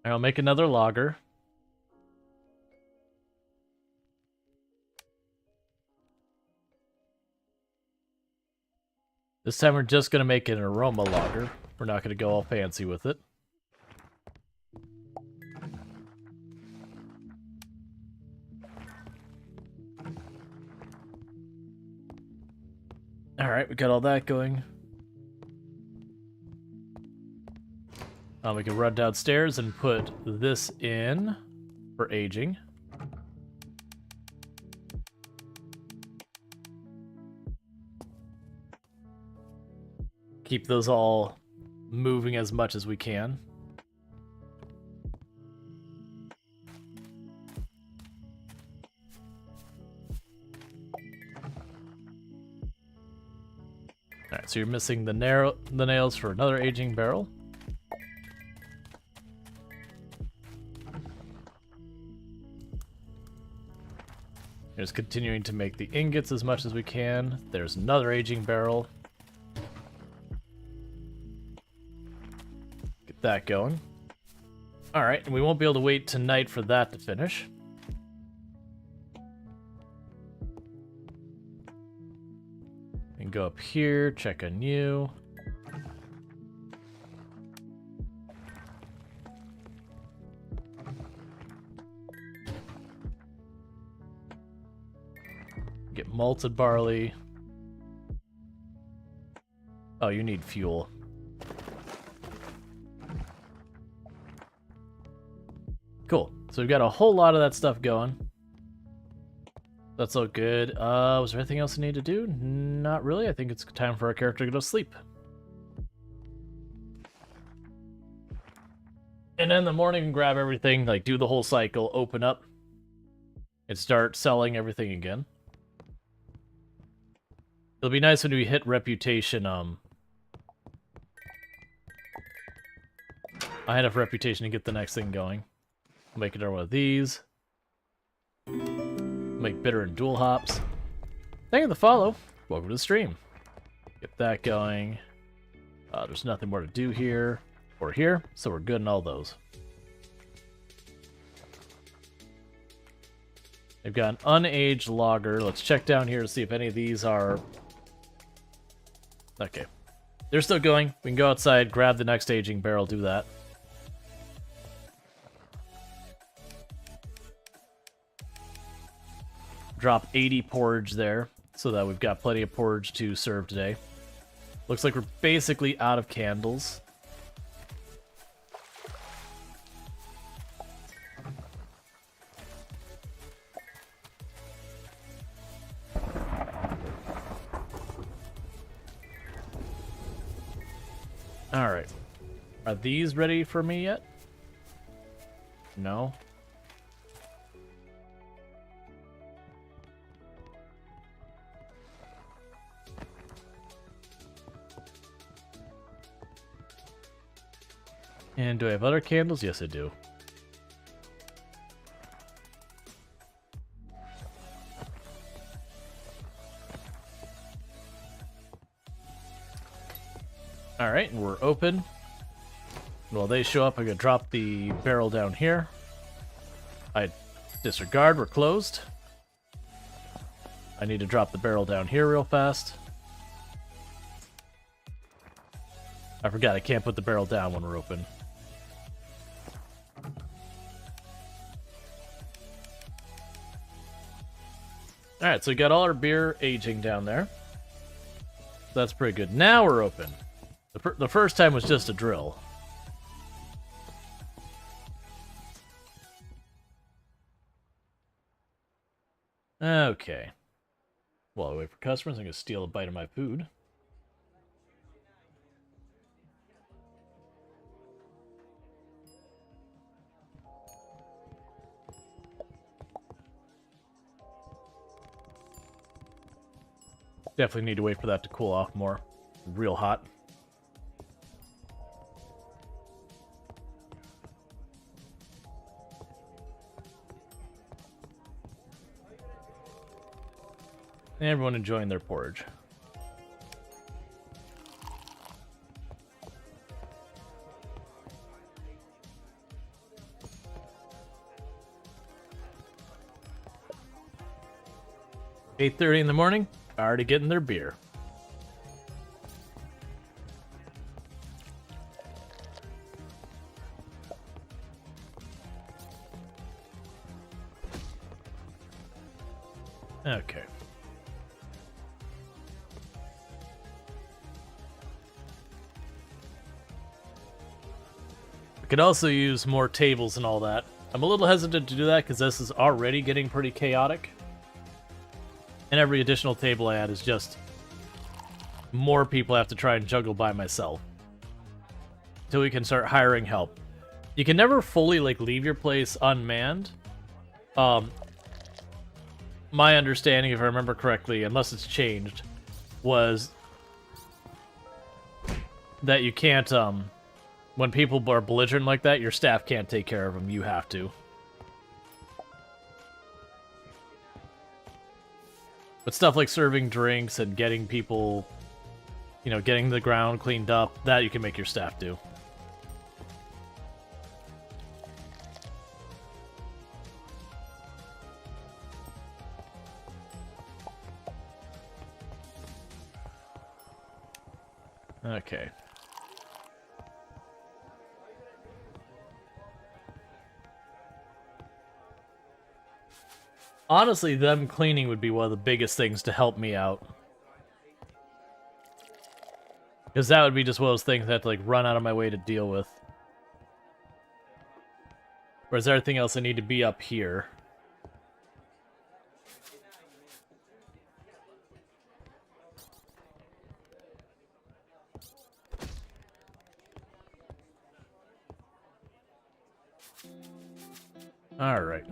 I'll make another logger. This time we're just going to make an aroma logger. We're not going to go all fancy with it. Alright, we got all that going. We can run downstairs and put this in for aging. Keep those all moving as much as we can. Alright, so you're missing the nails for another aging barrel. Just continuing to make the ingots as much as we can. There's another aging barrel. Get that going. Alright, and we won't be able to wait tonight for that to finish. And go up here, check on you. Get malted barley. Oh, you need fuel. Cool. So we've got a whole lot of that stuff going. That's all good. Was there anything else I need to do? Not really. I think it's time for our character to go to sleep. And then in the morning, grab everything, like do the whole cycle, open up, and start selling everything again. It'll be nice when we hit reputation, I had enough reputation to get the next thing going. Make another one of these. Make bitter and dual hops. Thank you for the follow. Welcome to the stream. Get that going. There's nothing more to do here or here, so we're good in all those. They've got an unaged lager. Let's check down here to see if any of these are... Okay. They're still going. We can go outside, grab the next aging barrel, do that. Drop 80 porridge there, so that we've got plenty of porridge to serve today. Looks like we're basically out of candles. Alright. Are these ready for me yet? No. And do I have other candles? Yes, I do. Alright, and we're open. While they show up, I'm going to drop the barrel down here. I disregard, we're closed. I need to drop the barrel down here real fast. I forgot I can't put the barrel down when we're open. Alright, so we got all our beer aging down there. That's pretty good. Now we're open. The first time was just a drill. Okay. While I wait for customers, I'm going to steal a bite of my food. Definitely need to wait for that to cool off more. Real hot. And everyone enjoying their porridge. "8:30 in the morning, already getting their beer." Okay. I could also use more tables and all that. I'm a little hesitant to do that because this is already getting pretty chaotic. And every additional table I add is just more people I have to try and juggle by myself. Until we can start hiring help. You can never fully leave your place unmanned. My understanding, if I remember correctly, unless it's changed, was that you can't, when people are belligerent like that, your staff can't take care of them. You have to. But stuff like serving drinks and getting people, getting the ground cleaned up, that you can make your staff do. Okay. Honestly, them cleaning would be one of the biggest things to help me out. Because that would be just one of those things I have to, run out of my way to deal with. Whereas everything else I need to be up here. Alright.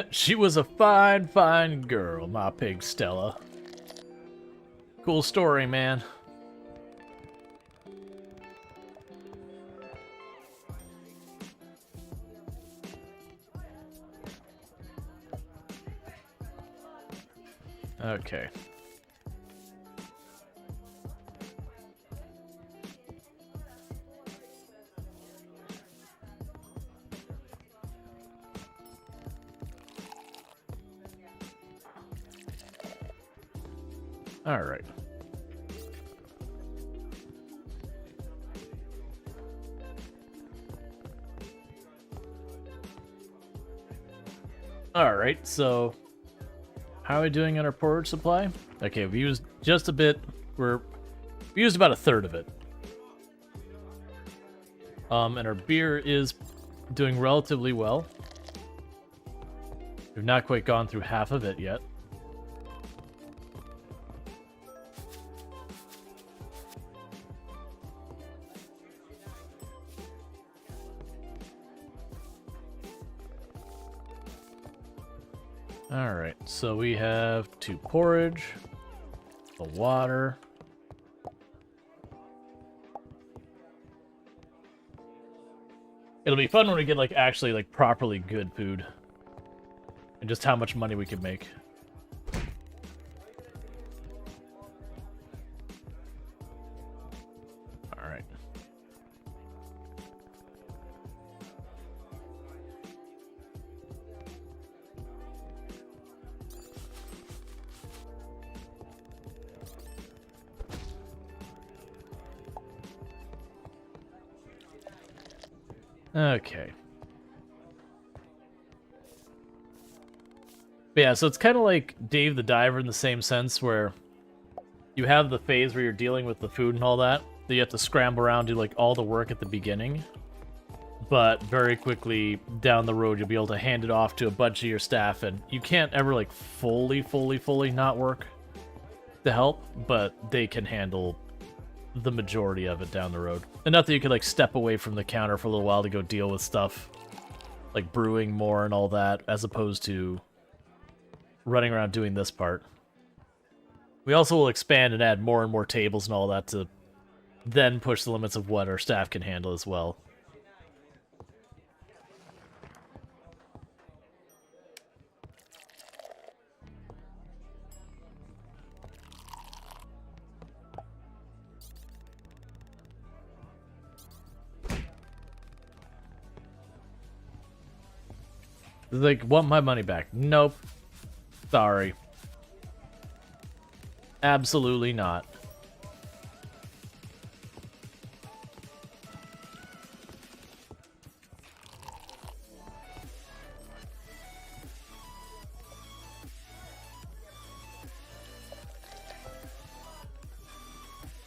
She was a fine, fine girl, my pig Stella. Cool story, man. Okay. Alright. Alright, so how are we doing on our porridge supply? Okay, we used just a bit. We used about a third of it. And our beer is doing relatively well. We've not quite gone through half of it yet. Alright, so we have 2 porridge, the water. It'll be fun when we get, like, actually, like, properly good food. And just how much money we can make. Alright. Okay. But yeah, so it's kind of like Dave the Diver in the same sense where you have the phase where you're dealing with the food and all that. That you have to scramble around, do like all the work at the beginning. But very quickly down the road, you'll be able to hand it off to a bunch of your staff, and you can't ever like fully not work to help, but they can handle the majority of it down the road. Enough that you could like step away from the counter for a little while to go deal with stuff like brewing more and all that, as opposed to running around doing this part. We also will expand and add more and more tables and all that to then push the limits of what our staff can handle as well. Like, want my money back? Nope. Sorry. Absolutely not.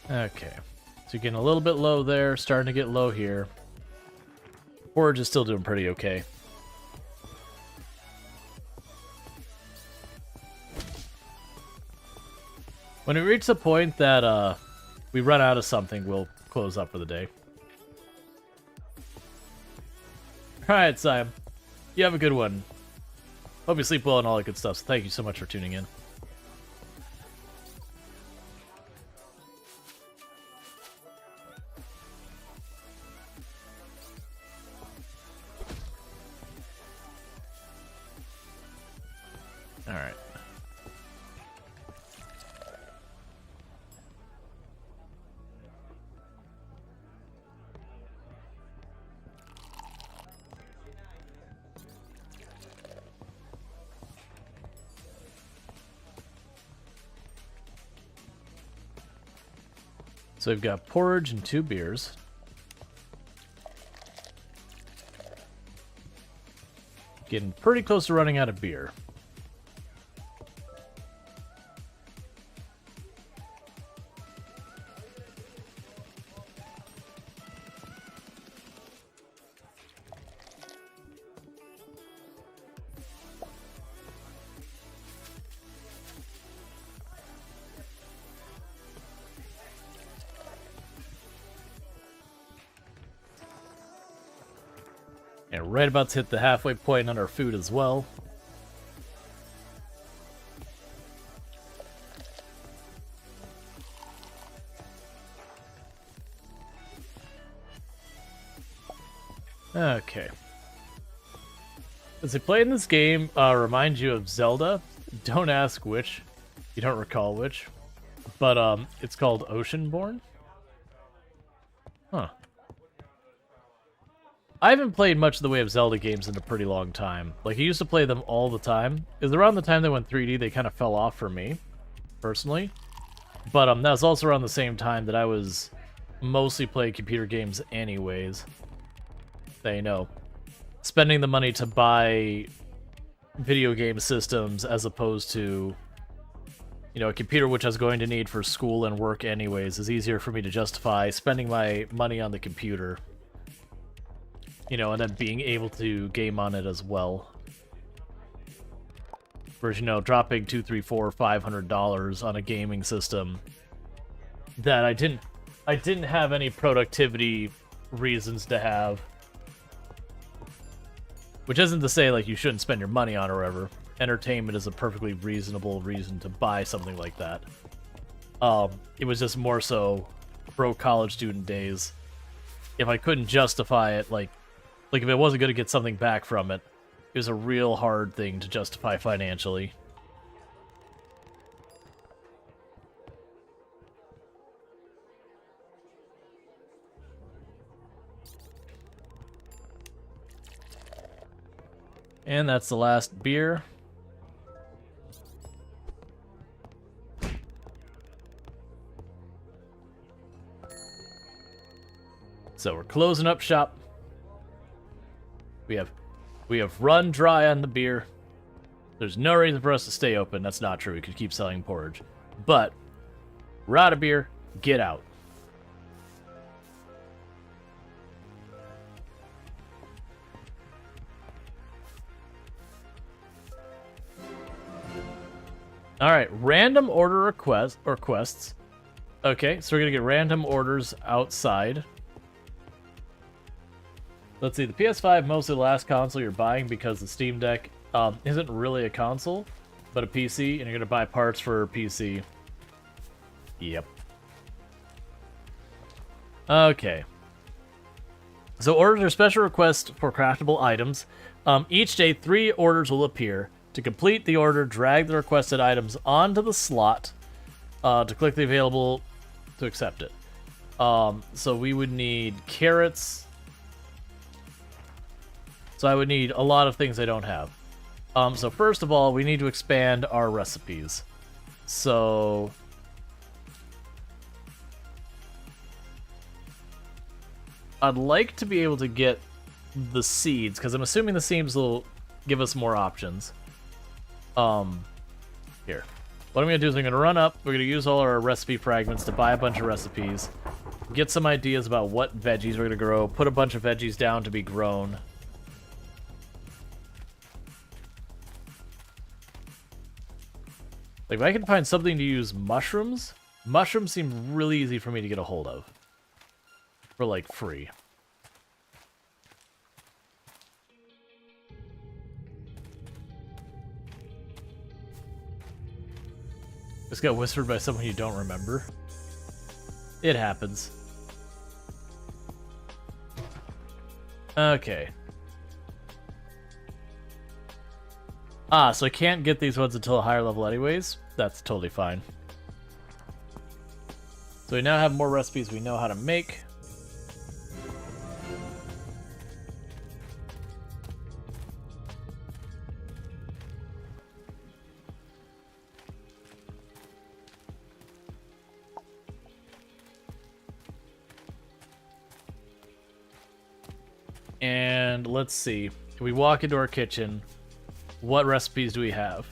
Okay. So you're getting a little bit low there, starting to get low here. Forge is still doing pretty okay. When we reach the point that we run out of something, we'll close up for the day. Alright, Simon. You have a good one. Hope you sleep well and all that good stuff, so thank you so much for tuning in. Alright. So we've got porridge and 2 beers. Getting pretty close to running out of beer. And right about to hit the halfway point on our food as well. Okay. Does it playing this game remind you of Zelda? Don't ask which. You don't recall which. But it's called Oceanborn? Huh. I haven't played much of the way of Zelda games in a pretty long time. Like, I used to play them all the time. It was around the time they went 3D, they kind of fell off for me, personally. But that was also around the same time that I was mostly playing computer games anyways. That, you know, spending the money to buy video game systems as opposed to, you know, a computer which I was going to need for school and work anyways is easier for me to justify spending my money on the computer. You know, and then being able to game on it as well. Whereas, you know, dropping $200, $300, $400, $500 on a gaming system that I didn't have any productivity reasons to have. Which isn't to say, like, you shouldn't spend your money on or whatever. Entertainment is a perfectly reasonable reason to buy something like that. It was just more so broke college student days. If I couldn't justify it, like if it wasn't going to get something back from it, it was a real hard thing to justify financially. And that's the last beer. So we're closing up shop. We have run dry on the beer. There's no reason for us to stay open. That's not true. We could keep selling porridge. But we're out of beer. Get out. Alright, random order requests. Okay, so we're gonna get random orders outside. Let's see, the PS5 mostly the last console you're buying because the Steam Deck isn't really a console, but a PC, and you're gonna buy parts for a PC. Yep. Okay. So orders are special requests for craftable items. Each day, 3 orders will appear. To complete the order, drag the requested items onto the slot to click the available to accept it. So we would need carrots. So I would need a lot of things I don't have. So first of all, we need to expand our recipes. So I'd like to be able to get the seeds, because I'm assuming the seeds will give us more options. Here. What I'm going to do is I'm going to run up, we're going to use all our recipe fragments to buy a bunch of recipes, get some ideas about what veggies we're going to grow, put a bunch of veggies down to be grown. Like, if I can find something to use mushrooms seem really easy for me to get a hold of. For, like, free. Just got whispered by someone you don't remember. It happens. Okay. Ah, so I can't get these ones until a higher level anyways? That's totally fine. So we now have more recipes we know how to make. And let's see. If we walk into our kitchen, what recipes do we have?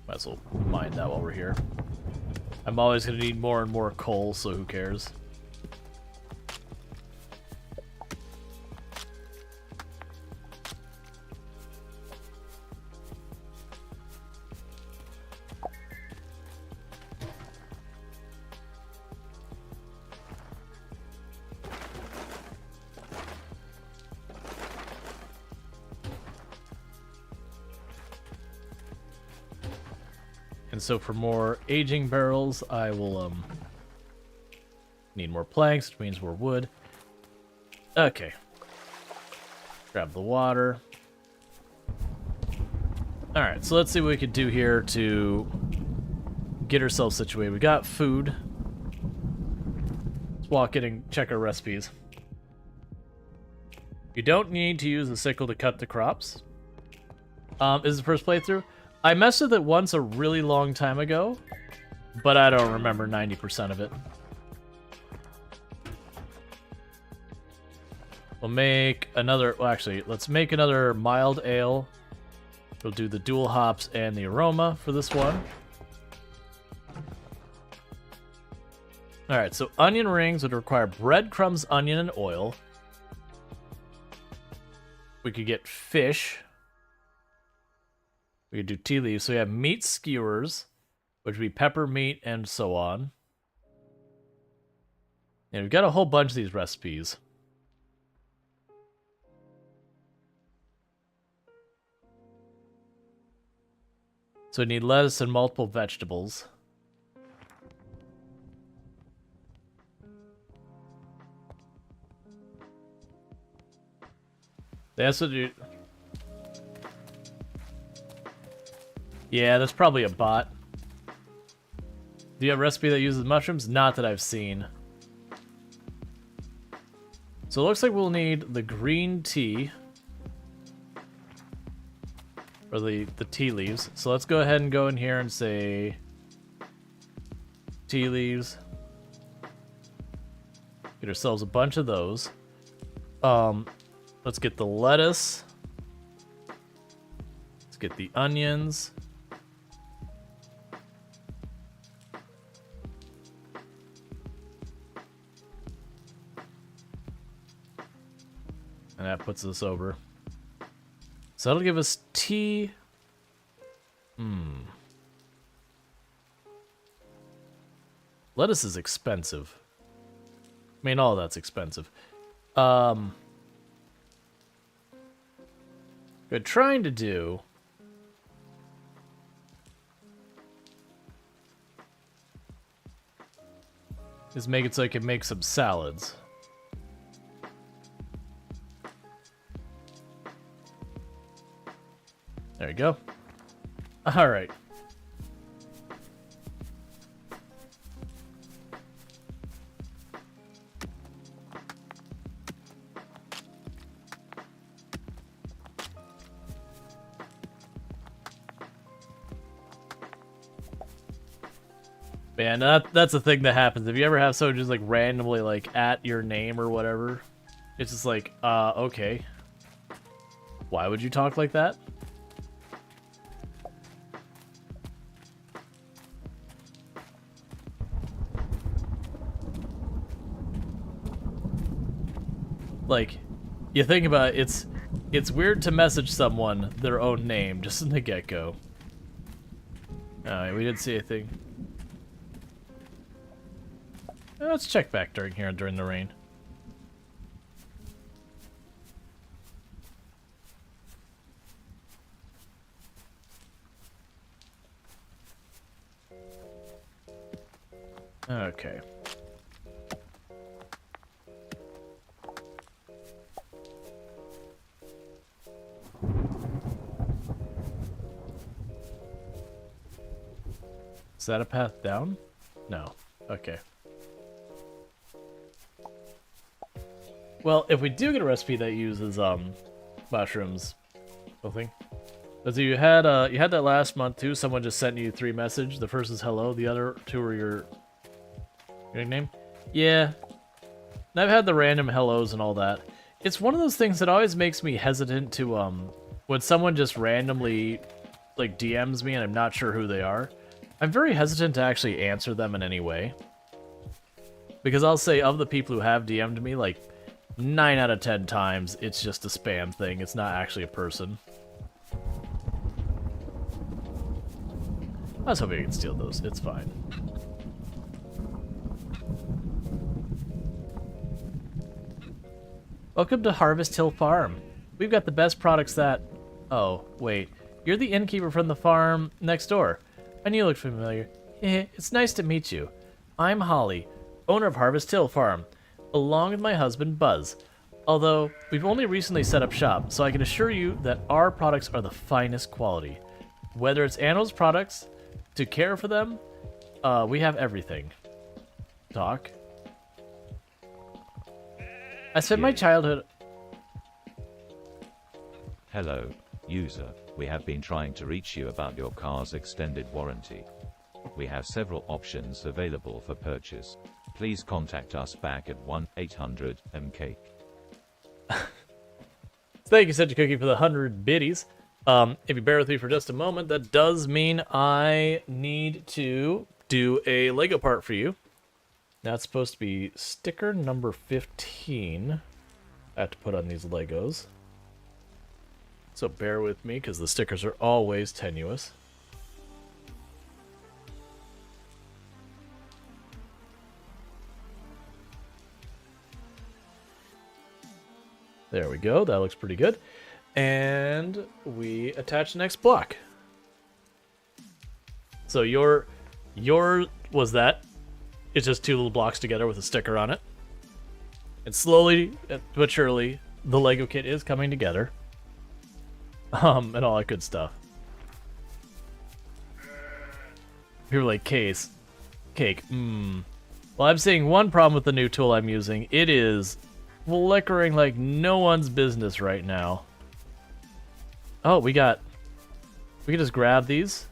Might as well mine that while we're here. I'm always going to need more and more coal, so who cares? And so for more aging barrels, I will need more planks, which means more wood. Okay. Grab the water. Alright, so let's see what we could do here to get ourselves situated. We got food. Let's walk in and check our recipes. You don't need to use a sickle to cut the crops. Is the first playthrough? I messed with it once a really long time ago, but I don't remember 90% of it. We'll make another, well actually, let's make another mild ale. We'll do the dual hops and the aroma for this one. Alright, so onion rings would require breadcrumbs, onion, and oil. We could get fish. We could do tea leaves. So we have meat skewers, which would be pepper, meat, and so on. And we've got a whole bunch of these recipes. So we need lettuce and multiple vegetables. That's what you... Yeah, that's probably a bot. Do you have a recipe that uses mushrooms? Not that I've seen. So it looks like we'll need the green tea. Or the tea leaves. So let's go ahead and go in here and say tea leaves. Get ourselves a bunch of those. Let's get the lettuce. Let's get the onions. And that puts us over. So that'll give us tea. Lettuce is expensive. I mean, all that's expensive. What I'm trying to do is make it so I can make some salads. There you go. All right. Man, that's the thing that happens. If you ever have someone just like randomly like at your name or whatever, it's just like, okay. Why would you talk like that? Like, you think about it, it's weird to message someone their own name just in the get-go. Alright, we didn't see anything. Let's check back during the rain. Okay. Is that a path down? No. Okay. Well, if we do get a recipe that uses mushrooms, nothing. But you had that last month too. Someone just sent you 3 messages. The first is hello. The other 2 are your nickname. Yeah. And I've had the random hellos and all that. It's one of those things that always makes me hesitant to when someone just randomly like DMs me and I'm not sure who they are. I'm very hesitant to actually answer them in any way. Because I'll say of the people who have DM'd me, like 9 out of 10 times, it's just a spam thing. It's not actually a person. I was hoping I could steal those. It's fine. Welcome to Harvest Hill Farm. We've got the best products that... Oh, wait. You're the innkeeper from the farm next door. I knew you looked familiar. It's nice to meet you. I'm Holly, owner of Harvest Hill Farm, along with my husband, Buzz. Although, we've only recently set up shop, so I can assure you that our products are the finest quality. Whether it's animals' products, to care for them, we have everything. Doc? I spent my childhood... Hello, user. We have been trying to reach you about your car's extended warranty. We have several options available for purchase. Please contact us back at 1-800-MCAKE. Thank you, Such a Cookie, for the 100 biddies. If you bear with me for just a moment, that does mean I need to do a Lego part for you. That's supposed to be sticker number 15. I have to put on these Legos. So bear with me, because the stickers are always tenuous. There we go. That looks pretty good. And we attach the next block. So your was that. It's just two little blocks together with a sticker on it. And slowly but surely, the Lego kit is coming together. And all that good stuff. People are like, cake. Well, I'm seeing one problem with the new tool I'm using. It is flickering like no one's business right now. Oh, we can just grab these.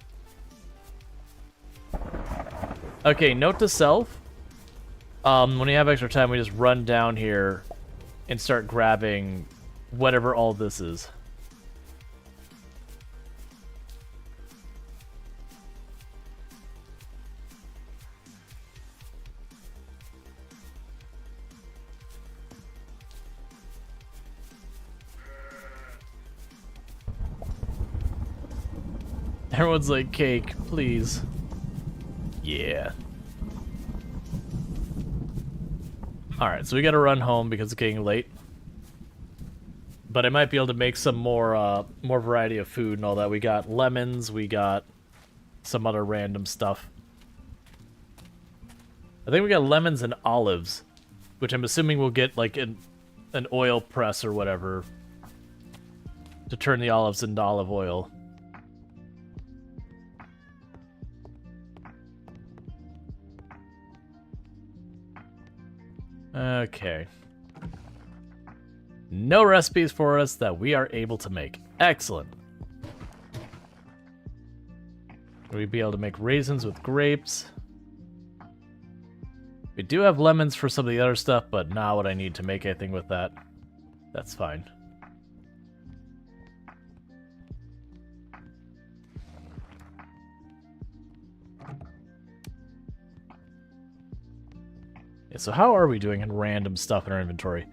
Okay, note to self. When you have extra time, we just run down here and start grabbing whatever all this is. Everyone's like, cake, please. Yeah. Alright, so we gotta run home because it's getting late. But I might be able to make some more variety of food and all that. We got lemons, we got some other random stuff. I think we got lemons and olives, which I'm assuming we'll get like an oil press or whatever to turn the olives into olive oil. Okay. No recipes for us that we are able to make. Excellent. We'd be able to make raisins with grapes. We do have lemons for some of the other stuff, but not what I need to make anything with that. That's fine. Yeah, so how are we doing in random stuff in our inventory?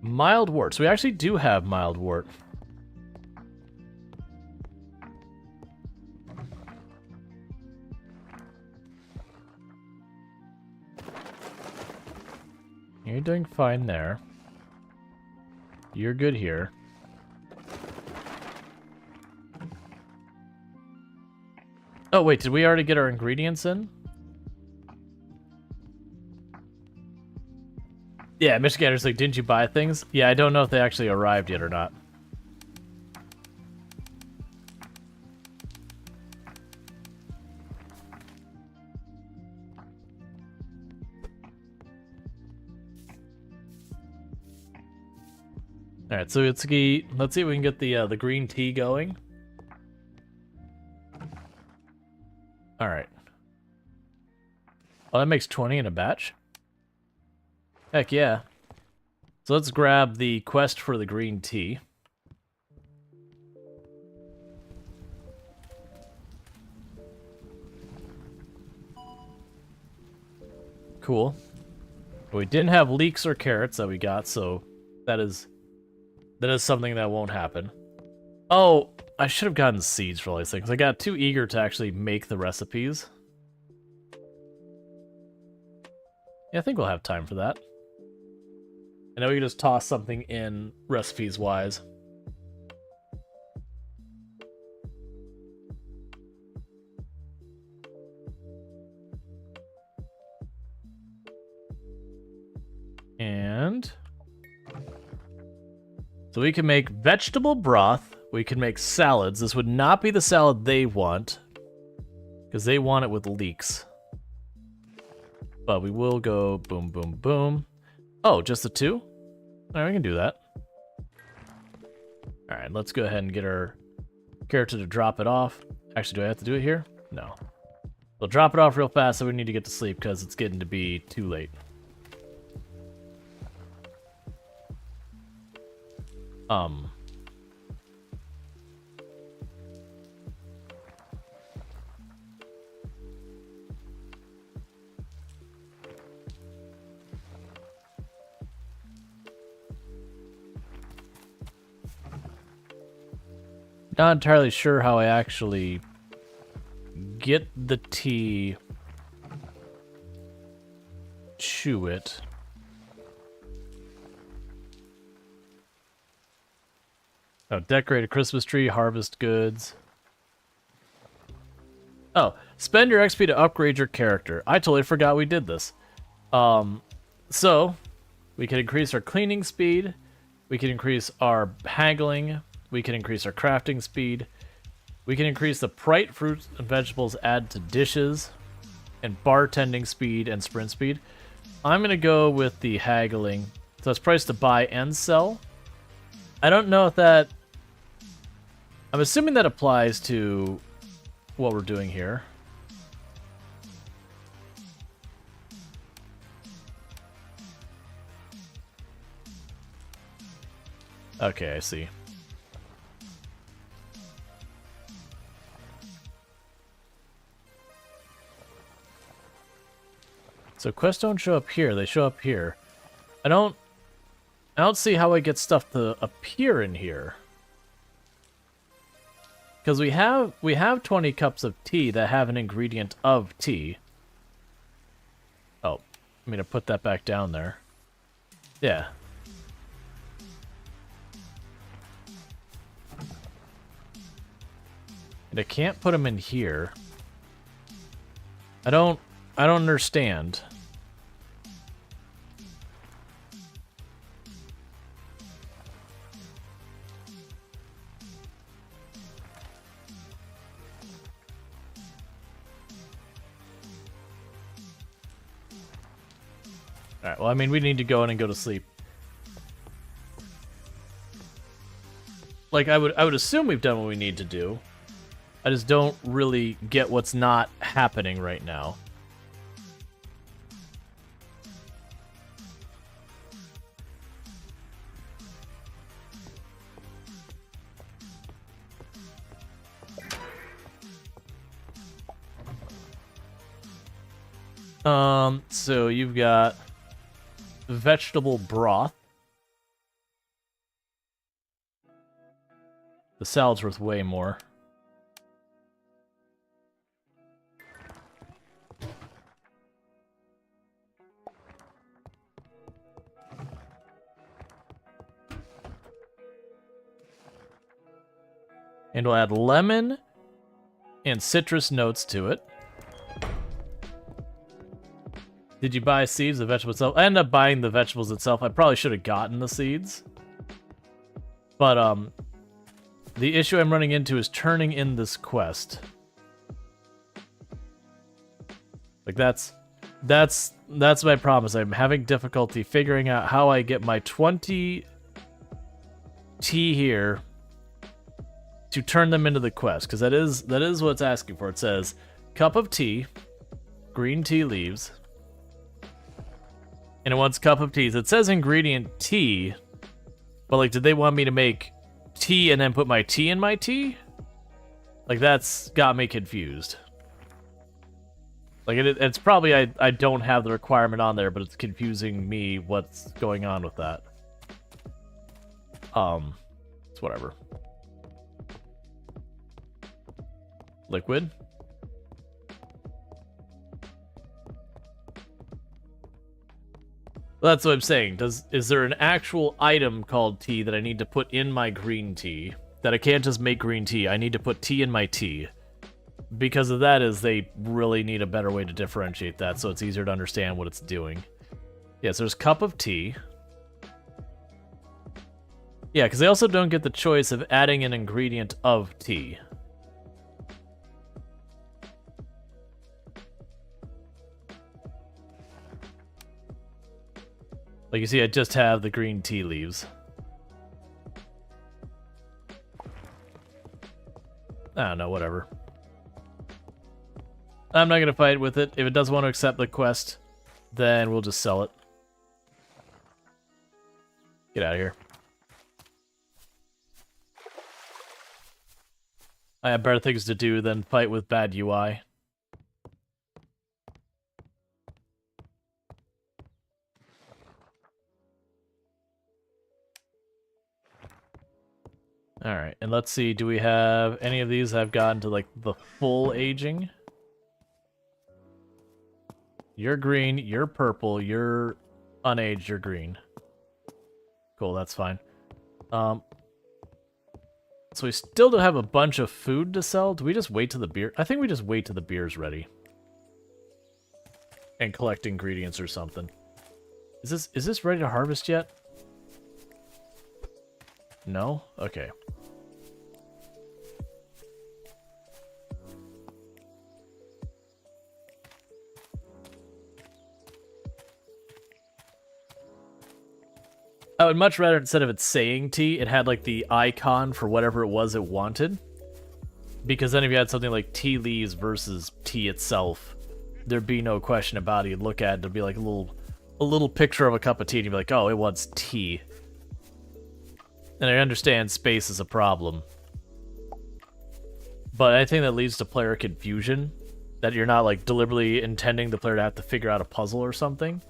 Mild wart. So we actually do have mild wart. You're doing fine there. You're good here. Oh, wait, did we already get our ingredients in? Yeah, Michigander's like, didn't you buy things? Yeah, I don't know if they actually arrived yet or not. All right, so let's see if we can get the green tea going. All right. Oh, that makes 20 in a batch. Heck yeah. So let's grab the quest for the green tea. Cool. We didn't have leeks or carrots that we got, so that is something that won't happen. Oh, I should have gotten seeds for all these things. I got too eager to actually make the recipes. Yeah, I think we'll have time for that. I know we can just toss something in recipes-wise. And so we can make vegetable broth. We can make salads. This would not be the salad they want, because they want it with leeks. But we will go boom, boom, boom. Oh, just the two? All right, we can do that. All right, let's go ahead and get our character to drop it off. Actually, do I have to do it here? No. We'll drop it off real fast so we need to get to sleep because it's getting to be too late. Not entirely sure how I actually get the tea, chew it. Oh, decorate a Christmas tree, harvest goods. Oh, spend your XP to upgrade your character. I totally forgot we did this. So, we can increase our cleaning speed, we can increase our haggling, we can increase our crafting speed, we can increase the bright fruits and vegetables add to dishes, and bartending speed and sprint speed. I'm going to go with the haggling. So it's price to buy and sell. I don't know if that... I'm assuming that applies to what we're doing here. Okay, I see. So quests don't show up here, they show up here. I don't see how I get stuff to appear in here. Because we have 20 cups of tea that have an ingredient of tea. Oh, I'm gonna put that back down there. Yeah. And I can't put them in here. I don't understand. Alright, well, I mean, we need to go in and go to sleep. Like, I would assume we've done what we need to do. I just don't really get what's not happening right now. So you've got vegetable broth. The salad's worth way more. And we'll add lemon and citrus notes to it. Did you buy seeds, the vegetable itself? I ended up buying the vegetables itself. I probably should have gotten the seeds. But, the issue I'm running into is turning in this quest. Like, that's my problem. I'm having difficulty figuring out how I get my 20 tea here to turn them into the quest, because that is what it's asking for. It says, cup of tea, green tea leaves, and it wants cup of teas. It says ingredient tea, but like, did they want me to make tea and then put my tea in my tea? Like, that's got me confused. Like, it's probably I don't have the requirement on there, but it's confusing me what's going on with that. It's whatever. Liquid. Well, that's what I'm saying. Is there an actual item called tea that I need to put in my green tea? That I can't just make green tea. I need to put tea in my tea. Because of that is they really need a better way to differentiate that so it's easier to understand what it's doing. Yes, there's cup of tea. Yeah, because they also don't get the choice of adding an ingredient of tea. Like you see, I just have the green tea leaves. I don't know, whatever. I'm not gonna fight with it. If it doesn't want to accept the quest, then we'll just sell it. Get out of here. I have better things to do than fight with bad UI. Alright, and let's see, do we have any of these that have gotten to, like, the full aging? You're green, you're purple, you're unaged, you're green. Cool, that's fine. So we still don't have a bunch of food to sell. Do we just wait till the beer? I think we just wait till the beer's ready. And collect ingredients or something. Is this ready to harvest yet? No? Okay. I would much rather, instead of it saying tea, it had like the icon for whatever it was it wanted. Because then if you had something like tea leaves versus tea itself, there'd be no question about it. You'd look at it, it'd be like a little picture of a cup of tea, and you'd be like, oh, it wants tea. And I understand space is a problem. But I think that leads to player confusion. That you're not like deliberately intending the player to have to figure out a puzzle or something.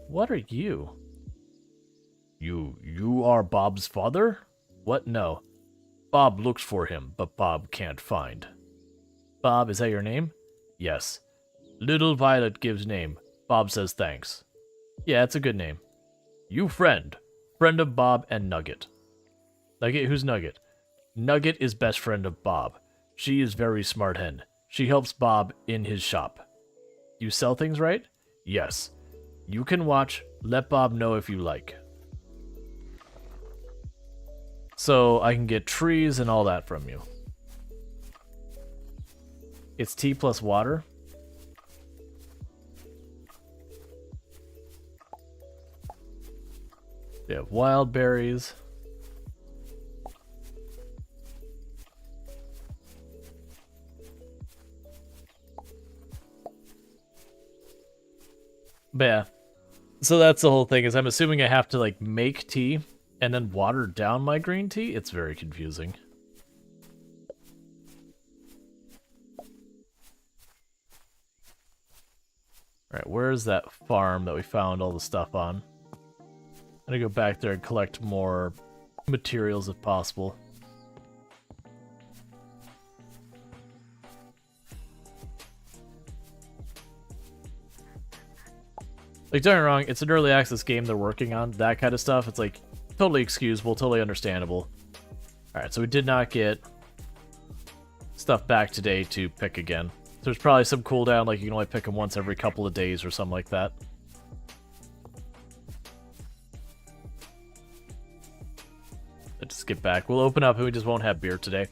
What are you? You are Bob's father? What? No. Bob looks for him, but Bob can't find. Bob, is that your name? Yes. Little Violet gives name. Bob says thanks. Yeah, it's a good name. You friend. Friend of Bob and Nugget. Nugget? Who's Nugget? Nugget is best friend of Bob. She is very smart hen. She helps Bob in his shop. You sell things, right? Yes. You can watch. Let Bob know if you like. So I can get trees and all that from you. It's tea plus water. We have wild berries. But yeah. So that's the whole thing, is I'm assuming I have to like make tea and then water down my green tea? It's very confusing. Alright, where's that farm that we found all the stuff on? I'm gonna go back there and collect more materials if possible. Like, don't get me wrong, it's an early access game they're working on, that kind of stuff. It's like, totally excusable, totally understandable. Alright, so we did not get stuff back today to pick again. There's probably some cooldown, like you can only pick them once every couple of days or something like that. Let's just get back. We'll open up and we just won't have beer today.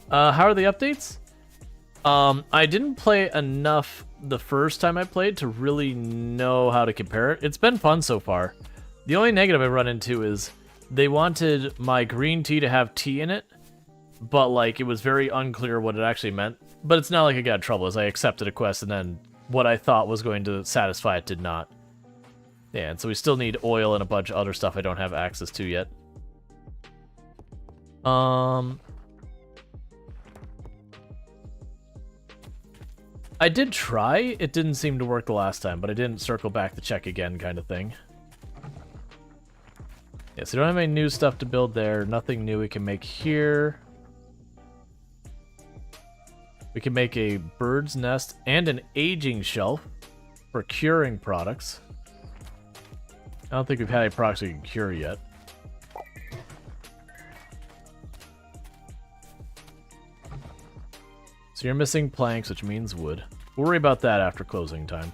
How are the updates? I didn't play enough the first time I played to really know how to compare it. It's been fun so far. The only negative I run into is they wanted my green tea to have tea in it, but like it was very unclear what it actually meant. But it's not like I got in trouble, as I accepted a quest and then what I thought was going to satisfy it did not. Yeah, and so we still need oil and a bunch of other stuff I don't have access to yet. I did try. It didn't seem to work the last time, but I didn't circle back to check again kind of thing. Yeah, so we don't have any new stuff to build there. Nothing new we can make here. We can make a bird's nest and an aging shelf for curing products. I don't think we've had any products we can cure yet. So you're missing planks, which means wood. We'll worry about that after closing time.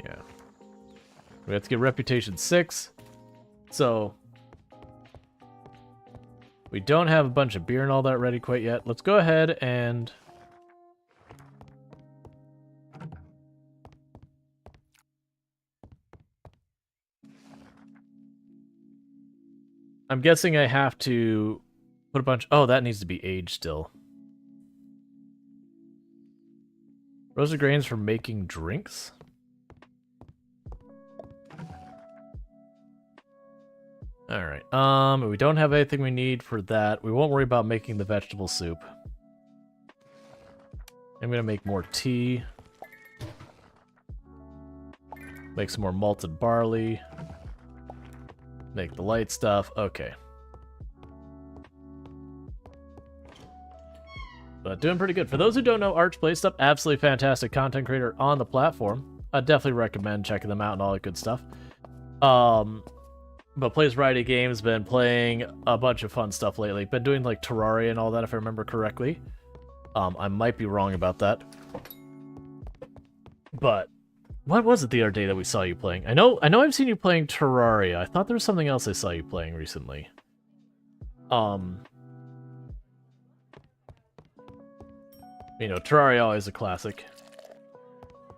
Yeah. We have to get reputation 6. So we don't have a bunch of beer and all that ready quite yet. Let's go ahead and I'm guessing I have to put a bunch... Oh, that needs to be aged still. Roasted grains for making drinks? Alright, we don't have anything we need for that. We won't worry about making the vegetable soup. I'm gonna make more tea. Make some more malted barley. Make the light stuff. Okay. But doing pretty good. For those who don't know, Arch Play Stuff, absolutely fantastic content creator on the platform. I definitely recommend checking them out and all that good stuff. But plays variety of games, been playing a bunch of fun stuff lately. Been doing like Terraria and all that, if I remember correctly. I might be wrong about that. But what was it the other day that we saw you playing? I know I've seen you playing Terraria. I thought there was something else I saw you playing recently. You know, Terraria always a classic.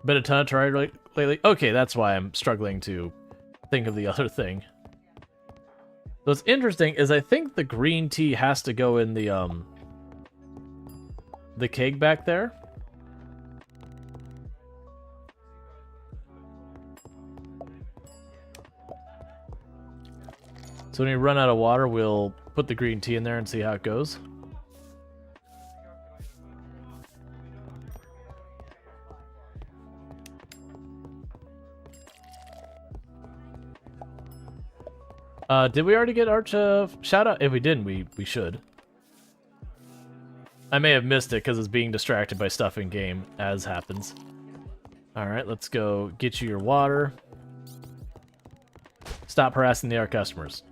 Been a ton of Terraria lately. Okay, that's why I'm struggling to think of the other thing. What's interesting is I think the green tea has to go in the keg back there. So when we run out of water, we'll put the green tea in there and see how it goes. Did we already get Arch shout out? If we didn't, we should. I may have missed it because it's being distracted by stuff in game, as happens. Alright, let's go get you your water. Stop harassing the art customers.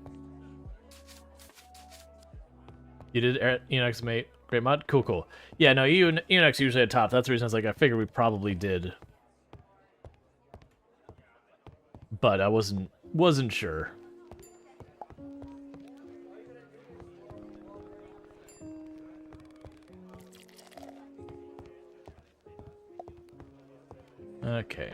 You did Unix, mate. Great mod? Cool, cool. Yeah, no, Unix usually at top. That's the reason I was like, I figured we probably did. But I wasn't sure. Okay.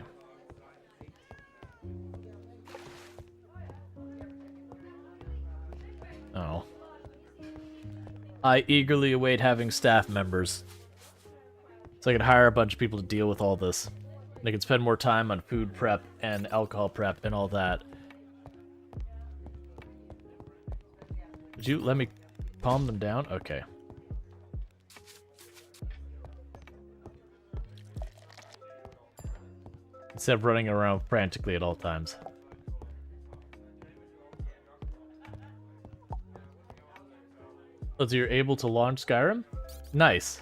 Oh. I eagerly await having staff members. So I can hire a bunch of people to deal with all this. And I can spend more time on food prep and alcohol prep and all that. Would you let me calm them down? Okay. Instead of running around frantically at all times. So you're able to launch Skyrim? Nice.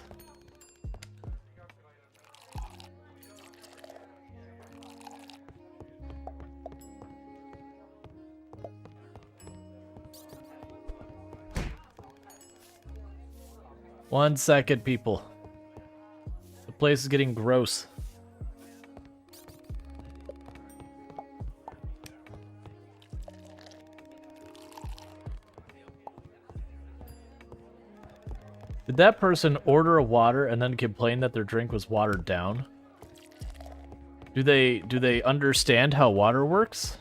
One second, people. The place is getting gross. Did that person order a water and then complain that their drink was watered down? Do they understand how water works?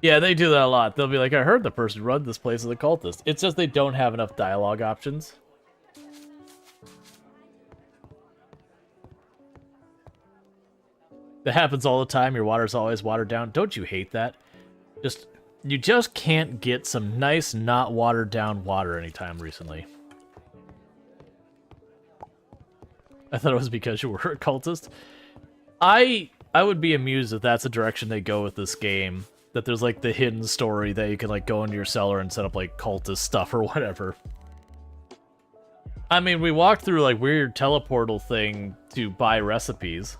Yeah, they do that a lot. They'll be like, I heard the person who run this place is a cultist. It's just they don't have enough dialogue options. That happens all the time. Your water's always watered down. Don't you hate that? You just can't get some nice, not watered down water anytime recently. I thought it was because you were a cultist. I would be amused if that's the direction they go with this game. That there's like the hidden story that you can like go into your cellar and set up like cultist stuff or whatever. I mean, we walked through like weird teleportal thing to buy recipes.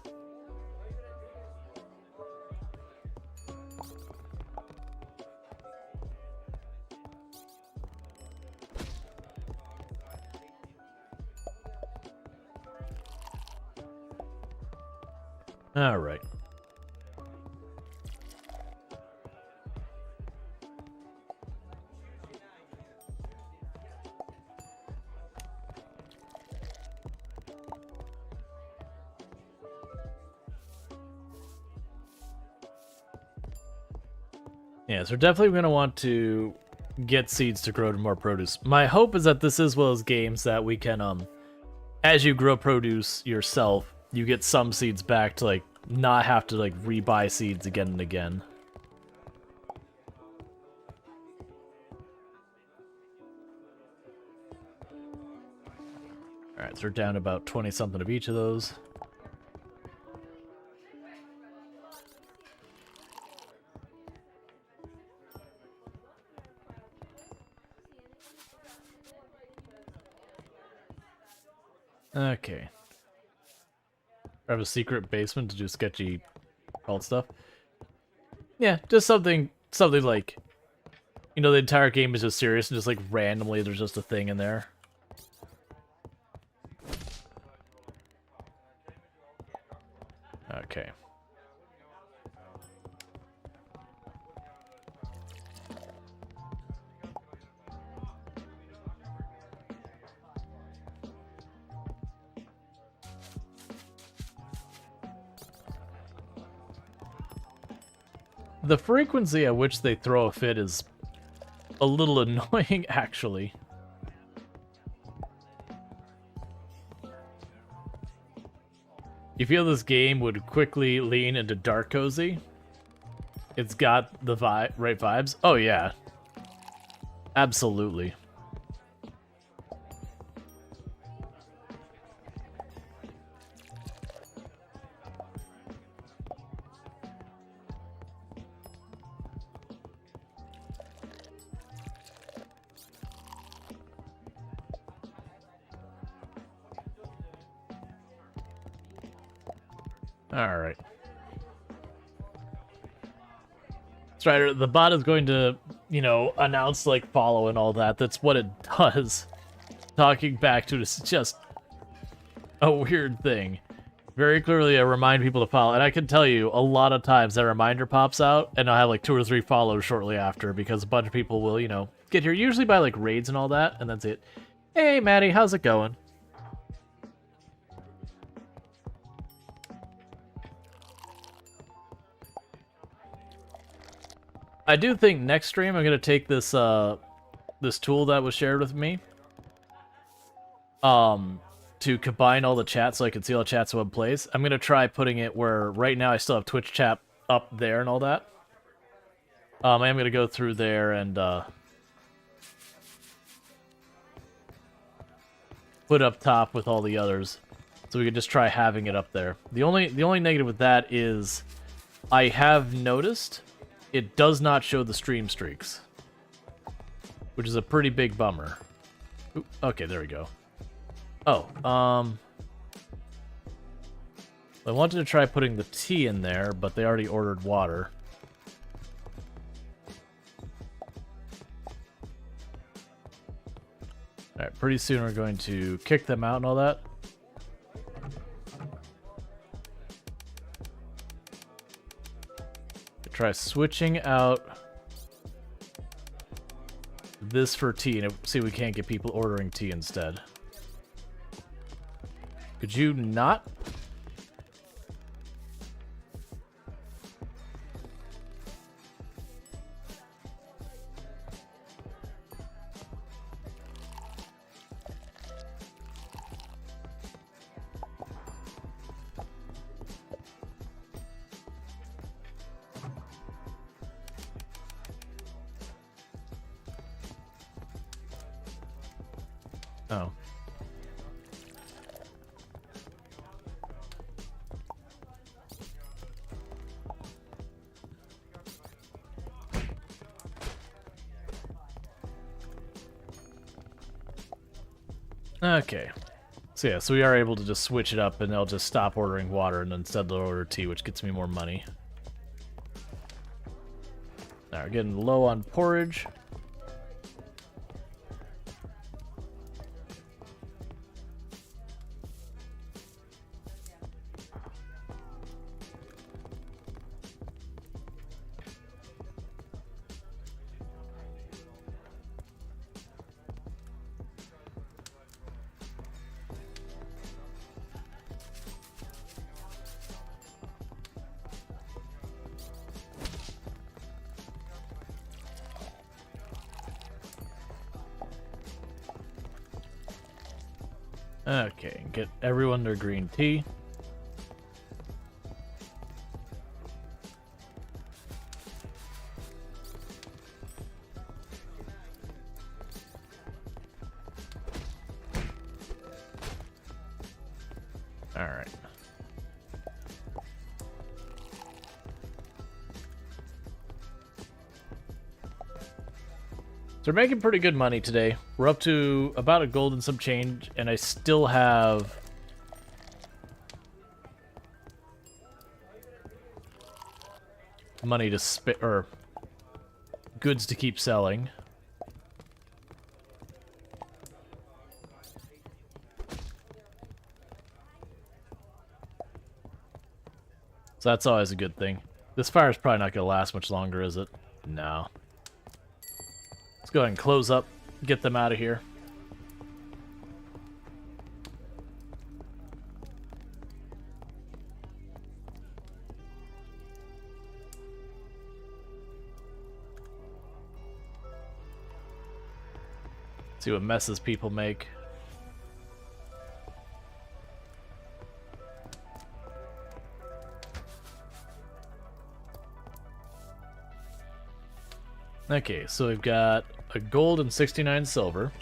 All right. Yeah, so we're definitely going to want to get seeds to grow to more produce. My hope is that this is one of those games that we can, as you grow produce yourself, you get some seeds back to, like, not have to, like, rebuy seeds again and again. Alright, so we're down to about 20-something of each of those. Okay. I have a secret basement to do sketchy cult stuff. Yeah, just something like, you know, the entire game is just serious and just like randomly there's just a thing in there. Okay. The frequency at which they throw a fit is a little annoying, actually. You feel this game would quickly lean into dark cozy? It's got the right vibes? Oh yeah. Absolutely. Alright. That's right, the bot is going to, you know, announce, like, follow and all that. That's what it does. Talking back to it is just a weird thing. Very clearly, I remind people to follow. And I can tell you, a lot of times that reminder pops out, and I'll have, like, 2 or 3 follows shortly after, because a bunch of people will, you know, get here, usually by, like, raids and all that, and that's it. Hey, Maddie, how's it going? I do think next stream I'm gonna take this this tool that was shared with me, to combine all the chats so I can see all the chats in one place. I'm gonna try putting it where right now I still have Twitch chat up there and all that. I am gonna go through there and put up top with all the others, so we can just try having it up there. The only negative with that is I have noticed it does not show the stream streaks, which is a pretty big bummer. Ooh, okay, there we go. Oh, I wanted to try putting the tea in there, but they already ordered water. Alright, pretty soon we're going to kick them out and all that. Try switching out this for tea, and see if we can't get people ordering tea instead. Could you not? Oh. Okay. So yeah, so we are able to just switch it up and they'll just stop ordering water and instead they'll order tea, which gets me more money. Now we're getting low on porridge. Okay, get everyone their green tea. Alright. So we're making pretty good money today. We're up to about a gold and some change, and I still have money to spend, or goods to keep selling. So that's always a good thing. This fire's probably not going to last much longer, is it? No. Let's go ahead and close up, get them out of here. See what messes people make. Okay, so we've got a gold and 69 silver.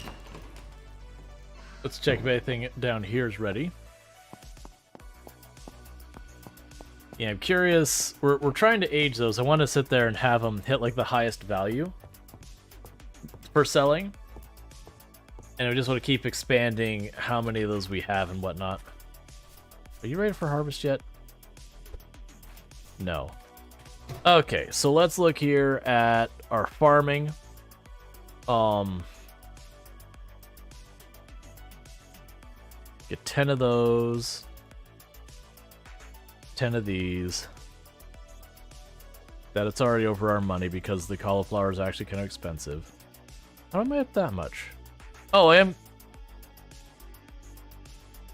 Let's check if anything down here is ready. Yeah, I'm curious. We're trying to age those. I want to sit there and have them hit like the highest value for selling. And we just want to keep expanding how many of those we have and whatnot. Are you ready for harvest yet? No. Okay, so let's look here at our farming. Get 10 of those. 10 of these. That it's already over our money because the cauliflower is actually kind of expensive. How am I up that much? Oh, I am.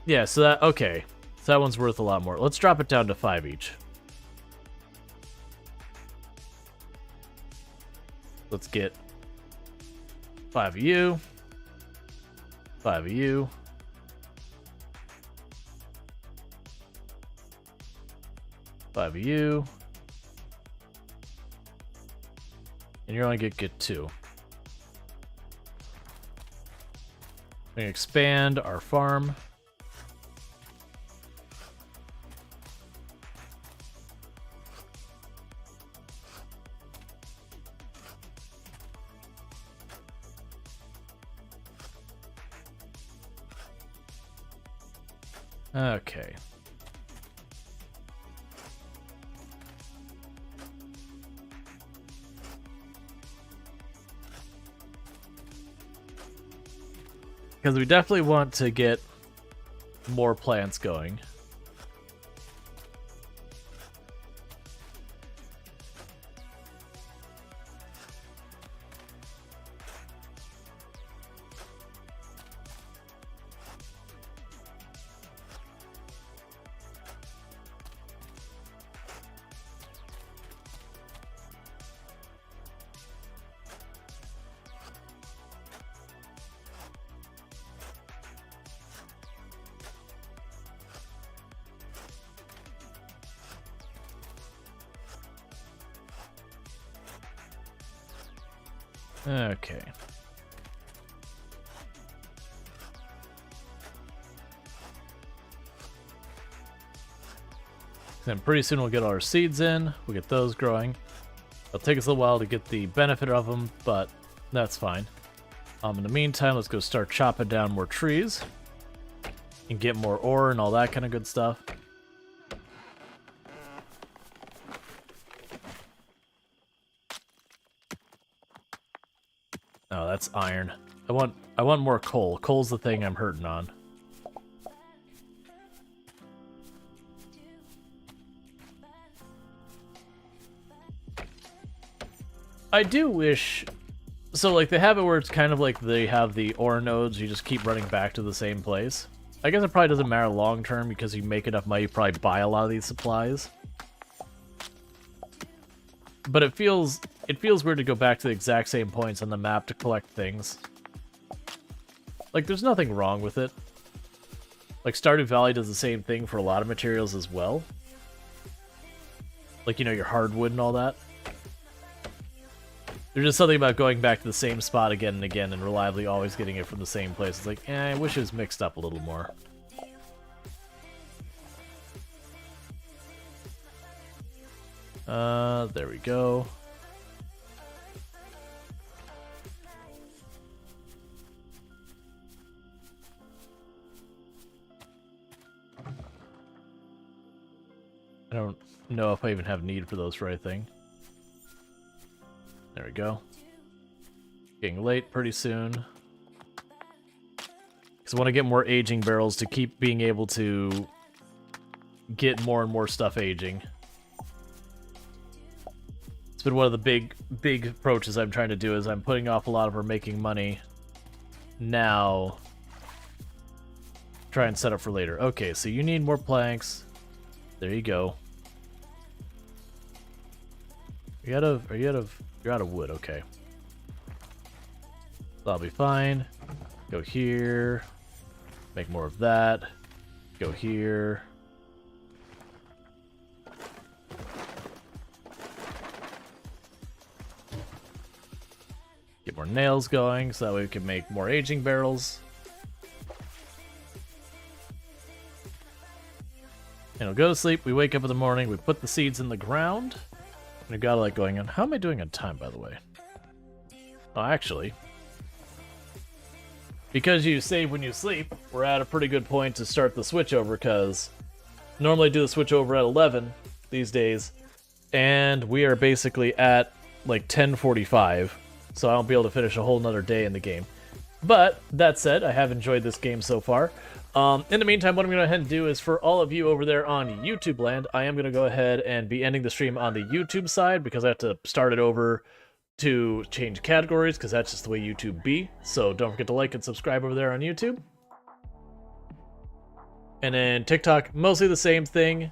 Yeah, so that, okay. So that one's worth a lot more. Let's drop it down to 5 each. Let's get 5 of you. 5 of you. 5 of you. And you're only gonna get 2. We're gonna expand our farm. Okay. Because we definitely want to get more plants going. Okay. Then pretty soon we'll get all our seeds in. We'll get those growing. It'll take us a little while to get the benefit of them, but that's fine. In the meantime, let's go start chopping down more trees and get more ore and all that kind of good stuff. Oh, that's iron. I want more coal. Coal's the thing I'm hurting on. I do wish... So, like, they have it where it's kind of like they have the ore nodes, you just keep running back to the same place. I guess it probably doesn't matter long term because you make enough money, you probably buy a lot of these supplies. But it feels weird to go back to the exact same points on the map to collect things. Like, there's nothing wrong with it. Like, Stardew Valley does the same thing for a lot of materials as well. Like, you know, your hardwood and all that. There's just something about going back to the same spot again and again and reliably always getting it from the same place. It's like, I wish it was mixed up a little more. There we go. I don't know if I even have need for those for anything. There we go. Getting late pretty soon. Because I want to get more aging barrels to keep being able to get more and more stuff aging. It's been one of the big approaches I'm trying to do is I'm putting off a lot of our making money now. Try and set up for later. Okay, so you need more planks. There you go. You're out of wood, okay. That'll be fine. Go here. Make more of that. Go here. Get more nails going so that way we can make more aging barrels. And we'll go to sleep, we wake up in the morning, we put the seeds in the ground. And we got like going on. How am I doing on time, by the way? Oh, actually, because you save when you sleep, we're at a pretty good point to start the switch over, because normally I do the switch over at 11 these days, and we are basically at like 10:45, so I won't be able to finish a whole nother day in the game. But that said, I have enjoyed this game so far. In the meantime, what I'm going to go ahead and do is for all of you over there on YouTube land, I am going to go ahead and be ending the stream on the YouTube side because I have to start it over to change categories because that's just the way YouTube be. So don't forget to like and subscribe over there on YouTube. And then TikTok, mostly the same thing.